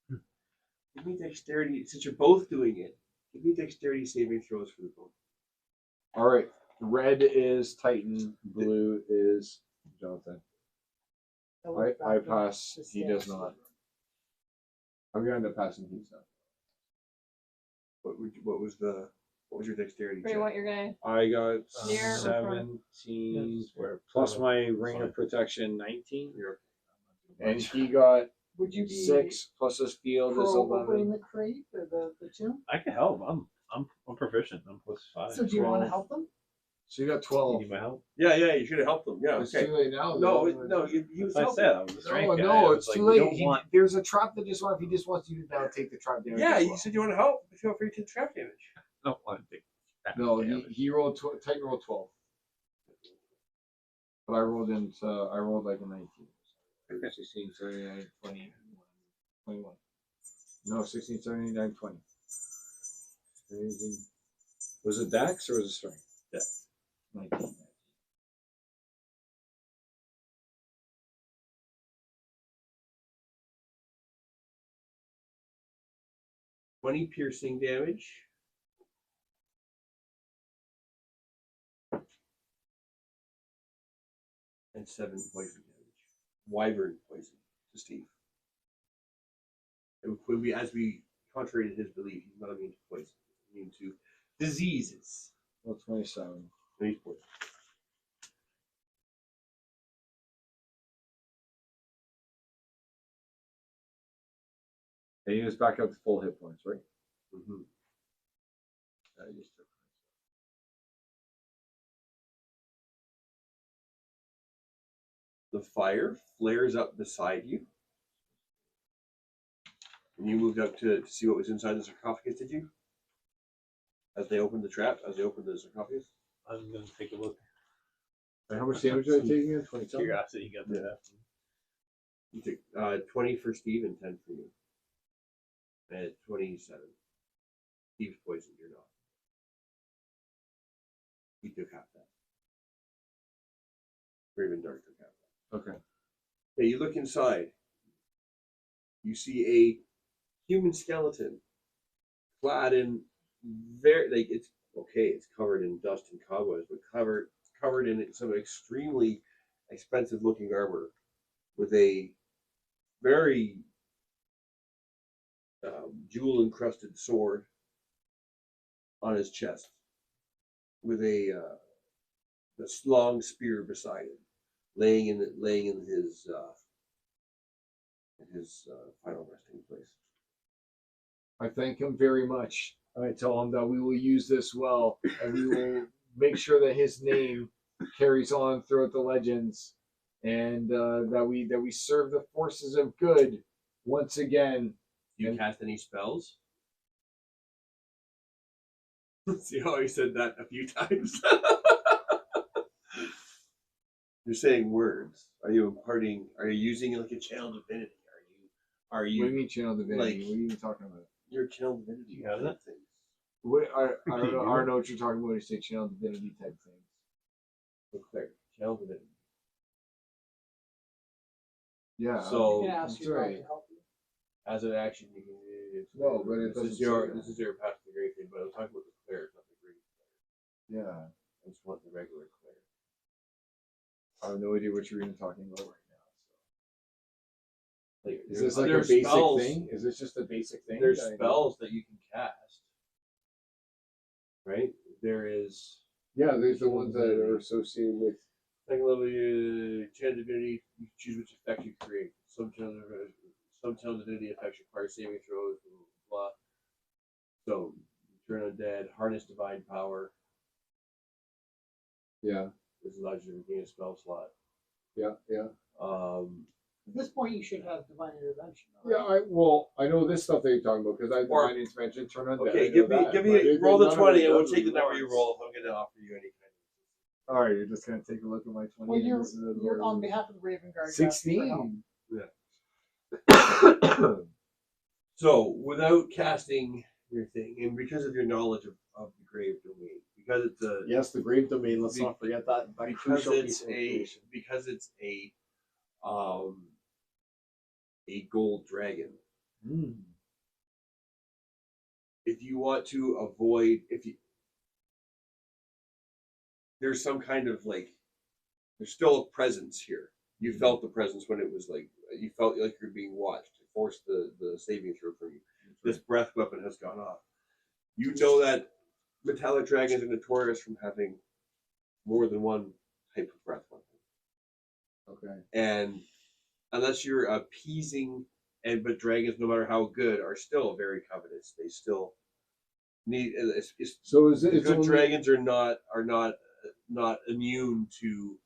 Speaker 2: Give me dexterity. Since you're both doing it, give me dexterity saving throws for the both.
Speaker 1: All right. Red is Titan. Blue is Jonathan. I pass. He does not. I'm going to end up passing himself.
Speaker 2: What was your dexterity
Speaker 4: wait,
Speaker 2: check?
Speaker 4: what you're gonna?
Speaker 1: I got
Speaker 4: Near or from?
Speaker 1: 17
Speaker 5: Square.
Speaker 1: plus my ring of protection 19.
Speaker 2: You're-
Speaker 1: And he got
Speaker 3: Would you be
Speaker 1: 6 plus his field is
Speaker 3: pro opening
Speaker 1: 11.
Speaker 3: the crate or the tomb?
Speaker 5: I can help. I'm proficient. I'm +5.
Speaker 3: So do you want to
Speaker 1: 12.
Speaker 3: help them?
Speaker 1: So you got
Speaker 5: You
Speaker 1: 12.
Speaker 5: need my help?
Speaker 2: Yeah, you should have helped them. Yeah,
Speaker 1: It's
Speaker 2: okay.
Speaker 1: too late now.
Speaker 2: No,
Speaker 1: though.
Speaker 2: he was
Speaker 5: That's what I
Speaker 2: helping.
Speaker 5: said. I was a strength guy. I
Speaker 1: No,
Speaker 5: was
Speaker 1: it's
Speaker 5: like,
Speaker 1: too
Speaker 5: we
Speaker 1: late.
Speaker 5: don't want-
Speaker 1: There's a trap that if he just wants you to now take the trap damage.
Speaker 2: Yeah,
Speaker 1: as
Speaker 2: you
Speaker 1: well.
Speaker 2: said you want to help. Feel free to take trap damage.
Speaker 5: I don't want to take that
Speaker 1: No,
Speaker 5: damage.
Speaker 1: he rolled Titan rolled 12. But I rolled like a 19. 16, 79, 20, 21. No, 16, 79, 20. Was it Dex or was it strength?
Speaker 2: Dex.
Speaker 1: 19.
Speaker 2: 20 piercing damage. And 7 poison damage. Wyvern poison to Steve. And when we, as we contrary to his belief, he's not immune to poison. He's immune to diseases.
Speaker 1: Well, 27.
Speaker 2: And he's poison.
Speaker 1: And he was back up to full hit points, right?
Speaker 2: Mm-hmm.
Speaker 1: I just took.
Speaker 2: The fire flares up beside you. And you moved up to see what was inside the sarcophagus, did you? As they opened the trap, as they opened the sarcophagus?
Speaker 5: I'm gonna take a look.
Speaker 1: And how much damage did I take again? 27?
Speaker 5: Curiosity got that.
Speaker 2: You took 20 for Steve and 10 for you. And 27. Steve's poisoned, you're not. He took half that. Raven Dark took half that.
Speaker 1: Okay.
Speaker 2: Okay, you look inside. You see a human skeleton clad in very, like, it's okay, it's covered in dust and cobwebs, but covered in some extremely expensive looking armor with a very jewel encrusted sword on his chest with a long spear beside him, laying in his final resting place.
Speaker 1: I thank him very much. I tell him that we will use this well, and we will make sure that his name carries on throughout the legends, and that we serve the forces of good once again.
Speaker 2: Do you cast any spells? See how I said that a few times? You're saying words. Are you imparting? Are you using like a channel divinity? Are
Speaker 1: What do
Speaker 2: you?
Speaker 1: you mean channel divinity?
Speaker 2: like-
Speaker 1: What are you even talking about?
Speaker 2: You're a channel divinity.
Speaker 5: You have that?
Speaker 2: Things.
Speaker 1: What, I don't know. I don't know what you're talking about when you say channel divinity type things.
Speaker 2: Cleric, channel divinity.
Speaker 1: Yeah.
Speaker 2: So-
Speaker 3: You can ask
Speaker 1: that's
Speaker 3: your god
Speaker 1: right.
Speaker 3: to help you.
Speaker 2: As an action, you can.
Speaker 1: No, but it
Speaker 2: this
Speaker 1: doesn't
Speaker 2: is your
Speaker 1: say that.
Speaker 2: this is your path to the great thing. But I'm talking about the cleric, not the great cleric.
Speaker 1: Yeah.
Speaker 2: I just want the regular cleric.
Speaker 1: I have no idea what you're even talking about right now.
Speaker 2: Like,
Speaker 1: Is
Speaker 2: there's
Speaker 1: this like a
Speaker 2: other
Speaker 1: basic
Speaker 2: spells-
Speaker 1: thing? Is this just a basic thing?
Speaker 2: There's
Speaker 1: that I know?
Speaker 2: spells that you can cast. Right? There is.
Speaker 1: Yeah, there's the ones that are associated with.
Speaker 2: Second level, channel divinity. You choose which effect you create. Some channel divinity effects require saving throws. Blah, blah. So, turn undead, harness divine power.
Speaker 1: Yeah.
Speaker 2: This allows you to gain a spell slot.
Speaker 1: Yeah. Yeah.
Speaker 3: At this point, you should have divine intervention. though,
Speaker 1: Yeah.
Speaker 3: right?
Speaker 1: I know this stuff that you're talking about because I
Speaker 2: Or-
Speaker 1: divine intervention turn on.
Speaker 2: Okay,
Speaker 1: I
Speaker 2: give
Speaker 1: know
Speaker 2: me
Speaker 1: that, but
Speaker 2: roll the
Speaker 1: none of
Speaker 2: 20
Speaker 1: it
Speaker 2: and we'll
Speaker 1: does
Speaker 2: take the
Speaker 1: what
Speaker 2: number
Speaker 1: he
Speaker 2: you
Speaker 1: wants.
Speaker 2: roll if I'm gonna offer you any kind of.
Speaker 1: All right, you're just gonna take a look at my 20.
Speaker 3: Well,
Speaker 1: and
Speaker 3: you're,
Speaker 1: this is a
Speaker 3: you're
Speaker 1: little-
Speaker 3: on behalf of the Raven Guard. you're asking for help.
Speaker 1: 16.
Speaker 2: So, without casting your thing, and because of your knowledge of the grave domain, because it's a
Speaker 1: Yes, the grave domain. Let's
Speaker 2: Be-
Speaker 1: not forget that. That
Speaker 2: because
Speaker 1: crucial
Speaker 2: it's
Speaker 1: piece of
Speaker 2: a
Speaker 1: information.
Speaker 2: because it's a gold dragon.
Speaker 1: Mm.
Speaker 2: If you want to avoid, there's some kind of like, there's still a presence here. You felt the presence when it was like, you felt like you're being watched. It forced the saving throw from you. This breath weapon has gone off. You know that metallic dragons are notorious from having more than one type of breath weapon.
Speaker 1: Okay.
Speaker 2: And unless you're appeasing, but dragons, no matter how good, are still very covetous. They still need.
Speaker 1: So is it?
Speaker 2: The
Speaker 1: It's
Speaker 2: good
Speaker 1: only,
Speaker 2: dragons are not immune to.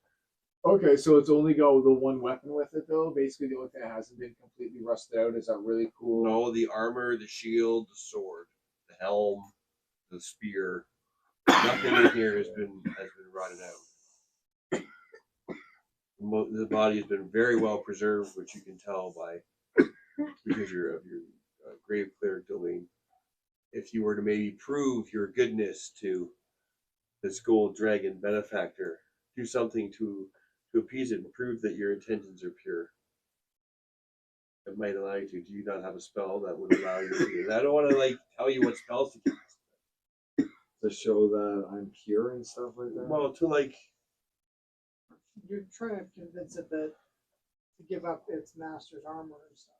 Speaker 1: Okay, so it's only got the one weapon with it though. Basically, the only thing that hasn't been completely rusted out is that really cool.
Speaker 2: No, the armor, the shield, the sword, the helm, the spear. Nothing in here has been rotted out. The body has been very well preserved, which you can tell by because of your grave cleric domain. If you were to maybe prove your goodness to this gold dragon benefactor, do something to appease it and prove that your intentions are pure. It might allow you to. Do you not have a spell that would allow you to? And I don't want to like tell you what spells to cast.
Speaker 1: To show that I'm pure and stuff like that.
Speaker 2: Well, to like,
Speaker 3: You're trying to convince it that to give up its master's armor and stuff.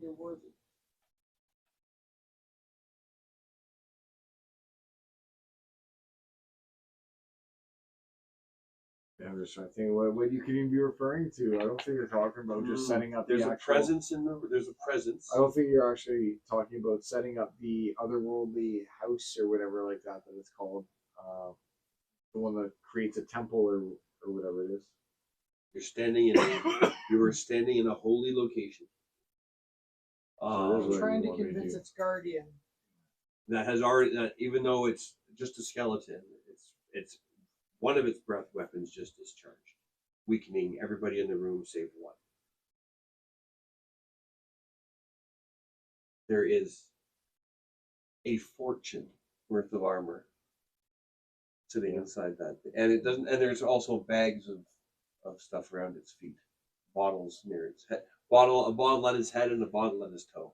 Speaker 3: You're worthy.
Speaker 1: Yeah, I'm just trying to think what you could even be referring to. I don't think you're talking about just setting up
Speaker 2: there's
Speaker 1: the
Speaker 2: a
Speaker 1: actual.
Speaker 2: presence in the. There's a presence.
Speaker 1: I don't think you're actually talking about setting up the otherworldly house or whatever like that it's called. The one that creates a temple or whatever it is.
Speaker 2: You're standing in. You are standing in a holy location.
Speaker 1: So there's
Speaker 3: Trying to
Speaker 1: you want me to
Speaker 3: convince
Speaker 1: do.
Speaker 3: its guardian.
Speaker 2: That has already. That even though it's just a skeleton, it's one of its breath weapons just discharged, weakening everybody in the room save one. There is a fortune worth of armor sitting inside that, and it doesn't. And there's also bags of stuff around its feet, bottles near its head, a bottle on his head and a bottle on his toe.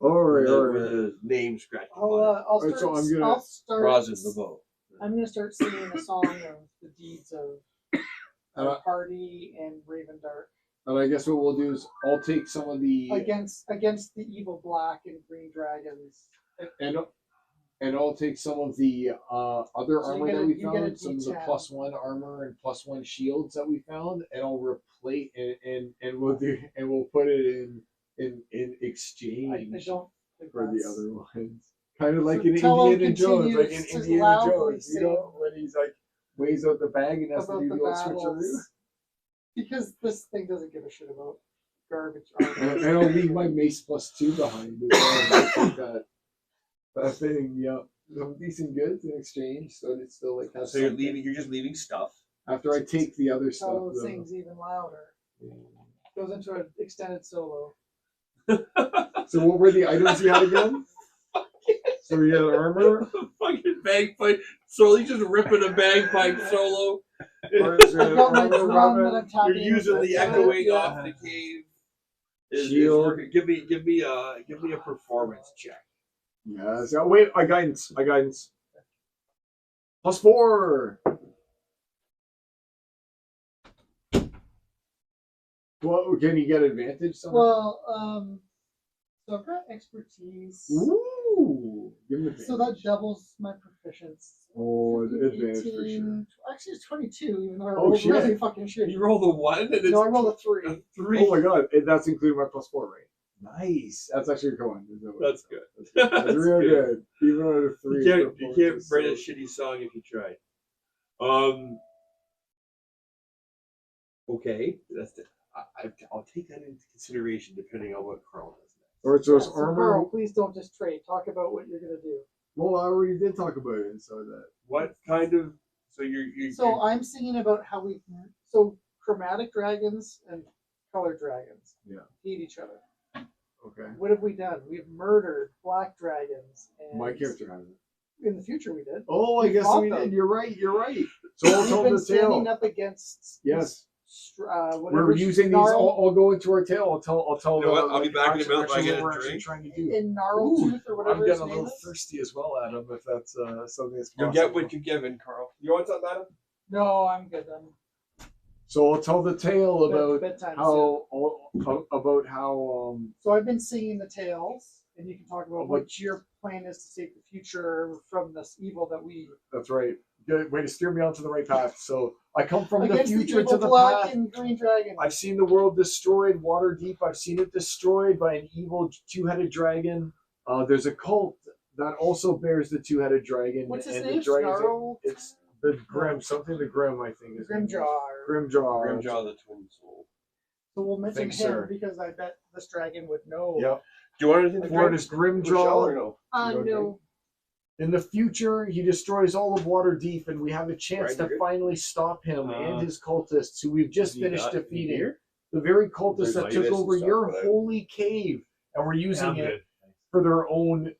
Speaker 1: Alright,
Speaker 2: With
Speaker 1: alright.
Speaker 2: the name scratched
Speaker 3: I'll
Speaker 2: on it.
Speaker 3: I'll
Speaker 1: Alright,
Speaker 3: start.
Speaker 1: so I'm gonna-
Speaker 3: I'll start.
Speaker 2: Rosin the bow.
Speaker 3: I'm gonna start singing a song of the deeds of
Speaker 1: Uh,
Speaker 3: our party and Raven Dark
Speaker 1: And I guess what we'll do is I'll take some of the
Speaker 3: against the evil black and green dragons.
Speaker 1: and I'll take some of the other
Speaker 3: So you
Speaker 1: armor
Speaker 3: get
Speaker 1: that
Speaker 3: a-
Speaker 1: we
Speaker 3: you get a
Speaker 1: found, some of the
Speaker 3: D10.
Speaker 1: +1 armor and +1 shields that we found, and I'll replace and we'll put it in
Speaker 3: I
Speaker 1: exchange
Speaker 3: don't think
Speaker 1: for the
Speaker 3: that's-
Speaker 1: other ones. Kind of like
Speaker 3: So
Speaker 1: in
Speaker 3: Tello
Speaker 1: Indiana Jones, like in
Speaker 3: continues to
Speaker 1: Indiana
Speaker 3: loudly
Speaker 1: Jones, you know,
Speaker 3: sing
Speaker 1: when he's like weighs out the bag and has to
Speaker 3: about
Speaker 1: do
Speaker 3: the
Speaker 1: the old switcheroo.
Speaker 3: battles because this thing doesn't give a shit about garbage
Speaker 1: And I'll leave my mace +2 behind as well. I think that thing, yeah, some decent goods in exchange, so it's still like has
Speaker 2: So you're
Speaker 1: something.
Speaker 2: leaving. You're just leaving stuff.
Speaker 1: After I take the other stuff.
Speaker 3: Tello
Speaker 1: though.
Speaker 3: sings even louder. Goes into an extended solo.
Speaker 1: So what were the items you had again? So we had armor.
Speaker 2: Fucking bagpipe. Slowly just ripping a bagpipe solo.
Speaker 1: Or is it
Speaker 3: I've got my
Speaker 1: armor,
Speaker 3: drum
Speaker 1: weapon?
Speaker 3: that I'm
Speaker 2: You're
Speaker 3: tapping.
Speaker 2: using the
Speaker 3: with.
Speaker 2: echoing
Speaker 3: Yeah.
Speaker 2: off the cave. Is
Speaker 1: Shield.
Speaker 2: working. Give me a performance check.
Speaker 1: Yeah. So wait, I guidance. +4. Well, can you get advantage somehow?
Speaker 3: Well, so I've got expertise.
Speaker 1: Ooh, give him advantage.
Speaker 3: So that doubles my proficiency.
Speaker 1: Oh,
Speaker 3: 15,
Speaker 1: advantage for sure.
Speaker 3: 18, Actually, it's 22, even though I
Speaker 1: Oh,
Speaker 3: rolled
Speaker 1: shit.
Speaker 3: really fucking shitty.
Speaker 2: You roll a 1 and it's
Speaker 3: No, I rolled a 3.
Speaker 2: a 3.
Speaker 1: Oh my god, that's including my +4, right? Nice. That's actually going.
Speaker 2: That's good.
Speaker 1: That's real good. Even out of 3.
Speaker 2: You can't write a shitty song if you try. Okay, that's it. I'll take that into consideration depending on what Carl does next.
Speaker 1: Or so it's
Speaker 3: So
Speaker 1: armor.
Speaker 3: Carl, please don't just trade. Talk about what you're gonna do.
Speaker 1: Well, I already did talk about it, so that.
Speaker 2: What kind of? So you're
Speaker 3: So I'm singing about how we chromatic dragons and colored dragons hate each other.
Speaker 1: Okay.
Speaker 3: What have we done? We've murdered black dragons. And
Speaker 1: My character has it.
Speaker 3: in the future we did.
Speaker 1: Oh, I guess
Speaker 3: fought
Speaker 1: we
Speaker 3: them.
Speaker 1: did. You're right. So I'll
Speaker 3: We've
Speaker 1: tell
Speaker 3: been
Speaker 1: the
Speaker 3: standing
Speaker 1: tale.
Speaker 3: up against
Speaker 1: Yes.
Speaker 3: whatever
Speaker 1: We're using these. I'll go into our tale. I'll tell.
Speaker 2: You know what? I'll be back in a minute if I
Speaker 1: actually
Speaker 2: get
Speaker 1: what
Speaker 2: a
Speaker 1: we're actually
Speaker 2: drink.
Speaker 1: trying to do.
Speaker 3: in gnarl tooth or whatever
Speaker 1: I'm
Speaker 3: his
Speaker 1: getting a
Speaker 3: name
Speaker 1: little
Speaker 3: is.
Speaker 1: thirsty as well, Adam. If that's something that's
Speaker 2: You'll
Speaker 1: possible.
Speaker 2: get what you're given, Carl. You want something, Adam?
Speaker 3: No, I'm good.
Speaker 1: So I'll tell the tale about
Speaker 3: bedtime
Speaker 1: how
Speaker 3: So I've been singing the tales, and you can talk about
Speaker 1: About-
Speaker 3: what your plan is to save the future from this evil that we
Speaker 1: that's right. Good way to steer me onto the right path. So I come from the
Speaker 3: against the
Speaker 1: future
Speaker 3: evil
Speaker 1: to the
Speaker 3: black
Speaker 1: past.
Speaker 3: and green dragon.
Speaker 1: I've seen the world destroyed, water deep. I've seen it destroyed by an evil two-headed dragon. There's a cult that also bears the two-headed dragon.
Speaker 3: What's his
Speaker 1: and
Speaker 3: name?
Speaker 1: The dragon's
Speaker 3: Snarl?
Speaker 1: it's the Grim, something the Grim, I think. Is
Speaker 3: Grimjaw.
Speaker 1: Grimjaw.
Speaker 2: Grimjaw the Twin Soul.
Speaker 3: So we'll mention
Speaker 1: Thanks,
Speaker 3: him
Speaker 1: sir.
Speaker 3: because I bet this dragon would know.
Speaker 1: Yep.
Speaker 2: Do you want anything to
Speaker 1: The word
Speaker 2: drink?
Speaker 1: is
Speaker 2: Michelle, or
Speaker 1: Grimjaw.
Speaker 2: no?
Speaker 3: No.
Speaker 1: In the future, he destroys all of Waterdeep, and we have a chance
Speaker 2: Right,
Speaker 1: to
Speaker 2: you're good.
Speaker 1: finally stop him and his cultists, who we've just
Speaker 5: Is he
Speaker 1: finished
Speaker 5: not
Speaker 1: defeating.
Speaker 5: here?
Speaker 1: The very cultists
Speaker 2: There's
Speaker 1: that took
Speaker 2: Midas
Speaker 1: over
Speaker 2: and stuff,
Speaker 1: your
Speaker 2: but
Speaker 1: holy cave, and we're using
Speaker 5: I'm
Speaker 1: it
Speaker 5: good.
Speaker 1: for their own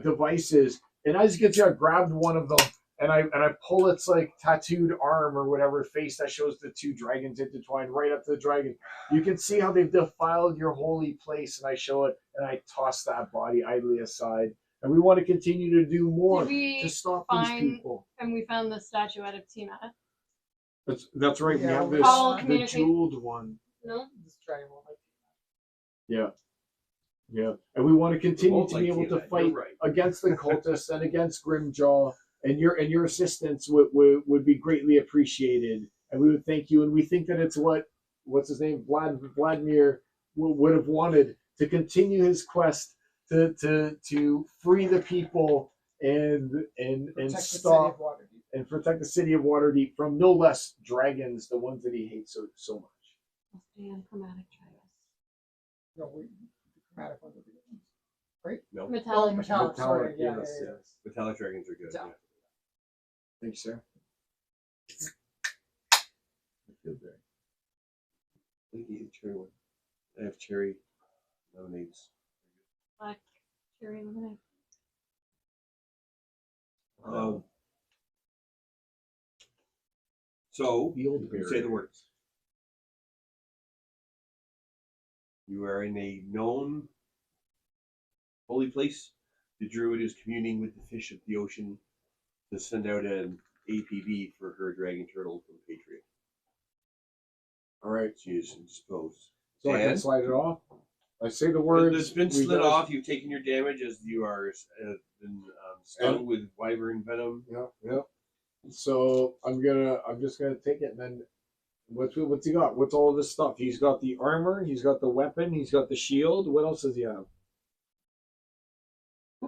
Speaker 1: devices. And as you can see, I grabbed one of them, and I pull its like tattooed arm or whatever face that shows the two dragons intertwined right up to the dragon. You can see how they've defiled your holy place, and I show it, and I toss that body idly aside. And we want to continue to do more
Speaker 4: Did we
Speaker 1: to stop
Speaker 4: find-
Speaker 1: these people.
Speaker 4: And we found the statuette of Tiamat.
Speaker 1: That's right.
Speaker 3: Yeah,
Speaker 1: we have
Speaker 3: we
Speaker 1: this
Speaker 3: all
Speaker 1: the
Speaker 4: communicate-
Speaker 1: jeweled one.
Speaker 4: No?
Speaker 3: This dragon will like
Speaker 1: Yeah. Yeah. And we want to continue
Speaker 2: Both
Speaker 1: to be
Speaker 2: like
Speaker 1: able to
Speaker 2: Tiamat,
Speaker 1: fight
Speaker 2: you're right.
Speaker 1: against the cultists and against Grimjaw, and your assistance would be greatly appreciated. And we would thank you. And we think that it's what's his name? Vladimir would have wanted to continue his quest to free the people and
Speaker 3: protect the city
Speaker 1: stop
Speaker 3: of Waterdeep.
Speaker 1: and protect the city of Waterdeep from no less dragons, the ones that he hates so much.
Speaker 4: Must be in chromatic trios.
Speaker 3: No, the chromatic ones are the good ones.
Speaker 2: No,
Speaker 3: Oh,
Speaker 4: Metallic.
Speaker 3: metallic. Sorry, yeah,
Speaker 1: yes,
Speaker 3: yeah, yeah.
Speaker 1: yes.
Speaker 2: metallic dragons are good.
Speaker 3: Metallic.
Speaker 1: Thank you, sir. I feel very.
Speaker 2: I think you eat cherry one. I have cherry lemonades.
Speaker 4: Black cherry lemonade.
Speaker 2: So
Speaker 1: Field
Speaker 2: you say the words. You are in a known holy place. The druid is communing with the fish of the ocean to send out an APB for her dragon turtle compatriot.
Speaker 1: All right.
Speaker 2: She is indisposed.
Speaker 1: So I can
Speaker 2: And-
Speaker 1: slide it off. I say the words.
Speaker 2: It's been
Speaker 1: we
Speaker 2: slid
Speaker 1: go-
Speaker 2: off. You've taken your damage as you are been stung with wyvern venom.
Speaker 1: Yeah, yeah. So I'm just gonna take it, and then what's he got? What's all of this stuff? He's got the armor. He's got the weapon. He's got the shield. What else does he have?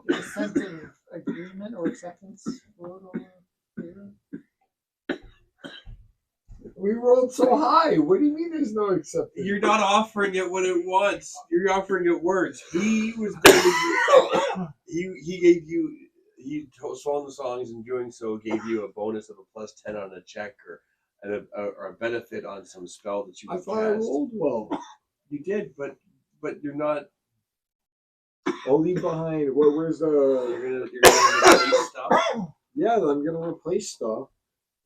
Speaker 3: The sense of agreement or acceptance wrote over here.
Speaker 1: We rolled so high. What do you mean? There's no acceptance?
Speaker 2: You're not offering it what it wants. You're offering it words. He was going to. He gave you. He swung the songs, and doing so gave you a bonus of a +10 on a check or a benefit on some spell that you
Speaker 1: I
Speaker 2: could
Speaker 1: thought I
Speaker 2: cast.
Speaker 1: rolled well.
Speaker 2: You did, but you're not.
Speaker 1: I'll leave behind. Where's the?
Speaker 2: You're gonna replace stuff.
Speaker 1: Yeah, I'm gonna replace stuff,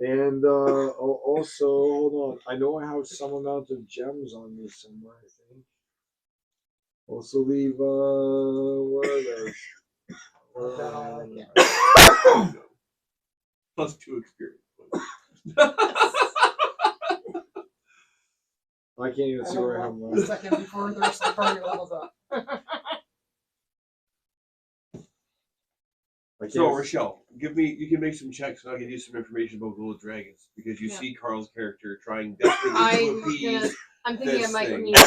Speaker 1: and also hold on. I know I have some amount of gems on me somewhere. I think. Also leave. Where are those?
Speaker 2: +2 experience.
Speaker 1: I can't even see where I have
Speaker 3: A
Speaker 1: mine.
Speaker 3: second before the rest of the party levels up.
Speaker 1: I can't
Speaker 2: So
Speaker 1: see-
Speaker 2: Rochelle, you can make some checks, and I'll give you some information about gold dragons because you
Speaker 4: Yeah.
Speaker 2: see Carl's character trying desperately
Speaker 4: I'm
Speaker 2: to appease.
Speaker 4: I'm thinking I
Speaker 2: This
Speaker 4: might
Speaker 2: thing.
Speaker 4: need
Speaker 1: I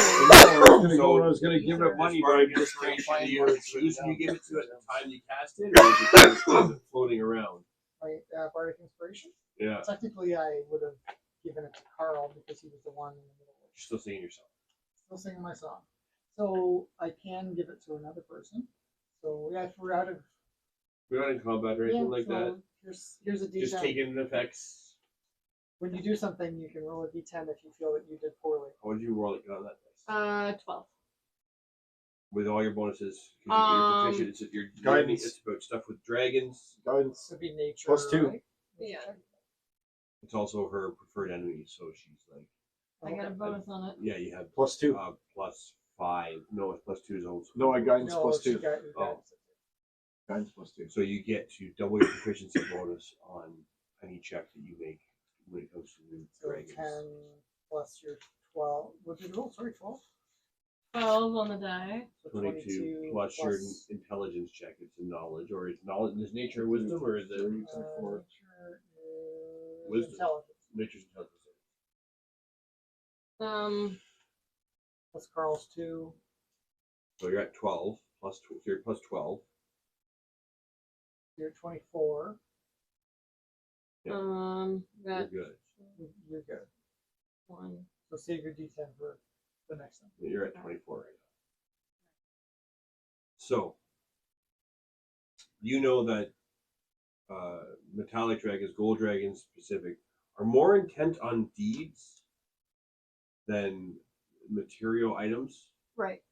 Speaker 4: to.
Speaker 1: was gonna give it money, but I just can't
Speaker 2: Inspiration,
Speaker 1: find
Speaker 2: do you
Speaker 1: where
Speaker 2: have
Speaker 1: it's
Speaker 2: to choose
Speaker 1: written
Speaker 2: when you
Speaker 1: down.
Speaker 2: give it to it at the time you cast it, or is it floating around?
Speaker 3: My bardic inspiration.
Speaker 2: Yeah,
Speaker 3: Technically, I would have given it to Carl because he was the one in the middle.
Speaker 2: you're still singing yourself.
Speaker 3: Still singing my song. So I can give it to another person. So yeah, if we're out of
Speaker 2: We're not in combat or anything like that.
Speaker 3: so here's a D10.
Speaker 2: Just taking the effects.
Speaker 3: When you do something, you can roll a D10 if you feel that you did poorly.
Speaker 2: How would you roll it on that dice?
Speaker 4: 12.
Speaker 2: With all your bonuses, 'cause you're proficient. It's your
Speaker 1: Guidance.
Speaker 2: It's about stuff with dragons.
Speaker 1: Guidance.
Speaker 3: This would be nature.
Speaker 1: +2.
Speaker 3: Right?
Speaker 4: Yeah.
Speaker 2: It's also her preferred enemy, so she's like,
Speaker 4: I got a bonus on it.
Speaker 2: yeah, you have
Speaker 1: +2.
Speaker 2: +5. No, it's +2 is also.
Speaker 1: No, I guidance
Speaker 3: No,
Speaker 1: +2.
Speaker 3: she got- you got
Speaker 2: Oh.
Speaker 3: it.
Speaker 1: Guidance +2.
Speaker 2: So you get to double your proficiency bonus on any check that you make when it comes to new
Speaker 3: So
Speaker 2: dragons.
Speaker 3: 10 plus your 12. What did you roll? Sorry, 12.
Speaker 4: 12 on the die.
Speaker 3: So
Speaker 2: 22 plus your intelligence check. It's a knowledge, or it's knowledge. Is nature wisdom, or is it
Speaker 3: nature is
Speaker 2: Wisdom.
Speaker 3: intelligence.
Speaker 2: nature's intelligence?
Speaker 3: Plus Carl's 2.
Speaker 2: So you're at 12 plus 2. So you're plus 12.
Speaker 3: You're 24.
Speaker 2: You're
Speaker 4: Got
Speaker 2: good.
Speaker 3: You're good.
Speaker 4: 1.
Speaker 3: So save your D10 for the next one.
Speaker 2: You're at 24 right now. So you know that metallic dragons, gold dragons specific, are more intent on deeds than material items
Speaker 4: Right.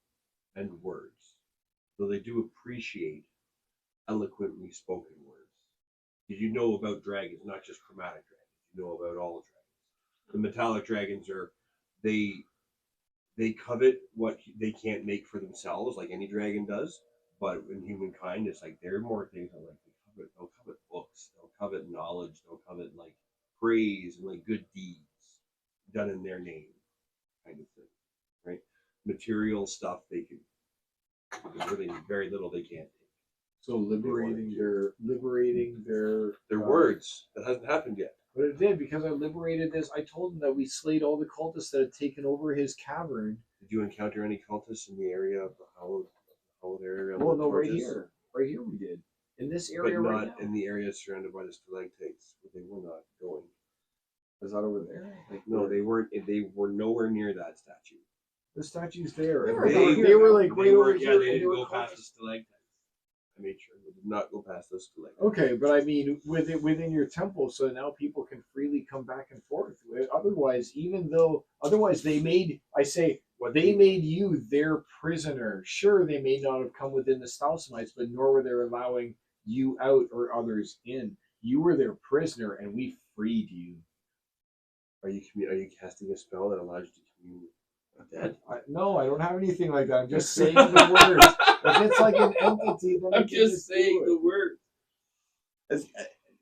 Speaker 2: and words. Though they do appreciate eloquently spoken words. You know about dragons, not just chromatic dragons. You know about all dragons. The metallic dragons are they covet what they can't make for themselves, like any dragon does. But in humankind, it's like they're more things that like they'll covet books, they'll covet knowledge, they'll covet like praise and like good deeds done in their name, kind of thing, right? Material stuff they can. There's really very little they can't take.
Speaker 1: So liberating their
Speaker 2: words. That hasn't happened yet.
Speaker 1: But it did, because I liberated this. I told him that we slayed all the cultists that had taken over his cavern.
Speaker 2: Did you encounter any cultists in the area of the hallowed area?
Speaker 1: Well, no, right here. Right here we did. In this
Speaker 2: But
Speaker 1: area
Speaker 2: not
Speaker 1: right now.
Speaker 2: in the area surrounded by the stalactites. They were not going.
Speaker 1: Is that over there? Like,
Speaker 2: No, they weren't. They were nowhere near that statue.
Speaker 1: the statue's there.
Speaker 3: They
Speaker 1: and
Speaker 3: were
Speaker 1: They,
Speaker 3: about
Speaker 1: they
Speaker 3: here.
Speaker 1: were like
Speaker 2: They
Speaker 1: right
Speaker 2: were,
Speaker 1: over
Speaker 2: yeah,
Speaker 1: here.
Speaker 2: they
Speaker 1: and
Speaker 2: didn't
Speaker 1: were
Speaker 2: go past the
Speaker 1: cultists.
Speaker 2: stalactites. I made sure they did not go past those stalactites.
Speaker 1: Okay, but I mean, within your temple, so now people can freely come back and forth. Otherwise, otherwise they made, I say, they made you their prisoner. Sure, they may not have come within the Stalsemites, but nor were they allowing you out or others in. You were their prisoner, and we freed you.
Speaker 2: Are you casting a spell that allows you to commune with the dead?
Speaker 1: No, I don't have anything like that. I'm just saying the words. If it's like an entity, then
Speaker 2: I'm
Speaker 1: you can
Speaker 2: just saying
Speaker 1: do
Speaker 2: the word.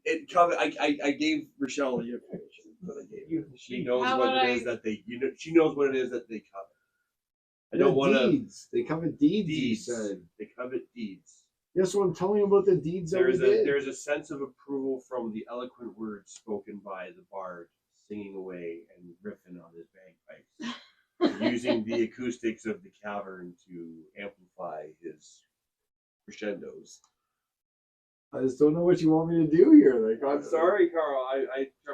Speaker 2: I gave Rochelle the information that I gave you. She knows
Speaker 4: How
Speaker 2: what
Speaker 4: would
Speaker 2: it is that they. She knows what it is that they covet. I don't want to.
Speaker 1: deeds. They covet deeds.
Speaker 2: Deeds.
Speaker 1: You said.
Speaker 2: They covet deeds.
Speaker 1: Yes, what I'm telling you about the deeds that we did.
Speaker 2: There's a sense of approval from the eloquent words spoken by the bard, singing away and riffing on his bagpipes, using the acoustics of the cavern to amplify his crescendos.
Speaker 1: I just don't know what you want me to do here. Like,
Speaker 2: I'm sorry, Carl.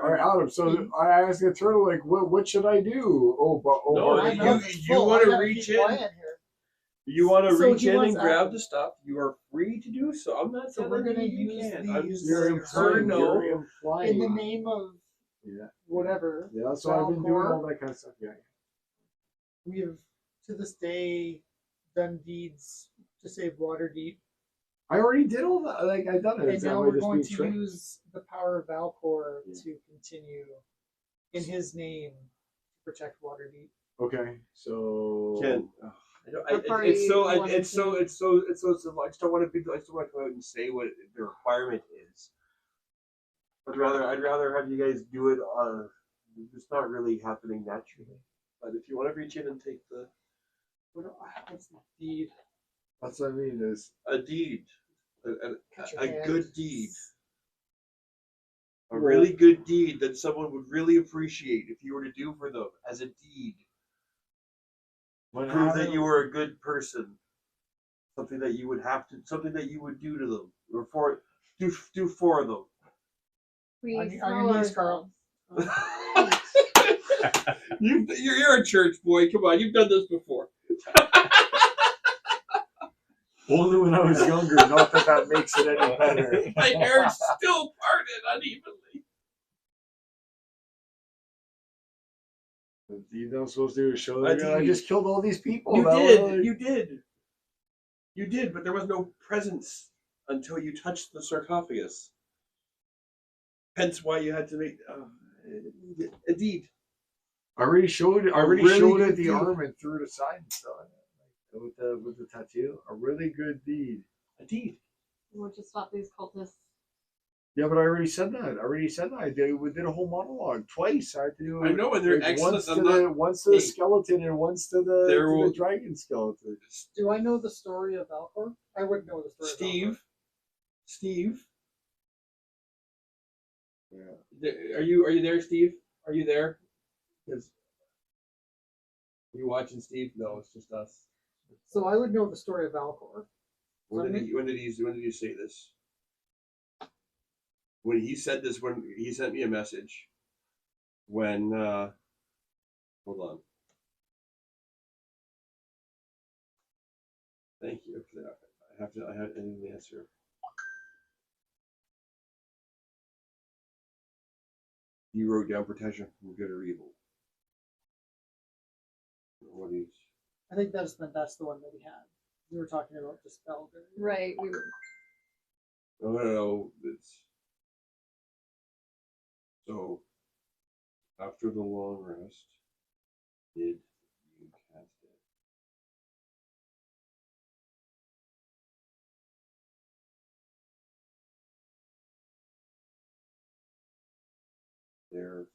Speaker 1: All right, Adam. So I asked the turtle, like, what should I do?
Speaker 2: No,
Speaker 3: I
Speaker 2: you-
Speaker 3: know
Speaker 2: you
Speaker 3: it's full.
Speaker 2: wanna
Speaker 3: I gotta
Speaker 2: reach
Speaker 3: keep
Speaker 2: in?
Speaker 3: playing here.
Speaker 2: You want to
Speaker 3: So
Speaker 2: reach
Speaker 3: he
Speaker 2: in
Speaker 3: wants
Speaker 2: and grab
Speaker 3: Adam.
Speaker 2: the stuff? You are free to do so. I'm not
Speaker 3: So
Speaker 2: telling
Speaker 3: we're gonna
Speaker 2: you
Speaker 3: use
Speaker 2: can't. I'm
Speaker 3: these-
Speaker 2: just
Speaker 1: You're
Speaker 2: letting her
Speaker 1: implying.
Speaker 2: know.
Speaker 1: You're implying.
Speaker 3: In the name of
Speaker 1: Yeah.
Speaker 3: whatever,
Speaker 1: Yeah, that's why I've been doing
Speaker 3: Valcor,
Speaker 1: all that kind of stuff. Yeah.
Speaker 3: we have to this day done deeds to save Waterdeep,
Speaker 1: I already did all that. Like, I done it.
Speaker 3: and
Speaker 1: Is
Speaker 3: now
Speaker 1: that
Speaker 3: we're
Speaker 1: just
Speaker 3: going
Speaker 1: being
Speaker 3: to
Speaker 1: tricked?
Speaker 3: use the power of Valcor
Speaker 1: Yeah.
Speaker 3: to continue in his name to protect Waterdeep.
Speaker 1: Okay, so
Speaker 2: Ken,
Speaker 4: What party
Speaker 2: it's so
Speaker 4: you wanted
Speaker 2: it's so
Speaker 4: to-
Speaker 2: it's so it's so simple. I just don't want to be. I just don't want to come out and say what the requirement is. I'd rather have you guys do it. It's not really happening naturally. But if you want to reach in and take
Speaker 3: What's the deed?
Speaker 1: that's what I mean. Is
Speaker 2: a deed,
Speaker 3: Cut your
Speaker 2: a
Speaker 3: hand.
Speaker 2: good deed, a really good deed that someone would really appreciate if you were to do for them as a deed.
Speaker 1: when
Speaker 2: Prove that
Speaker 1: Adam-
Speaker 2: you were a good person. Something that you would something that you would do to them, or do for them.
Speaker 4: We
Speaker 3: On your
Speaker 4: throw
Speaker 3: knees, Carl.
Speaker 4: ourselves.
Speaker 2: You're a church boy. Come on, you've done this before.
Speaker 1: Only when I was younger. Not that makes it any better.
Speaker 2: My hair's still parted unevenly.
Speaker 1: The deed I'm supposed to do is show
Speaker 2: A
Speaker 1: them. I
Speaker 2: deed.
Speaker 1: just killed all these people.
Speaker 2: You
Speaker 1: That was
Speaker 2: did.
Speaker 1: like-
Speaker 2: You did, but there was no presence until you touched the sarcophagus. Hence why you had to make a deed.
Speaker 1: I already showed it. I
Speaker 2: A
Speaker 1: already
Speaker 2: really
Speaker 1: showed
Speaker 2: good
Speaker 1: it the
Speaker 2: deed.
Speaker 1: arm and threw it aside and stuff. With the tattoo, a really good deed.
Speaker 2: A deed.
Speaker 4: We'll just stop these cultists.
Speaker 1: Yeah, but I already said that. I did. We did a whole monologue twice. I had to do.
Speaker 2: I know, and they're
Speaker 1: like,
Speaker 2: excellent.
Speaker 1: Once to the
Speaker 2: Hey.
Speaker 1: skeleton and once to the,
Speaker 2: There
Speaker 1: to
Speaker 2: will-
Speaker 1: the dragon skeleton.
Speaker 3: Do I know the story of Valcor? I wouldn't know the story of Valcor.
Speaker 2: Steve.
Speaker 1: Yeah.
Speaker 2: Are you there, Steve? Are you there? Are you watching, Steve? No, it's just us.
Speaker 3: So I would know the story of Valcor.
Speaker 2: When did he say this? When he said this, when he sent me a message. When hold on. Thank you for that. I had an answer. You wrote down protection from good or evil. What is?
Speaker 3: I think that's the one that we had. We were talking about the spell.
Speaker 4: Right. We were.
Speaker 2: No. It's So, after the long rest, did you cast it? There's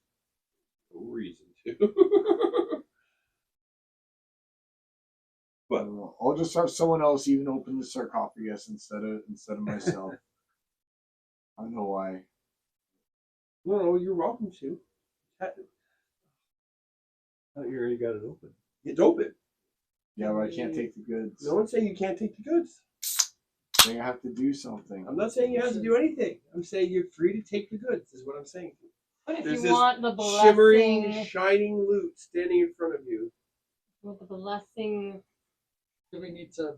Speaker 2: no reason to.
Speaker 1: I don't know. I'll just have someone else even open the sarcophagus instead of myself. I don't know why.
Speaker 2: No, you're welcome to.
Speaker 5: I thought you already got it open.
Speaker 2: It's open.
Speaker 1: Yeah, but I can't take the goods.
Speaker 2: No one's saying you can't take the goods.
Speaker 1: I think I have to do something.
Speaker 2: I'm not saying you have to do anything. I'm saying you're free to take the goods, is what I'm saying.
Speaker 4: But if
Speaker 2: There's
Speaker 4: you
Speaker 2: this
Speaker 4: want the
Speaker 2: shimmering,
Speaker 4: blessing,
Speaker 2: shining loot standing in front of you.
Speaker 4: with the blessing,
Speaker 3: Do we need to?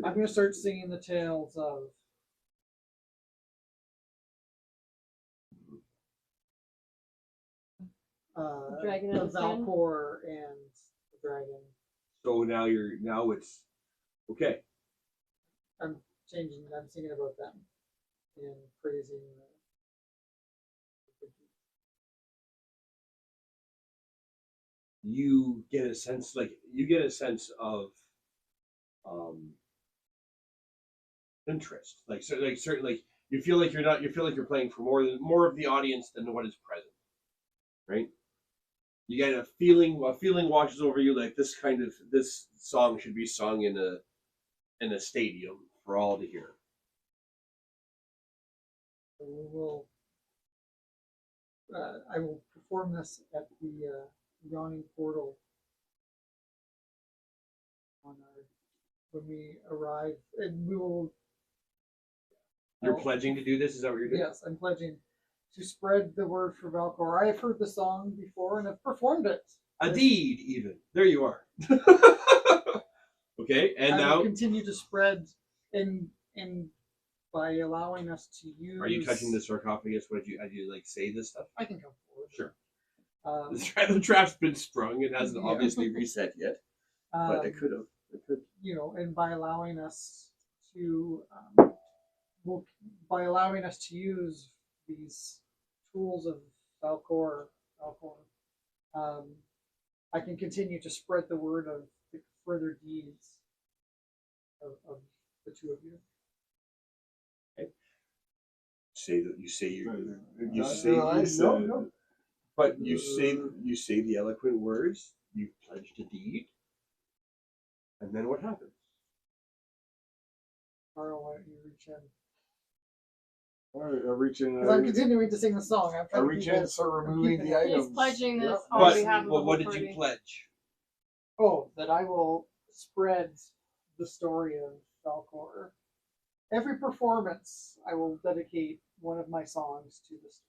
Speaker 3: I'm gonna start singing the tales of
Speaker 4: Dragon
Speaker 3: the
Speaker 4: and the Sand?
Speaker 3: Valkor and the dragon.
Speaker 2: So now it's okay.
Speaker 3: I'm singing about them and praising.
Speaker 2: You get a sense of interest. Certainly you feel like you're playing for more of the audience than what is present. Right? You get a feeling washes over you like this song should be sung in a stadium for all to hear.
Speaker 3: We will. I will perform this at the yawning portal on when we arrive, and we will.
Speaker 2: You're pledging to do this? Is that what you're doing?
Speaker 3: Yes, I'm pledging to spread the word for Valkor. I have heard the song before and have performed it.
Speaker 2: A deed, even. There you are. Okay, and
Speaker 3: I
Speaker 2: now
Speaker 3: will continue to spread and by allowing us to use.
Speaker 2: are you touching the sarcophagus? How do you like say this stuff?
Speaker 3: I can come forward.
Speaker 2: Sure.
Speaker 3: Um,
Speaker 2: The trap's been sprung. It hasn't
Speaker 3: Yeah.
Speaker 2: obviously reset yet, but it
Speaker 3: um,
Speaker 2: could have. It could.
Speaker 3: you know, and by allowing us to, by allowing us to use these tools of Valkor, I can continue to spread the word of the further deeds of the two of you.
Speaker 2: Say that you say you
Speaker 1: That's
Speaker 2: say
Speaker 1: what I said.
Speaker 2: no, but you say the eloquent words. You pledged a deed, and then what happens?
Speaker 3: Carl, why don't you reach in?
Speaker 1: All right, I reach in.
Speaker 3: Because I'm continuing to sing the song. I'm
Speaker 1: I
Speaker 3: trying to
Speaker 1: reach
Speaker 3: keep
Speaker 1: in
Speaker 3: it-
Speaker 1: and start
Speaker 3: I'm
Speaker 1: removing
Speaker 3: keeping
Speaker 1: the
Speaker 3: it-
Speaker 1: items.
Speaker 4: he's pledging this
Speaker 1: Yep.
Speaker 4: on
Speaker 2: But
Speaker 4: behalf of the
Speaker 2: what
Speaker 4: whole
Speaker 2: did you
Speaker 4: party.
Speaker 2: pledge?
Speaker 3: Oh, that I will spread the story of Valkor. Every performance, I will dedicate one of my songs to the story.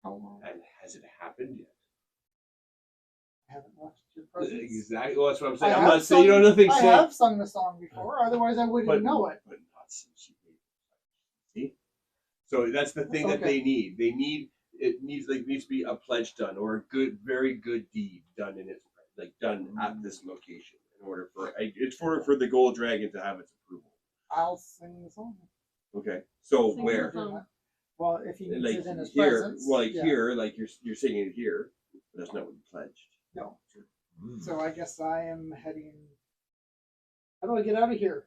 Speaker 3: How long?
Speaker 2: And has it happened yet?
Speaker 3: I haven't watched your presence.
Speaker 2: Exactly. Well, that's what I'm saying.
Speaker 3: I
Speaker 2: I'm
Speaker 3: have
Speaker 2: not saying you
Speaker 3: sung-
Speaker 2: don't nothing.
Speaker 3: I have sung the song before, otherwise I wouldn't
Speaker 2: but
Speaker 3: know it.
Speaker 2: But not since you made it. See? So that's the thing that
Speaker 3: Okay.
Speaker 2: they need. It needs to be a pledge done or a very good deed done done at this location in order for the gold dragon to have its approval.
Speaker 3: I'll sing the song.
Speaker 2: Okay. So
Speaker 4: Sing
Speaker 2: where?
Speaker 4: the song.
Speaker 3: Well, if he needs
Speaker 2: Like
Speaker 3: it in his
Speaker 2: here,
Speaker 3: presence.
Speaker 2: well, like
Speaker 3: yeah.
Speaker 2: here, like you're singing it here. But that's not what you pledged.
Speaker 3: No. So I guess I am heading. How do I get out of here?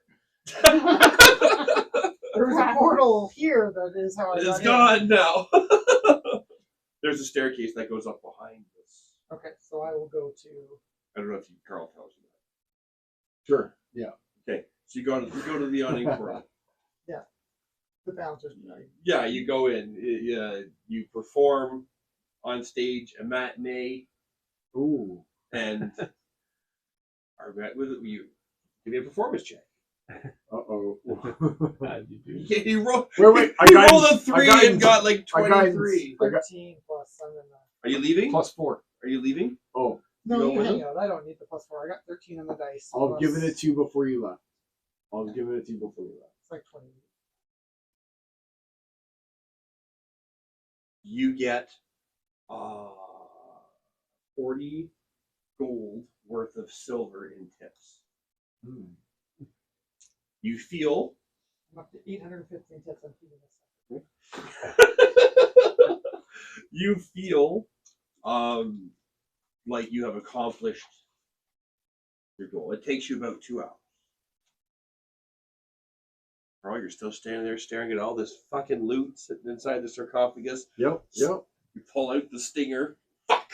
Speaker 3: There was a portal here that is how I got
Speaker 2: It's
Speaker 3: in.
Speaker 2: gone now. There's a staircase that goes up behind this.
Speaker 3: Okay, so I will go to.
Speaker 2: I don't know if Carl tells you that.
Speaker 1: Sure. Yeah.
Speaker 2: Okay, so you go to the awning portal.
Speaker 3: The bouncers.
Speaker 2: Yeah, you go in. You perform on stage a matinee
Speaker 1: Ooh.
Speaker 2: and are met with you. Give me a performance check.
Speaker 1: Uh-oh.
Speaker 5: How'd you do?
Speaker 2: He rolled.
Speaker 1: Wait.
Speaker 2: He rolled a 3 and got like
Speaker 1: I got
Speaker 2: 23.
Speaker 3: 13 plus. I'm in the.
Speaker 2: Are you leaving?
Speaker 1: +4.
Speaker 2: Are you leaving?
Speaker 1: Oh,
Speaker 3: No,
Speaker 2: You go
Speaker 3: you
Speaker 2: with
Speaker 3: hang
Speaker 2: him?
Speaker 3: out. I don't need the +4. I got 13 on the dice.
Speaker 1: I'll
Speaker 3: plus-
Speaker 1: give it to you before you left. I'll give it to you before you left.
Speaker 3: It's like 20.
Speaker 2: You get 40 gold worth of silver in tips.
Speaker 1: Hmm.
Speaker 2: You feel
Speaker 3: I'm up to 815 hits. I'm keeping this.
Speaker 2: You feel like you have accomplished your goal. It takes you about 2 hours. Carl, you're still standing there staring at all this fucking loot sitting inside the sarcophagus.
Speaker 1: Yep.
Speaker 2: You pull out the stinger. Fuck!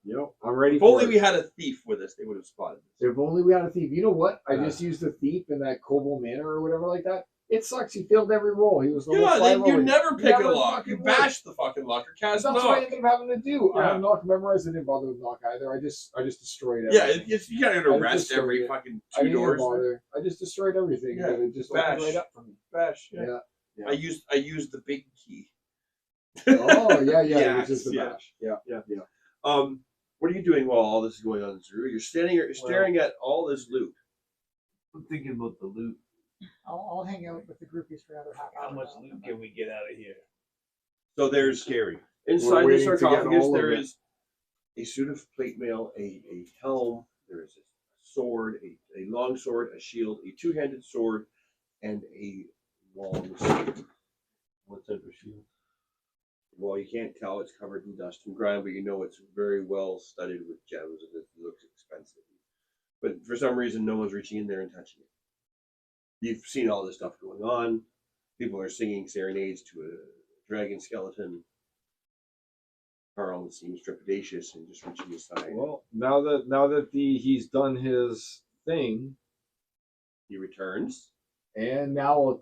Speaker 1: Yep. I'm ready
Speaker 2: If
Speaker 1: for
Speaker 2: only
Speaker 1: it.
Speaker 2: we had a thief with us, they would have spotted this.
Speaker 1: If only we had a thief. You know what? I just used a thief in that Kobold Manor or whatever like that. It sucks. He failed every roll. He was
Speaker 2: Yeah,
Speaker 1: then
Speaker 2: you never pick a lock.
Speaker 1: fucking
Speaker 2: You
Speaker 1: would.
Speaker 2: bash the fucking lock or
Speaker 1: That's
Speaker 2: cast
Speaker 1: what
Speaker 2: knock.
Speaker 1: I ended up having to do. I
Speaker 2: Yeah.
Speaker 1: have knock memorized. I didn't bother with knock either. I just destroyed
Speaker 2: Yeah,
Speaker 1: everything.
Speaker 2: you gotta
Speaker 1: I
Speaker 2: rest
Speaker 1: just
Speaker 2: every
Speaker 1: destroyed it.
Speaker 2: fucking
Speaker 1: I
Speaker 2: 2
Speaker 1: didn't even
Speaker 2: doors.
Speaker 1: bother. I just destroyed everything.
Speaker 2: Yeah,
Speaker 1: And it just
Speaker 2: bash.
Speaker 1: opened right up for me.
Speaker 2: Bash.
Speaker 1: Yeah.
Speaker 2: I used the big key.
Speaker 1: Oh yeah, yeah.
Speaker 2: Yeah,
Speaker 1: It was just the
Speaker 2: yeah.
Speaker 1: bash. Yeah.
Speaker 2: What are you doing while all this is going on, Drew? You're standing here staring at all this loot.
Speaker 5: I'm thinking about the loot.
Speaker 3: I'll hang out with the groupies for another half hour.
Speaker 5: How much
Speaker 3: now.
Speaker 5: loot can we get out of here?
Speaker 2: So there's
Speaker 5: Scary.
Speaker 2: inside
Speaker 1: We're
Speaker 2: the
Speaker 1: waiting to get
Speaker 2: sarcophagus
Speaker 1: all of
Speaker 2: there
Speaker 1: it.
Speaker 2: is a suit of plate mail, a helm, there is a sword, a long sword, a shield, a two-handed sword, and a long sword.
Speaker 5: What's under shield?
Speaker 2: Well, you can't tell, it's covered in dust and grime, but you know it's very well studded with gems and it looks expensive. But for some reason, no one's reaching in there and touching it. You've seen all this stuff going on. People are singing serenades to a dragon skeleton. Carl seems trepidatious and just reaching aside.
Speaker 1: Well, now that he's done his thing,
Speaker 2: He returns.
Speaker 1: and now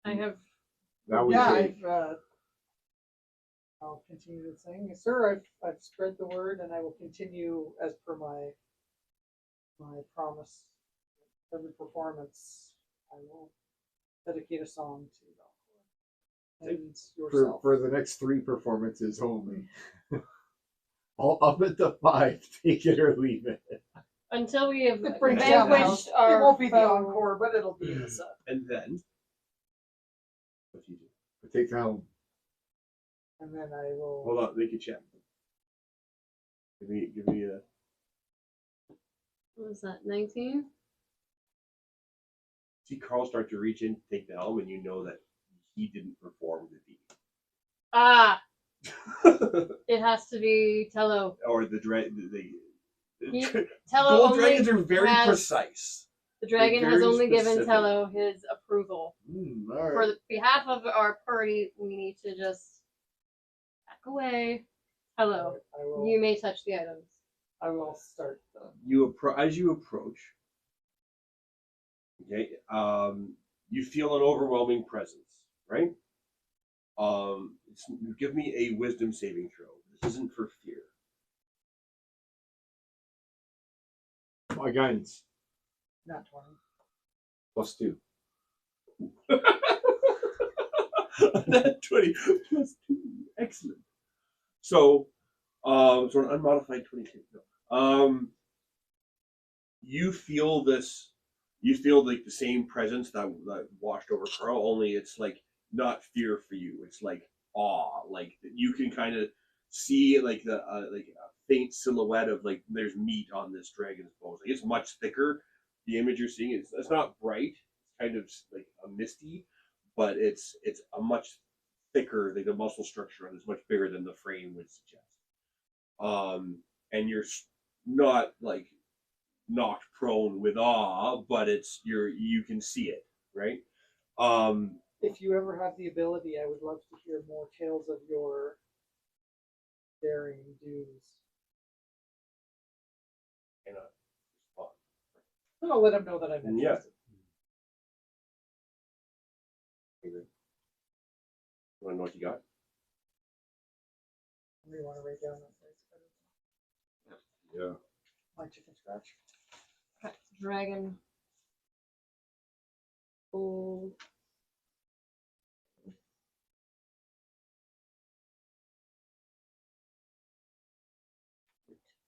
Speaker 4: I have
Speaker 1: we
Speaker 3: Yeah,
Speaker 1: take.
Speaker 3: I'll continue to sing. Sir, I've spread the word, and I will continue as per my promise. Every performance, I will dedicate a song to Valkyrie and yourself.
Speaker 1: For the next 3 performances only. I'll up it to 5. Take it or leave it.
Speaker 4: until we have
Speaker 3: It brings down the house.
Speaker 4: vanquished our
Speaker 3: It won't be the
Speaker 4: foe.
Speaker 3: encore, but it'll be in the set.
Speaker 2: And then, what do you do?
Speaker 1: Take the helm.
Speaker 3: And then I will.
Speaker 2: Hold on, make a check. Give me a.
Speaker 4: What was that? 19.
Speaker 2: See Carl start to reach in, take the helm, and you know that he didn't perform the
Speaker 4: Ah,
Speaker 2: deed.
Speaker 4: it has to be Tello.
Speaker 2: Or the
Speaker 4: He- Tello
Speaker 2: gold
Speaker 4: only
Speaker 2: dragons are very
Speaker 4: has-
Speaker 2: precise.
Speaker 4: The dragon has
Speaker 2: very
Speaker 4: only given
Speaker 2: specific.
Speaker 4: Tello his approval.
Speaker 1: All
Speaker 4: For
Speaker 1: right.
Speaker 4: the behalf of our party, we need to just back away. Tello,
Speaker 3: I will.
Speaker 4: you may touch the items.
Speaker 3: I will start.
Speaker 2: As you approach, okay, you feel an overwhelming presence, right? Give me a wisdom saving throw. This isn't for fear.
Speaker 1: My guidance
Speaker 3: Not 20.
Speaker 1: +2.
Speaker 2: That 20 plus 2. Excellent. So an unmodified 22. No. You feel this. You feel like the same presence that washed over Carl. Only it's like not fear for you. It's like awe. Like you can kind of see like the like a faint silhouette of like there's meat on this dragon's bones. Like, it's much thicker. The image you're seeing is it's not bright. It's kind of like a misty, but it's a much thicker. Like the muscle structure on it is much bigger than the frame would suggest. And you're not like knocked prone with awe, but you can see it, right?
Speaker 3: If you ever have the ability, I would love to hear more tales of your daring do's.
Speaker 2: And respond.
Speaker 3: And I'll let him know that I'm
Speaker 2: Yeah.
Speaker 3: interested.
Speaker 2: You want to know what you got?
Speaker 3: Do you want to write down
Speaker 1: Yeah.
Speaker 3: my chicken scratch?
Speaker 4: Okay, dragon. Gold.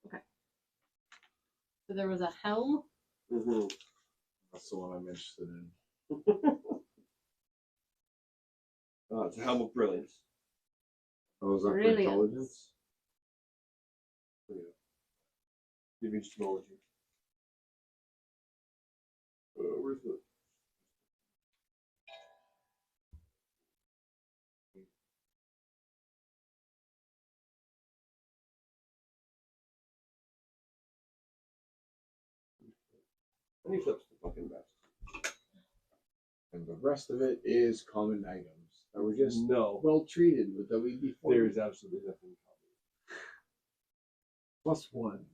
Speaker 4: Okay. So there was a helm.
Speaker 2: Mm-hmm.
Speaker 1: That's the one I'm interested in.
Speaker 2: It's a helm of brilliance.
Speaker 1: Oh, is that for
Speaker 4: Brilliant.
Speaker 1: intelligence?
Speaker 2: Give me just a moment here. Where's the? And he flips the fucking vest.
Speaker 7: And the rest of it is common items that were just
Speaker 2: No,
Speaker 7: well treated with WD-40
Speaker 2: there's absolutely nothing
Speaker 7: plus ones.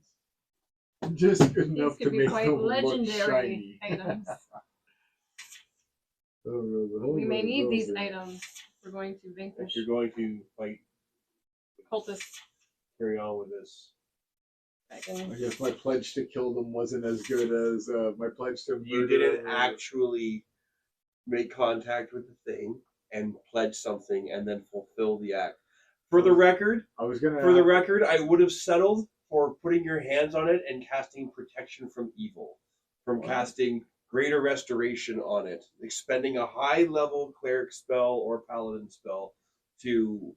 Speaker 7: Just good
Speaker 4: These
Speaker 7: enough
Speaker 4: could
Speaker 7: to
Speaker 4: be
Speaker 7: make
Speaker 4: quite
Speaker 7: them look
Speaker 4: legendary
Speaker 7: shiny.
Speaker 4: items.
Speaker 7: Oh,
Speaker 4: We may need these
Speaker 7: items.
Speaker 4: items if we're going to
Speaker 2: if
Speaker 4: vanquish
Speaker 2: you're going to fight,
Speaker 4: cultists.
Speaker 2: carry on with this.
Speaker 7: I
Speaker 4: Dragons.
Speaker 7: guess my pledge to kill them wasn't as good as my pledge to
Speaker 2: You
Speaker 7: murder
Speaker 2: didn't
Speaker 7: them.
Speaker 2: actually make contact with the thing and pledge something and then fulfill the act. For the record,
Speaker 7: I was gonna.
Speaker 2: I would have settled for putting your hands on it and casting protection from evil, from casting greater restoration on it, expending a high-level cleric spell or paladin spell to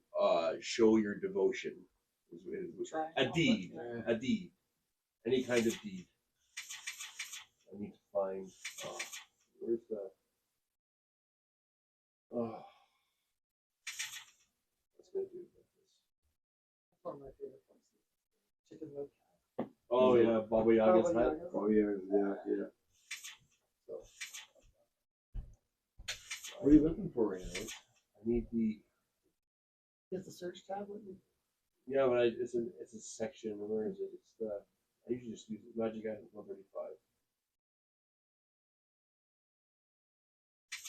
Speaker 2: show your devotion. A deed, a deed, any kind of deed. I need to find. Where's the? Oh, what's gonna do with this?
Speaker 3: That's one of my favorite places. Chicken Moat.
Speaker 2: Oh yeah, Baba Yaga's
Speaker 3: Baba
Speaker 2: hut.
Speaker 3: Yaga.
Speaker 7: Oh yeah.
Speaker 2: So,
Speaker 7: What are you looking for right now?
Speaker 2: I need the.
Speaker 3: It's a search tab. With me.
Speaker 2: Yeah, but it's a section. Where is it? It's the. I usually just use Magic Item 135.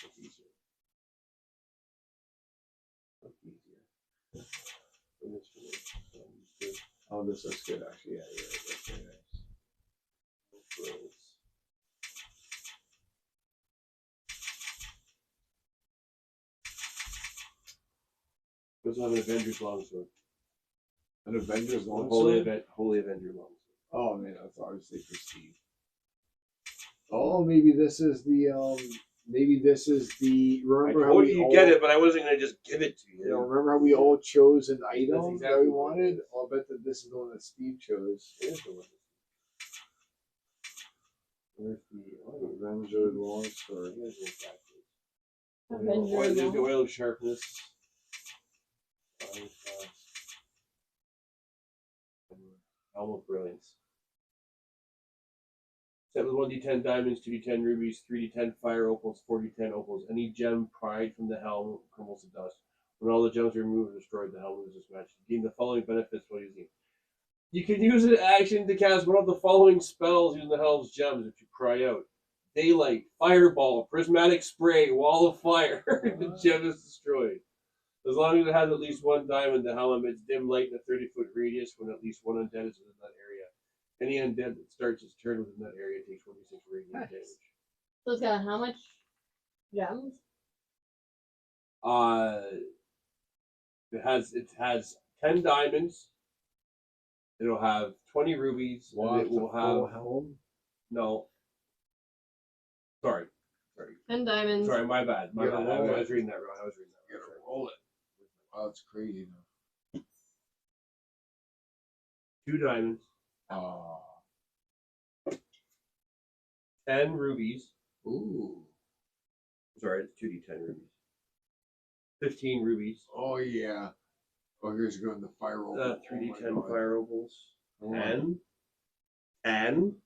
Speaker 2: It's easier. It's easier. And it's for me.
Speaker 7: Oh, this looks good actually. Yeah, that's very nice.
Speaker 2: Doesn't have an Avengers longsword.
Speaker 7: An Avengers
Speaker 2: Holy
Speaker 7: longsword.
Speaker 2: Holy Avenger longsword.
Speaker 7: Oh man, that's obviously prestige. Oh, maybe this is the remember
Speaker 2: I
Speaker 7: how
Speaker 2: told
Speaker 7: we
Speaker 2: you
Speaker 7: all
Speaker 2: get it, but I wasn't gonna just give it to you.
Speaker 7: you know, remember how we all chose an item that
Speaker 2: exactly
Speaker 7: we
Speaker 2: what it
Speaker 7: wanted?
Speaker 2: is.
Speaker 7: I'll bet that this is the one that Steve chose.
Speaker 2: It is the one. Where's the
Speaker 7: Avenger longsword.
Speaker 2: Here's the backwards.
Speaker 4: Avenger
Speaker 2: Oil, there's the
Speaker 4: Long.
Speaker 2: oil of sharpness. Helm of brilliance. Set with 1d10 diamonds, 2d10 rubies, 3d10 fire opals, 4d10 opals. Any gem pried from the helm crumbles to dust. When all the gems are removed or destroyed, the helm loses magic. Gain the following benefits while using it. You can use an action to cast one of the following spells using the helm's gems if you cry out. Daylight, Fireball, Prismatic Spray, Wall of Fire. The gem is destroyed. As long as it has at least one diamond, the helm emits dim light in a 30-foot radius when at least one undead is within that area. Any undead that starts its turn within that area takes 1d6 radiant damage.
Speaker 4: So it's got how much gems?
Speaker 2: It has 10 diamonds. It'll have 20 rubies. And it will have
Speaker 7: helm.
Speaker 2: no. Sorry.
Speaker 4: 10 diamonds.
Speaker 2: Sorry, my bad. My
Speaker 7: Yeah,
Speaker 2: bad.
Speaker 7: roll
Speaker 2: I
Speaker 7: it.
Speaker 2: was reading that wrong.
Speaker 7: You gotta roll it. Wow, that's crazy.
Speaker 2: 2 diamonds,
Speaker 7: Oh.
Speaker 2: 10 rubies.
Speaker 7: Ooh.
Speaker 2: Sorry, it's 2d10 rubies. 15 rubies.
Speaker 7: Oh yeah. Oh, here's going the fire roll.
Speaker 2: 3d10 fire opals.
Speaker 7: Oh.
Speaker 2: 10.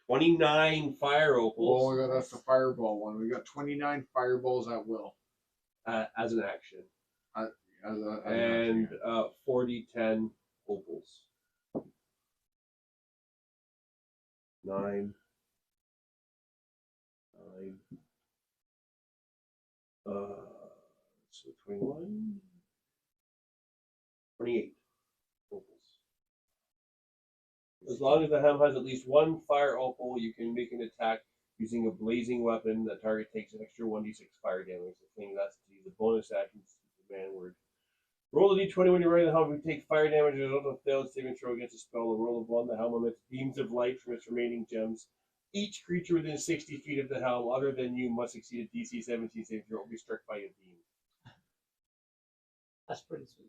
Speaker 2: 29 fire
Speaker 7: Oh
Speaker 2: opals
Speaker 7: my god, that's the fireball one. We got 29 fireballs at will.
Speaker 2: as an action.
Speaker 7: As
Speaker 2: And 4d10 opals. 9. So 21. 28 opals. As long as the helm has at least one fire opal, you can make an attack using a blazing weapon. The target takes an extra 1d6 fire damage. The thing that's to use a bonus action to command word. Roll a d20 when you're riding the helm. If you take fire damage as a result of failed saving throw against a spell, a roll of 1. The helm emits beams of light from its remaining gems. Each creature within 60 feet of the helm, other than you, must succeed a DC 17 saving throw or be struck by a beam.
Speaker 3: That's pretty sweet.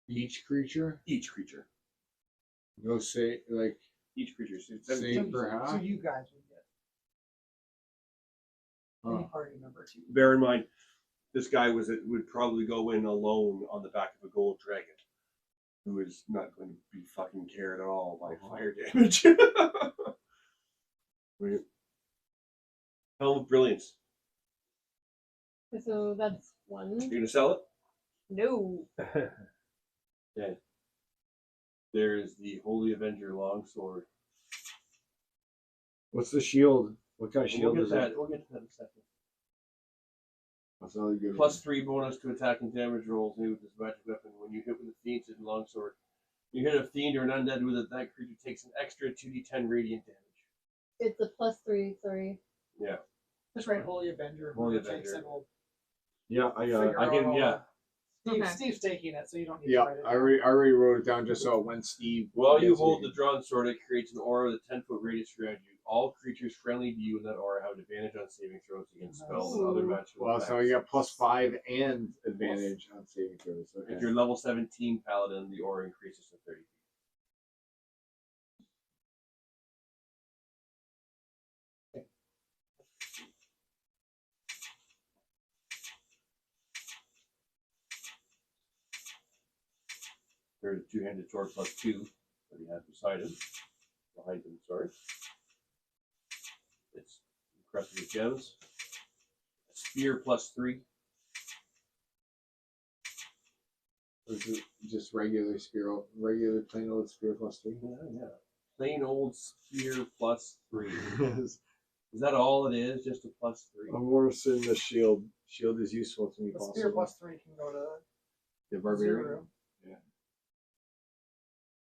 Speaker 7: Each creature?
Speaker 2: Each creature.
Speaker 7: Go say like
Speaker 2: Each creature. So
Speaker 7: save per
Speaker 3: So
Speaker 7: half.
Speaker 3: you guys would get any
Speaker 7: Huh.
Speaker 3: party member too.
Speaker 2: bear in mind, this guy would probably go in alone on the back of a gold dragon. who is not going to be fucking cared at all by fire damage. Wait. Helm of Brilliance.
Speaker 4: So that's one.
Speaker 2: You're gonna sell it?
Speaker 4: No.
Speaker 2: Okay. There's the Holy Avenger Longsword.
Speaker 1: What's the shield? What kind of
Speaker 2: We'll
Speaker 1: shield
Speaker 2: get
Speaker 1: is
Speaker 2: that.
Speaker 1: it?
Speaker 2: We'll get to that in a second.
Speaker 7: That's all good.
Speaker 2: +3 bonus to attack and damage rolls new with this magic weapon. When you hit with a fiend and longsword, you hit a fiend or an undead with it, that creature takes an extra 2d10 radiant damage.
Speaker 4: It's a +3, sorry.
Speaker 2: Yeah.
Speaker 3: Just write Holy Avenger.
Speaker 2: Holy
Speaker 3: Takes
Speaker 2: Avenger.
Speaker 3: it, we'll
Speaker 1: Yeah, I got it.
Speaker 3: figure
Speaker 2: I can-
Speaker 3: out all
Speaker 2: yeah.
Speaker 3: that. Steve,
Speaker 4: Okay.
Speaker 3: Steve's taking it, so you don't need
Speaker 7: Yeah,
Speaker 3: to write it.
Speaker 7: I already wrote it down just so when Steve.
Speaker 2: While you
Speaker 7: gets
Speaker 2: hold
Speaker 7: it.
Speaker 2: the drawn sword, it creates an aura with a 10-foot radius around you. All creatures friendly to you in that aura have advantage on saving throws against spells and other magical
Speaker 7: Well,
Speaker 2: effects.
Speaker 7: so you got +5 and advantage on saving throws. Okay.
Speaker 2: If you're level 17 paladin, the aura increases to 30 feet. There's a two-handed sword +2 that he has beside him. Behind him, sorry. It's encrusted with gems. A spear +3.
Speaker 7: Is it just regular spear, regular plain old spear +3?
Speaker 2: Yeah. Plain old spear +3. Is that all it is? Just a +3?
Speaker 1: I'm worse in the shield. Shield is useful to me.
Speaker 3: The spear
Speaker 1: Possibly.
Speaker 3: +3 can go to
Speaker 7: The barbarian.
Speaker 3: 0.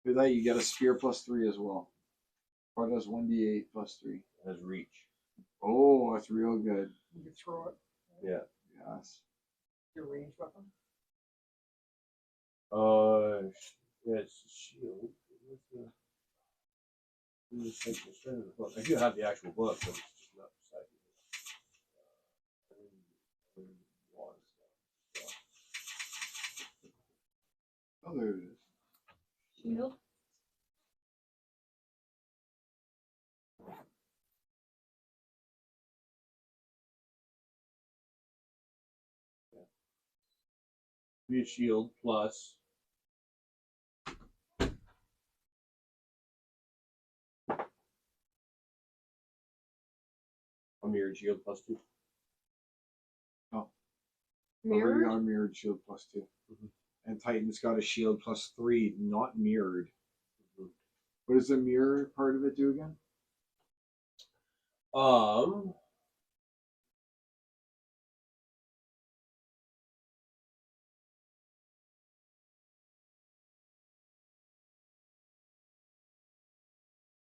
Speaker 7: With that, you get a spear +3 as well. Or does 1d8 +3.
Speaker 2: Has reach.
Speaker 7: Oh, that's real good.
Speaker 3: You can throw it.
Speaker 2: Yeah.
Speaker 7: Yes.
Speaker 3: Your ranged weapon.
Speaker 2: Yeah, it's a shield. I do have the actual book, but it's just not beside me.
Speaker 7: Oh, there it is.
Speaker 4: Shield.
Speaker 2: Be a shield plus a mirrored shield +2.
Speaker 1: Already
Speaker 4: Mirror.
Speaker 1: got a mirrored shield +2. And Titan's got a shield +3, not mirrored.
Speaker 7: What does the mirror part of it do again?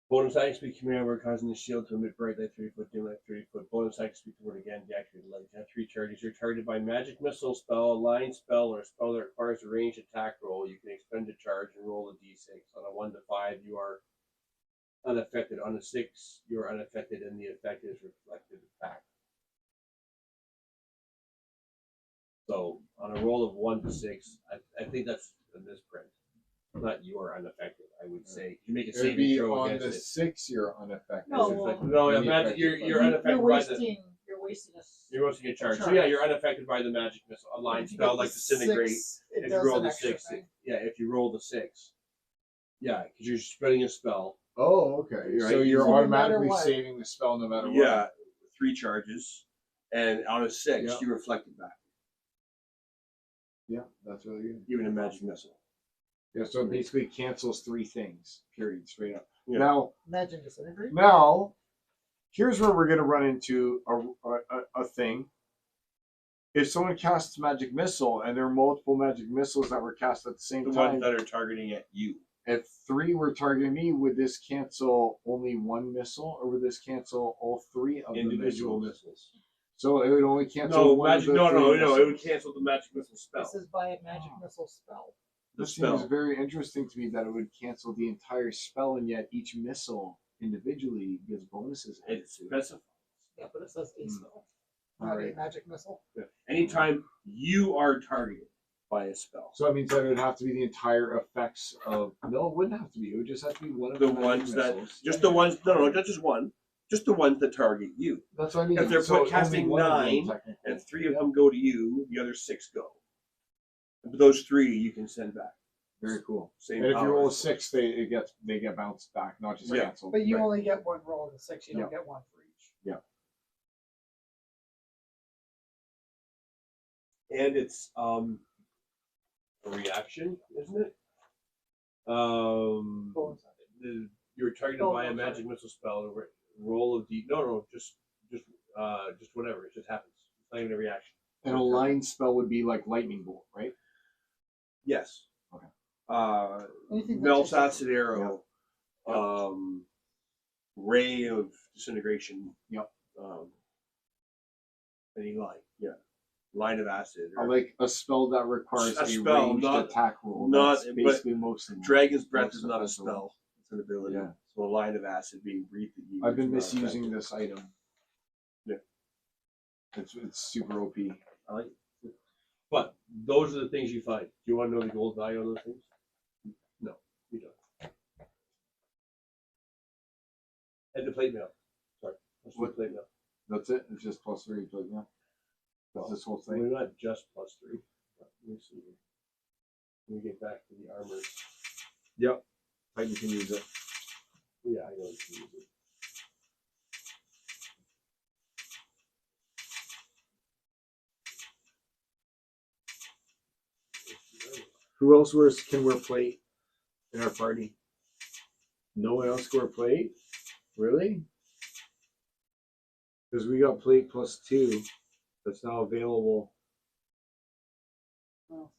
Speaker 2: Bonus action speak command word causing the shield to emit bright light 30 foot, dim light 30 foot. Bonus action speak the word again, deactivate the light. Have 3 charges. You're targeted by magic missile spell, a line spell, or a spell that requires a ranged attack roll. You can expend a charge and roll a d6. On a 1 to 5, you are unaffected. On a 6, you are unaffected, and the effect is reflected back. So on a roll of 1 to 6, I think that's a misprint. Not you are unaffected, I would say. You make a
Speaker 7: It would
Speaker 2: saving
Speaker 7: be
Speaker 2: throw
Speaker 7: on
Speaker 2: against
Speaker 7: the
Speaker 2: it.
Speaker 7: 6 you're unaffected.
Speaker 3: No,
Speaker 2: It's
Speaker 3: well,
Speaker 2: like- no,
Speaker 7: You'd be
Speaker 2: imagine
Speaker 7: affected
Speaker 2: you're
Speaker 7: by
Speaker 2: you're
Speaker 7: it.
Speaker 2: unaffected
Speaker 3: You're
Speaker 2: by the
Speaker 3: wasting a.
Speaker 2: you're wasting a charge. So
Speaker 3: charge.
Speaker 2: yeah, you're unaffected by the magic missile. A line
Speaker 3: If you
Speaker 2: spell
Speaker 3: get
Speaker 2: like
Speaker 3: the
Speaker 2: disintegrate.
Speaker 3: 6, it
Speaker 2: If
Speaker 3: does
Speaker 2: you roll
Speaker 3: an
Speaker 2: the
Speaker 3: extra
Speaker 2: 6,
Speaker 3: thing.
Speaker 2: yeah. If you roll the 6, yeah, because you're spreading a spell.
Speaker 7: Oh, okay.
Speaker 2: Right.
Speaker 7: So you're
Speaker 3: So no matter
Speaker 7: automatically
Speaker 3: what-
Speaker 7: saving the spell no matter what.
Speaker 2: Yeah, 3 charges, and on a 6,
Speaker 7: Yeah.
Speaker 2: you reflect it back.
Speaker 7: Yeah, that's really good.
Speaker 2: Even a magic missile.
Speaker 1: Yeah, so it basically cancels 3 things. Period. Straight up.
Speaker 2: Yeah.
Speaker 1: Now,
Speaker 3: Imagine disintegrate.
Speaker 1: here's where we're gonna run into a thing. If someone casts magic missile and there are multiple magic missiles that were cast at the same
Speaker 2: The
Speaker 1: time,
Speaker 2: ones that are targeting at you.
Speaker 1: if 3 were targeting me, would this cancel only 1 missile, or would this cancel all 3 of
Speaker 2: Individual
Speaker 1: the missiles?
Speaker 2: missiles.
Speaker 1: So it would only cancel
Speaker 2: No,
Speaker 1: one
Speaker 2: magic.
Speaker 1: of the
Speaker 2: No,
Speaker 1: 3
Speaker 2: no, no. It would
Speaker 1: missiles.
Speaker 2: cancel the magic missile spell.
Speaker 3: This is by a magic missile spell.
Speaker 2: The
Speaker 1: This seems
Speaker 2: spell.
Speaker 1: very interesting to me that it would cancel the entire spell, and yet each missile individually gives bonuses added
Speaker 2: It
Speaker 1: to it.
Speaker 2: specifies.
Speaker 3: Yeah, but it says a spell.
Speaker 1: All
Speaker 3: Not a
Speaker 1: right.
Speaker 3: magic missile.
Speaker 2: Anytime you are targeted by a spell,
Speaker 1: So that means that it would have to be the entire effects of. No, it wouldn't have to be. It would just have to be one of
Speaker 2: the
Speaker 1: magic
Speaker 2: ones that
Speaker 1: missiles.
Speaker 2: just the ones. No, not just one. Just the ones that target you.
Speaker 1: That's what I mean.
Speaker 2: If they're
Speaker 1: So only
Speaker 2: casting
Speaker 1: one of them,
Speaker 2: 9,
Speaker 1: technically.
Speaker 2: and 3 of them go to you, the other 6 go. But those 3 you can send back.
Speaker 1: Very cool.
Speaker 2: Same
Speaker 1: And if you roll a
Speaker 2: powers.
Speaker 1: 6, they get bounced back, not just
Speaker 2: Yeah.
Speaker 1: canceled.
Speaker 3: But you
Speaker 1: Right.
Speaker 3: only get one roll of the 6. You don't
Speaker 1: Yeah.
Speaker 3: get one for each.
Speaker 2: And it's a reaction, isn't it? You're targeted
Speaker 3: Oh,
Speaker 2: by a
Speaker 3: I'm
Speaker 2: magic missile spell. Roll of D. No, just whatever. It just happens. It's not even a reaction.
Speaker 1: And a line spell would be like lightning bolt, right?
Speaker 2: Yes.
Speaker 1: Okay.
Speaker 3: Anything that
Speaker 2: Melts
Speaker 3: takes
Speaker 2: acid arrow. Ray of disintegration.
Speaker 1: Yep.
Speaker 2: Any line. Yeah. Line of acid.
Speaker 1: I like a spell that requires
Speaker 2: A
Speaker 1: a
Speaker 2: spell,
Speaker 1: ranged
Speaker 2: not-
Speaker 1: attack roll.
Speaker 2: not-
Speaker 1: That's
Speaker 2: but
Speaker 1: basically most of them.
Speaker 2: Dragon's breath
Speaker 1: Most
Speaker 2: is not a
Speaker 1: offensive.
Speaker 2: spell. It's an ability.
Speaker 1: Yeah.
Speaker 2: So a line of acid being breathed at you.
Speaker 1: I've been
Speaker 2: is not
Speaker 1: misusing
Speaker 2: effective.
Speaker 1: this item.
Speaker 2: Yeah.
Speaker 1: It's super OP.
Speaker 2: I like it. But those are the things you find. Do you want to know the gold value on those things? No, you don't. And the plate mail. Sorry. Let's do
Speaker 1: What?
Speaker 2: plate mail.
Speaker 1: That's it. It's just +3 plate, yeah. That's this whole
Speaker 2: We're
Speaker 1: thing.
Speaker 2: not just +3. Let me see here. When we get back to the armors.
Speaker 1: Yep. Titan can use it.
Speaker 2: Yeah, I know you can use it.
Speaker 1: Who else can wear plate in our party? No one else can wear plate? Really? Because we got plate +2 that's now available.
Speaker 3: Oh.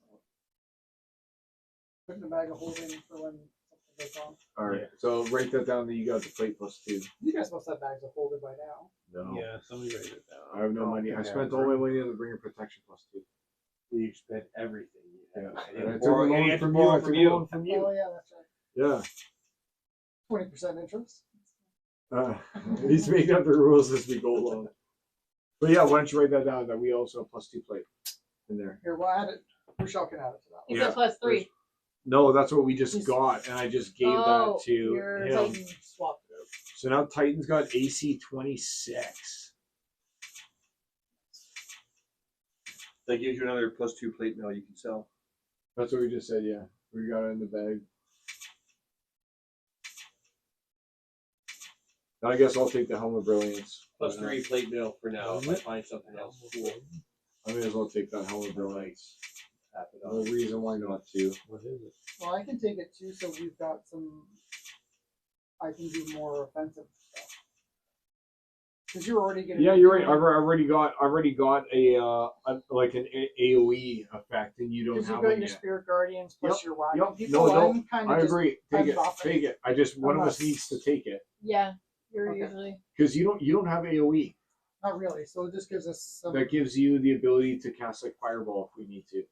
Speaker 3: Put in a bag of holding for when something goes wrong.
Speaker 1: All right.
Speaker 2: Yeah.
Speaker 1: So write that down that you got the plate +2.
Speaker 3: You guys must have bags of holding by now.
Speaker 1: No.
Speaker 5: Yeah, somebody write it down.
Speaker 1: I have no money. I spent all my money on the bringer protection +2.
Speaker 2: You spent everything. You had.
Speaker 1: Yeah.
Speaker 2: And
Speaker 1: And I
Speaker 2: you
Speaker 1: took a
Speaker 2: borrow- and you
Speaker 1: loan
Speaker 2: had to
Speaker 1: from you.
Speaker 2: borrow
Speaker 1: I took a loan from
Speaker 3: Oh
Speaker 1: you.
Speaker 3: yeah, that's right.
Speaker 1: Yeah.
Speaker 3: 20% interest.
Speaker 1: He's making up the rules as we go along. But yeah, why don't you write that down that we also have +2 plate in there?
Speaker 3: Here, we'll add it. Rochelle can add it to that.
Speaker 4: He
Speaker 1: Yeah.
Speaker 4: said +3.
Speaker 1: No, that's what we just
Speaker 3: He's-
Speaker 1: got, and I just gave
Speaker 4: Oh,
Speaker 1: that to
Speaker 4: you're
Speaker 1: him.
Speaker 3: Titan swapped it out.
Speaker 1: So now Titan's got AC 26.
Speaker 2: That gives you another +2 plate mail you can sell.
Speaker 1: That's what we just said, yeah. We got it in the bag. I guess I'll take the Helm of Brilliance.
Speaker 2: +3 plate mail for now. If I find something else cool,
Speaker 1: I may as well take that Helm of Brilliance.
Speaker 2: tap it
Speaker 1: No
Speaker 2: on.
Speaker 1: reason why not to.
Speaker 5: What is it?
Speaker 3: Well, I can take it too, so we've got some. I can do more offensive stuff. Because you're already getting.
Speaker 1: Yeah, you're right. I've already got a like an AOE effect, and you don't
Speaker 3: Because
Speaker 1: have
Speaker 3: you've got
Speaker 1: one
Speaker 3: your
Speaker 1: yet.
Speaker 3: Spirit Guardians plus your wagon.
Speaker 1: Yep.
Speaker 3: People,
Speaker 1: No,
Speaker 3: I'm kind of
Speaker 1: I
Speaker 3: just.
Speaker 1: agree. Take
Speaker 3: I'm
Speaker 1: it.
Speaker 3: off it.
Speaker 1: Take it. I just one of us
Speaker 3: Unless-
Speaker 1: needs to take it
Speaker 4: Yeah, you're
Speaker 3: Okay.
Speaker 4: usually.
Speaker 1: because you don't have AOE.
Speaker 3: Not really. So it just gives us some.
Speaker 1: That gives you the ability to cast like Fireball if we need to.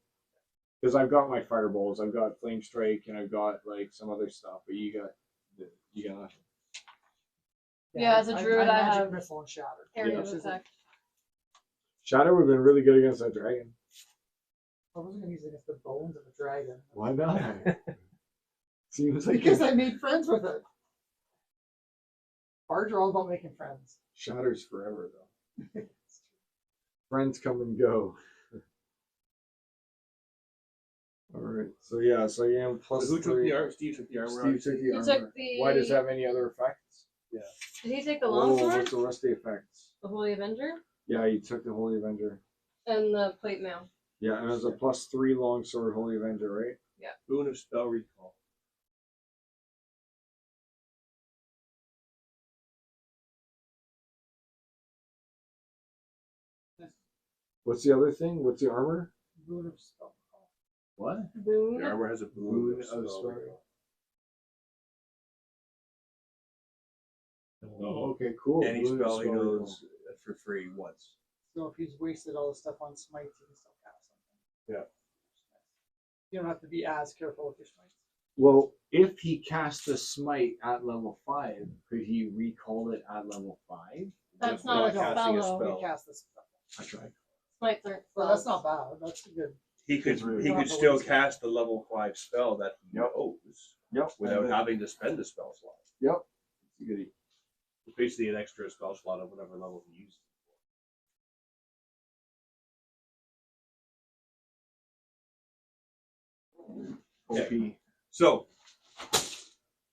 Speaker 1: Because I've got my Fireballs, I've got Flame Strike, and I've got like some other stuff. But you got nothing.
Speaker 4: Yeah, as a druid, I
Speaker 3: Magic
Speaker 4: have
Speaker 3: Missile and Shatter.
Speaker 4: Area
Speaker 1: Yeah.
Speaker 4: of effect.
Speaker 1: Shadow would have been really good against that dragon.
Speaker 3: I wasn't going to use it against the bones of a dragon.
Speaker 1: Why not? Seems like
Speaker 3: Because I made friends with it. Bards are all about making friends.
Speaker 1: Shatter's forever though. Friends come and go. All right. So yeah. So yeah.
Speaker 2: So
Speaker 1: Plus
Speaker 2: who took
Speaker 1: 3.
Speaker 2: the armor? Steve took the armor.
Speaker 1: Steve took the
Speaker 4: He
Speaker 1: armor.
Speaker 4: took the.
Speaker 1: Why does it have any other effects?
Speaker 4: Did he take the
Speaker 1: Oh,
Speaker 4: longsword,
Speaker 1: what's the rest of the effects?
Speaker 4: the Holy Avenger,
Speaker 1: Yeah, you took the Holy Avenger.
Speaker 4: and the plate mail?
Speaker 1: Yeah, and it was a +3 longsword Holy Avenger, right?
Speaker 2: Boon of spell recall.
Speaker 1: What's the other thing? What's the armor?
Speaker 3: Boon of Spell.
Speaker 1: What?
Speaker 4: Boon.
Speaker 2: The armor has a boon
Speaker 1: Boon
Speaker 2: of
Speaker 1: of
Speaker 2: spell
Speaker 1: spell.
Speaker 2: recall.
Speaker 1: Oh, okay, cool.
Speaker 2: Any
Speaker 1: Boon of
Speaker 2: spell he
Speaker 1: spell recall.
Speaker 2: knows for free once.
Speaker 3: So if he's wasted all the stuff on smites, he can still cast something.
Speaker 2: Yeah.
Speaker 3: You don't have to be as careful with your smites.
Speaker 1: Well, if he cast a smite at level 5, could he recall it at level 5?
Speaker 4: That's
Speaker 2: Just
Speaker 4: not a
Speaker 2: casting a
Speaker 4: spell, though.
Speaker 2: spell.
Speaker 3: You cast this stuff.
Speaker 1: I tried.
Speaker 4: Smites aren't
Speaker 3: Well, that's
Speaker 4: spells.
Speaker 3: not bad. That's good.
Speaker 2: He could
Speaker 1: It's really
Speaker 2: he
Speaker 3: not
Speaker 2: could
Speaker 3: the
Speaker 2: still
Speaker 3: waste.
Speaker 2: cast the level 5 spell that he
Speaker 1: Yep.
Speaker 2: knows
Speaker 1: Yep.
Speaker 2: without having to spend a spell slot.
Speaker 1: Yep. It's a goodie.
Speaker 2: It's basically an extra spell slot of whatever level he uses.
Speaker 1: OP.
Speaker 2: So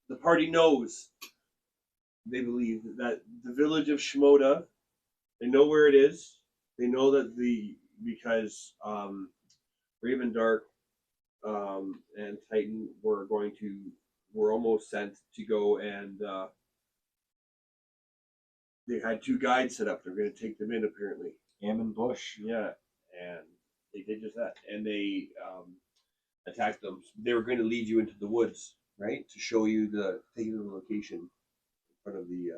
Speaker 2: the party knows. They believe that the village of Shimoda, they know where it is. They know that because Raven Dark and Titan were almost sent to go and they had 2 guides set up. They're going to take them in apparently.
Speaker 1: Ammon Bush.
Speaker 2: Yeah, and they did just that, and they attacked them. They were going to lead you into the woods, right, to show you take you to the location in front of the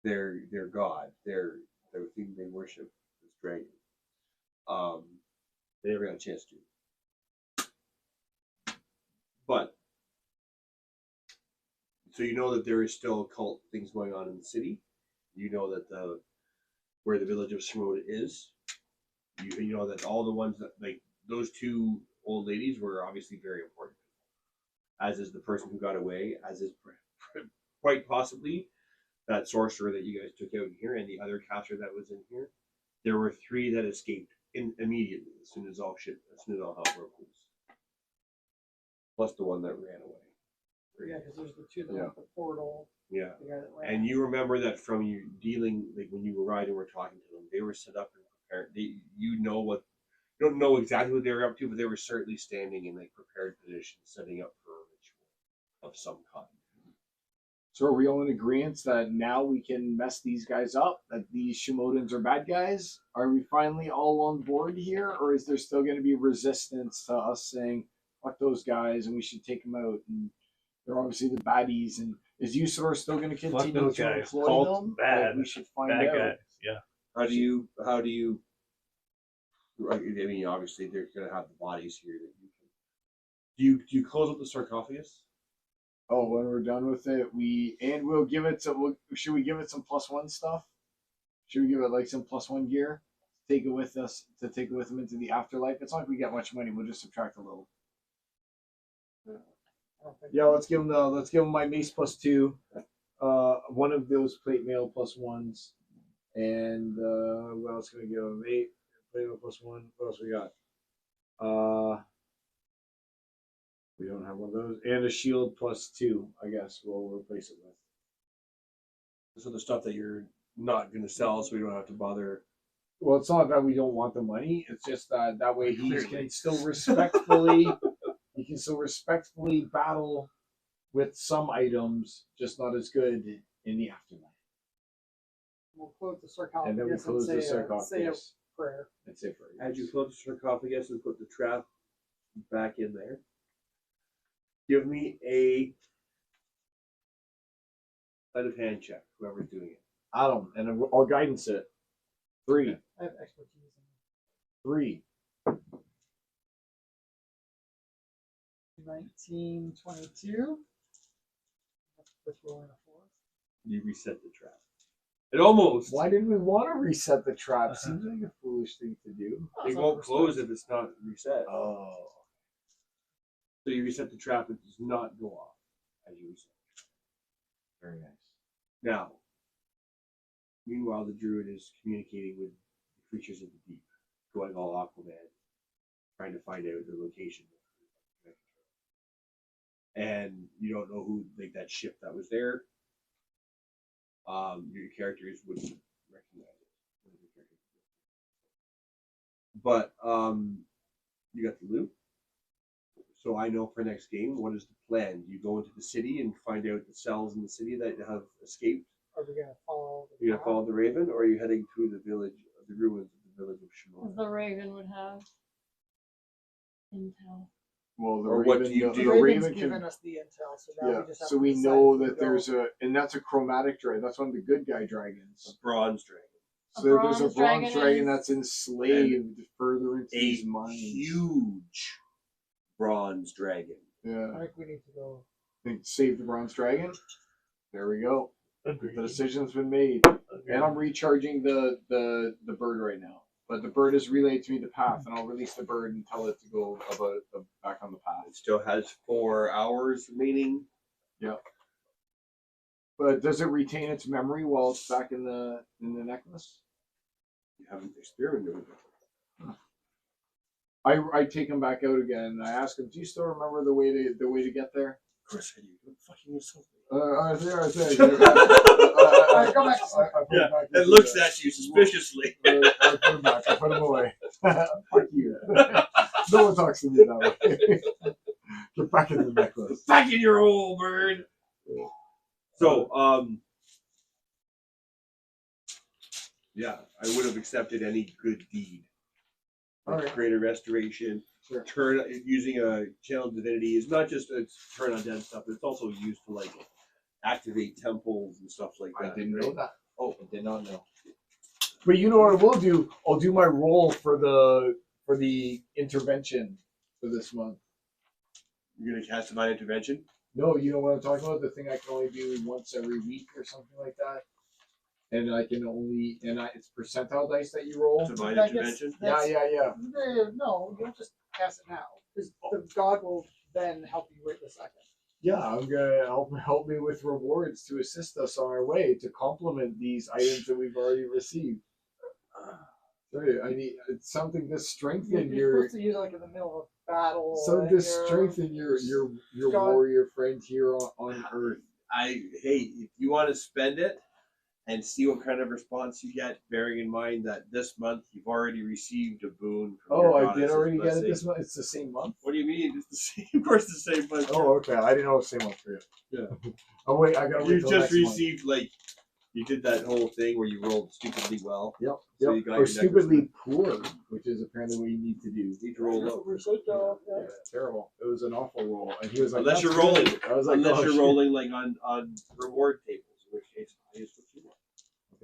Speaker 2: their god, their thing they worship, this dragon. They never got a chance to. But so you know that there is still occult things going on in the city. You know that where the village of Shimoda is. You know that all the ones that like those 2 old ladies were obviously very important. As is the person who got away, as is quite possibly that sorcerer that you guys took out in here and the other caster that was in here. There were 3 that escaped immediately as soon as all hell broke loose. Plus the one that ran away.
Speaker 3: Yeah, because there's the 2 that
Speaker 1: Yeah.
Speaker 3: went the portal.
Speaker 2: Yeah.
Speaker 3: The guy that ran.
Speaker 2: And you remember that from you dealing, like when you arrived and were talking to them, they were set up and prepared. You don't know exactly what they were up to, but they were certainly standing in like prepared positions, setting up for a ritual of some kind.
Speaker 1: So are we all in agreement that now we can mess these guys up? That these Shimodans are bad guys? Are we finally all on board here, or is there still going to be resistance to us saying fuck those guys and we should take them out? And they're obviously the baddies. And is Usador still going to continue
Speaker 5: those
Speaker 1: to
Speaker 5: guys.
Speaker 1: employ
Speaker 5: Cult,
Speaker 1: them?
Speaker 5: bad.
Speaker 1: Like, we should find
Speaker 5: Bad
Speaker 1: out.
Speaker 5: guys. Yeah.
Speaker 2: How do you? I mean, obviously they're gonna have the bodies here that you can. Do you close up the sarcophagus?
Speaker 1: Oh, when we're done with it, we'll give it some. Should we give it some +1 stuff? Should we give it like some +1 gear? Take it with us to take it with them into the afterlife. It's not like we get much money. We'll just subtract a little.
Speaker 3: I don't think
Speaker 1: Yeah, let's give them my mace +2. One of those plate mail +1s, and what else can we give them? 8 plate mail +1. What else we got? We don't have one of those, and a shield +2. I guess we'll replace it with.
Speaker 2: So the stuff that you're not gonna sell, so we don't have to bother.
Speaker 1: Well, it's not that we don't want the money. It's just that way he
Speaker 2: Clearly.
Speaker 1: can still respectfully battle with some items, just not as good in the afterlife.
Speaker 3: we'll close the sarcophagus
Speaker 1: And then we close the
Speaker 3: say
Speaker 1: sarcophagus.
Speaker 3: a prayer.
Speaker 1: That's it for you.
Speaker 2: As you close the sarcophagus and put the trap back in there, give me a sleight of hand check. Whoever's doing it.
Speaker 1: Adam, and I'll guidance it. 3,
Speaker 3: I have expertise in
Speaker 1: 3.
Speaker 3: 1922. With rolling a 4.
Speaker 2: You reset the trap. It almost.
Speaker 1: Why did we want to reset the trap? Seems like a foolish thing to do.
Speaker 2: It won't close if it's not reset.
Speaker 1: Oh.
Speaker 2: So you reset the trap, it does not go off as you reset.
Speaker 1: Very nice.
Speaker 2: Now, meanwhile, the druid is communicating with the creatures of the deep, going all Aquaman, trying to find out the location. And you don't know who, like that ship that was there. Your characters wouldn't recognize it. But you got the loot. So I know for next game, what is the plan? Do you go into the city and find out the cells in the city that have escaped?
Speaker 3: Are we gonna follow?
Speaker 2: Are you gonna follow the Raven, or are you heading through the village, the ruins of the village of Shimon?
Speaker 4: The Raven would have intel.
Speaker 1: Well, the
Speaker 2: Or
Speaker 1: Raven,
Speaker 2: what do you
Speaker 1: the
Speaker 2: do?
Speaker 3: The
Speaker 1: Raven
Speaker 3: Raven's
Speaker 1: can,
Speaker 3: given us the intel, so now
Speaker 1: yeah.
Speaker 3: we just have
Speaker 1: So
Speaker 3: to
Speaker 1: we
Speaker 3: decide
Speaker 1: know
Speaker 3: if we
Speaker 1: that
Speaker 3: go.
Speaker 1: there's and that's a chromatic dragon. That's one of the good guy dragons.
Speaker 2: A bronze dragon.
Speaker 1: So there's a
Speaker 4: bronze
Speaker 1: bronze
Speaker 4: dragon
Speaker 1: dragon
Speaker 4: is-
Speaker 1: that's enslaved further into
Speaker 2: A
Speaker 1: these mines.
Speaker 2: huge bronze dragon.
Speaker 1: Yeah.
Speaker 3: I think we need to go.
Speaker 1: Think save the bronze dragon. There we go.
Speaker 5: Agreed.
Speaker 1: The decision's been made. And I'm recharging the bird right now. But the bird has relayed to me the path, and I'll release the bird and tell it to go about back on the path.
Speaker 2: It still has 4 hours remaining.
Speaker 1: But does it retain its memory while it's back in the necklace?
Speaker 2: You haven't experimented with it.
Speaker 7: I take him back out again, and I ask him, "Do you still remember the way to get there?"
Speaker 2: Of course I do. Don't fucking yourself.
Speaker 7: There.
Speaker 3: Alright, go back.
Speaker 7: I put
Speaker 2: Yeah,
Speaker 7: him back
Speaker 2: it
Speaker 7: into
Speaker 2: looks
Speaker 7: the-
Speaker 2: at you suspiciously.
Speaker 7: I put him back. I put him away. Fuck you. No one talks to me that way. Get back in the necklace.
Speaker 2: Back in your hole, bird. So, yeah, I would have accepted any good deed. Like
Speaker 7: Alright.
Speaker 2: greater restoration,
Speaker 7: Sure.
Speaker 2: turn using a channel divinity is not just a turn on dead stuff, it's also used to like activate temples and stuff like
Speaker 7: I
Speaker 2: that.
Speaker 7: didn't
Speaker 2: right?
Speaker 7: know that.
Speaker 1: Oh, I did not know.
Speaker 7: But you know what I will do? I'll do my roll for the intervention for this month.
Speaker 2: You're gonna cast divine intervention.
Speaker 7: No, you know what I'm talking about? The thing I can only do once every week or something like that. And I can only it's percentile dice that you roll.
Speaker 2: Divine
Speaker 3: That gets-
Speaker 2: intervention.
Speaker 3: that's-
Speaker 7: Yeah.
Speaker 3: No, you don't just cast it now. Because the god will then help you right this second.
Speaker 7: Yeah, I'm gonna help me with rewards to assist us on our way to complement these items that we've already received. Sorry, I need it's something to strengthen
Speaker 3: You're
Speaker 7: your
Speaker 3: supposed to use it like in the middle of battle.
Speaker 7: something
Speaker 3: and
Speaker 7: to strengthen your
Speaker 3: God-
Speaker 7: warrior friend here on Earth.
Speaker 2: If you want to spend it and see what kind of response you get, bearing in mind that this month you've already received a boon from
Speaker 7: Oh,
Speaker 2: your
Speaker 7: I did
Speaker 2: goddess's
Speaker 7: already get it
Speaker 2: blessing.
Speaker 7: this month. It's the same month.
Speaker 2: What do you mean? It's the same. Of course, the same month.
Speaker 7: Oh, okay. I didn't know it was the same month for you.
Speaker 2: Yeah.
Speaker 7: Oh wait, I gotta wait
Speaker 2: You
Speaker 7: till
Speaker 2: just
Speaker 7: next month.
Speaker 2: received like you did that whole thing where you rolled stupidly well.
Speaker 7: Yep.
Speaker 2: So
Speaker 7: Yep.
Speaker 2: you got
Speaker 7: Or
Speaker 2: your
Speaker 7: stupidly poor, which is apparently what you need to do.
Speaker 2: You need to roll low.
Speaker 7: Yeah, terrible. It was an awful roll, and he was like,
Speaker 2: Unless
Speaker 7: "That's
Speaker 2: you're rolling.
Speaker 7: good." I was like,
Speaker 2: Unless
Speaker 7: "Oh,
Speaker 2: you're
Speaker 7: shit."
Speaker 2: rolling like on reward tables, in which case I just what you want.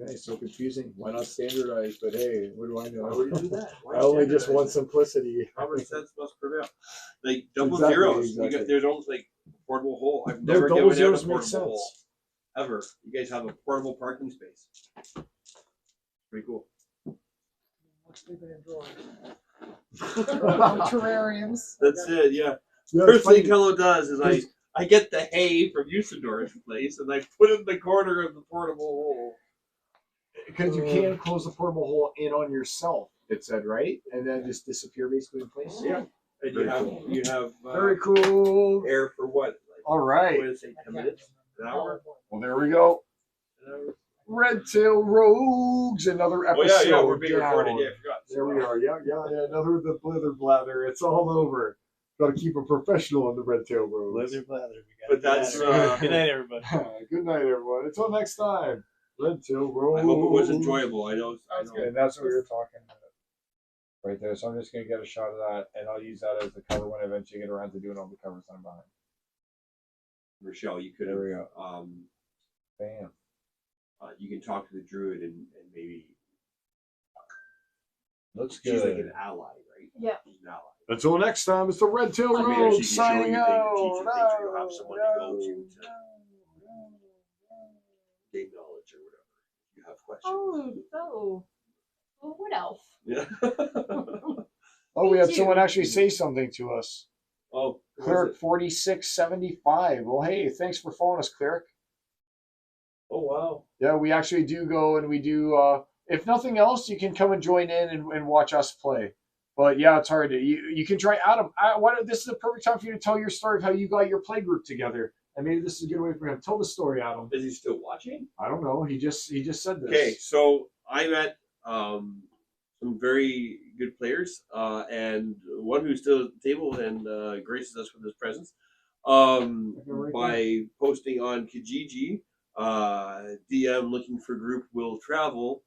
Speaker 7: Okay, so confusing. Why not standardize? But hey, what do I know?
Speaker 2: Why would you do that? Why
Speaker 7: I only just
Speaker 2: standardize
Speaker 7: want
Speaker 2: it?
Speaker 7: simplicity.
Speaker 2: Common sense must prevail. Like double
Speaker 7: Exactly,
Speaker 2: zeros.
Speaker 7: exactly.
Speaker 2: There's almost like portable hole. I've
Speaker 7: Their
Speaker 2: never
Speaker 7: double
Speaker 2: given out a
Speaker 7: zeros make
Speaker 2: portable hole
Speaker 7: sense.
Speaker 2: ever. You guys have a portable parking space. Pretty cool.
Speaker 3: Which they've been enjoying. Terrariums.
Speaker 2: That's it. Yeah.
Speaker 7: Yeah,
Speaker 2: First
Speaker 7: it's funny.
Speaker 2: thing Hello does is
Speaker 7: Because-
Speaker 2: I get the hay from Usador's place and I put it in the corner of the portable hole.
Speaker 7: Because you can close the portable hole in on yourself, it said, right? And then just disappear basically in place.
Speaker 2: Yeah. And
Speaker 7: Very cool.
Speaker 2: you have
Speaker 7: Very cool.
Speaker 2: air for what? Like,
Speaker 7: All
Speaker 2: what
Speaker 7: right.
Speaker 2: did it say? 10 minutes? An hour?
Speaker 7: Well, there we go.
Speaker 2: An hour?
Speaker 7: Red Tail Rogues, another
Speaker 2: Oh
Speaker 7: episode.
Speaker 2: yeah, we're being
Speaker 7: down.
Speaker 2: recorded. Yeah, I forgot.
Speaker 7: There we are. Yeah. Another the blither blather. It's all over. Got to keep it professional on the Red Tail Rogues.
Speaker 5: Leather blather.
Speaker 2: But that's
Speaker 5: Good night, everybody.
Speaker 7: Good night, everyone. Until next time. Red Tail Rogues.
Speaker 2: I hope it was enjoyable. I know.
Speaker 7: And that's what we were talking about. Right there. So I'm just going to get a shot of that, and I'll use that as the cover when I eventually get around to doing all the covers I'm behind.
Speaker 2: Rochelle, you could
Speaker 7: There we
Speaker 2: have.
Speaker 7: go. Bam.
Speaker 2: You can talk to the druid and maybe
Speaker 7: Looks
Speaker 2: she's like
Speaker 7: good.
Speaker 2: an ally, right?
Speaker 4: Yeah.
Speaker 2: She's an ally.
Speaker 7: Until next time, it's the Red Tail
Speaker 2: I mean, she
Speaker 7: Rogues
Speaker 2: can show
Speaker 7: signing
Speaker 2: you things and teach you
Speaker 7: out.
Speaker 2: things, or you'll have someone to go to gain knowledge or whatever. You have questions.
Speaker 4: Oh, so. Well, what else?
Speaker 2: Yeah.
Speaker 7: Oh, we
Speaker 4: Me
Speaker 7: had
Speaker 4: too.
Speaker 7: someone actually say something to us.
Speaker 2: Oh, who was
Speaker 7: Cleric
Speaker 2: it?
Speaker 7: 4675. Well, hey, thanks for following us, Cleric.
Speaker 2: Oh wow.
Speaker 7: Yeah, we actually do go and we do. If nothing else, you can come and join in and watch us play. But yeah, it's hard. You can try Adam. This is the perfect time for you to tell your story of how you got your play group together. And maybe this is a good way for him. Tell the story, Adam.
Speaker 2: Is he still watching?
Speaker 7: I don't know. He just said this.
Speaker 2: Okay, so I met some very good players, and one who's still at the table and graces us with his presence by posting on Kijiji. DM looking for group will travel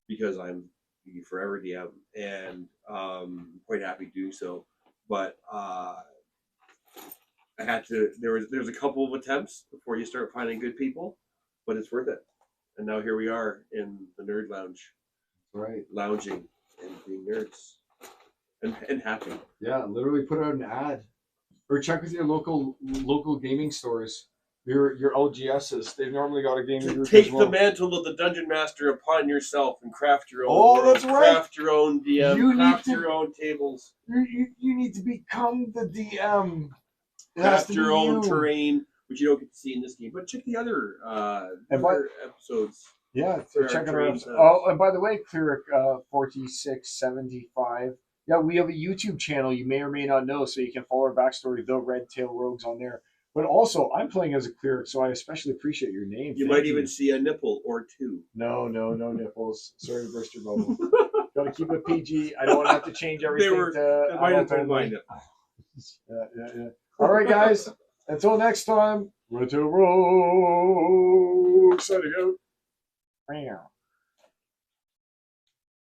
Speaker 2: because I'm the forever DM and quite happy to do so. But I had to. There's a couple of attempts before you start finding good people, but it's worth it. And now here we are in the nerd lounge,
Speaker 7: Right.
Speaker 2: lounging and being nerds and happy.
Speaker 7: Yeah, literally put out an ad. Or check with your local gaming stores. Your LGSs. They've normally got a gaming group
Speaker 2: Take
Speaker 7: as well.
Speaker 2: the mantle of the dungeon master upon yourself and craft your own.
Speaker 7: Oh,
Speaker 2: world,
Speaker 7: that's right.
Speaker 2: Craft your own DM.
Speaker 7: You need
Speaker 2: craft
Speaker 7: to-
Speaker 2: your own tables.
Speaker 7: You need to become the DM. It has
Speaker 2: Craft
Speaker 7: to
Speaker 2: your
Speaker 7: be
Speaker 2: own
Speaker 7: you.
Speaker 2: terrain, which you don't get to see in this game. But check the other
Speaker 7: And
Speaker 2: episodes.
Speaker 7: Yeah,
Speaker 2: For
Speaker 7: check
Speaker 2: our
Speaker 7: it out.
Speaker 2: dreams,
Speaker 7: Oh, and by the way, Cleric 4675, Yeah, we have a YouTube channel you may or may not know, so you can follow our backstory, The Red Tail Rogues, on there. But also, I'm playing as a cleric, so I especially appreciate your name.
Speaker 8: You
Speaker 7: Thank
Speaker 8: might even see a nipple or two.
Speaker 7: No nipples. Sorry to burst your bubble. Got to keep it PG. I don't want to have to change everything
Speaker 8: were-
Speaker 7: to
Speaker 8: That might have
Speaker 7: adult
Speaker 8: been my
Speaker 7: only.
Speaker 8: nipple.
Speaker 7: Yeah. All right, guys. Until next time, Red Tail Rogues signing out. Meow.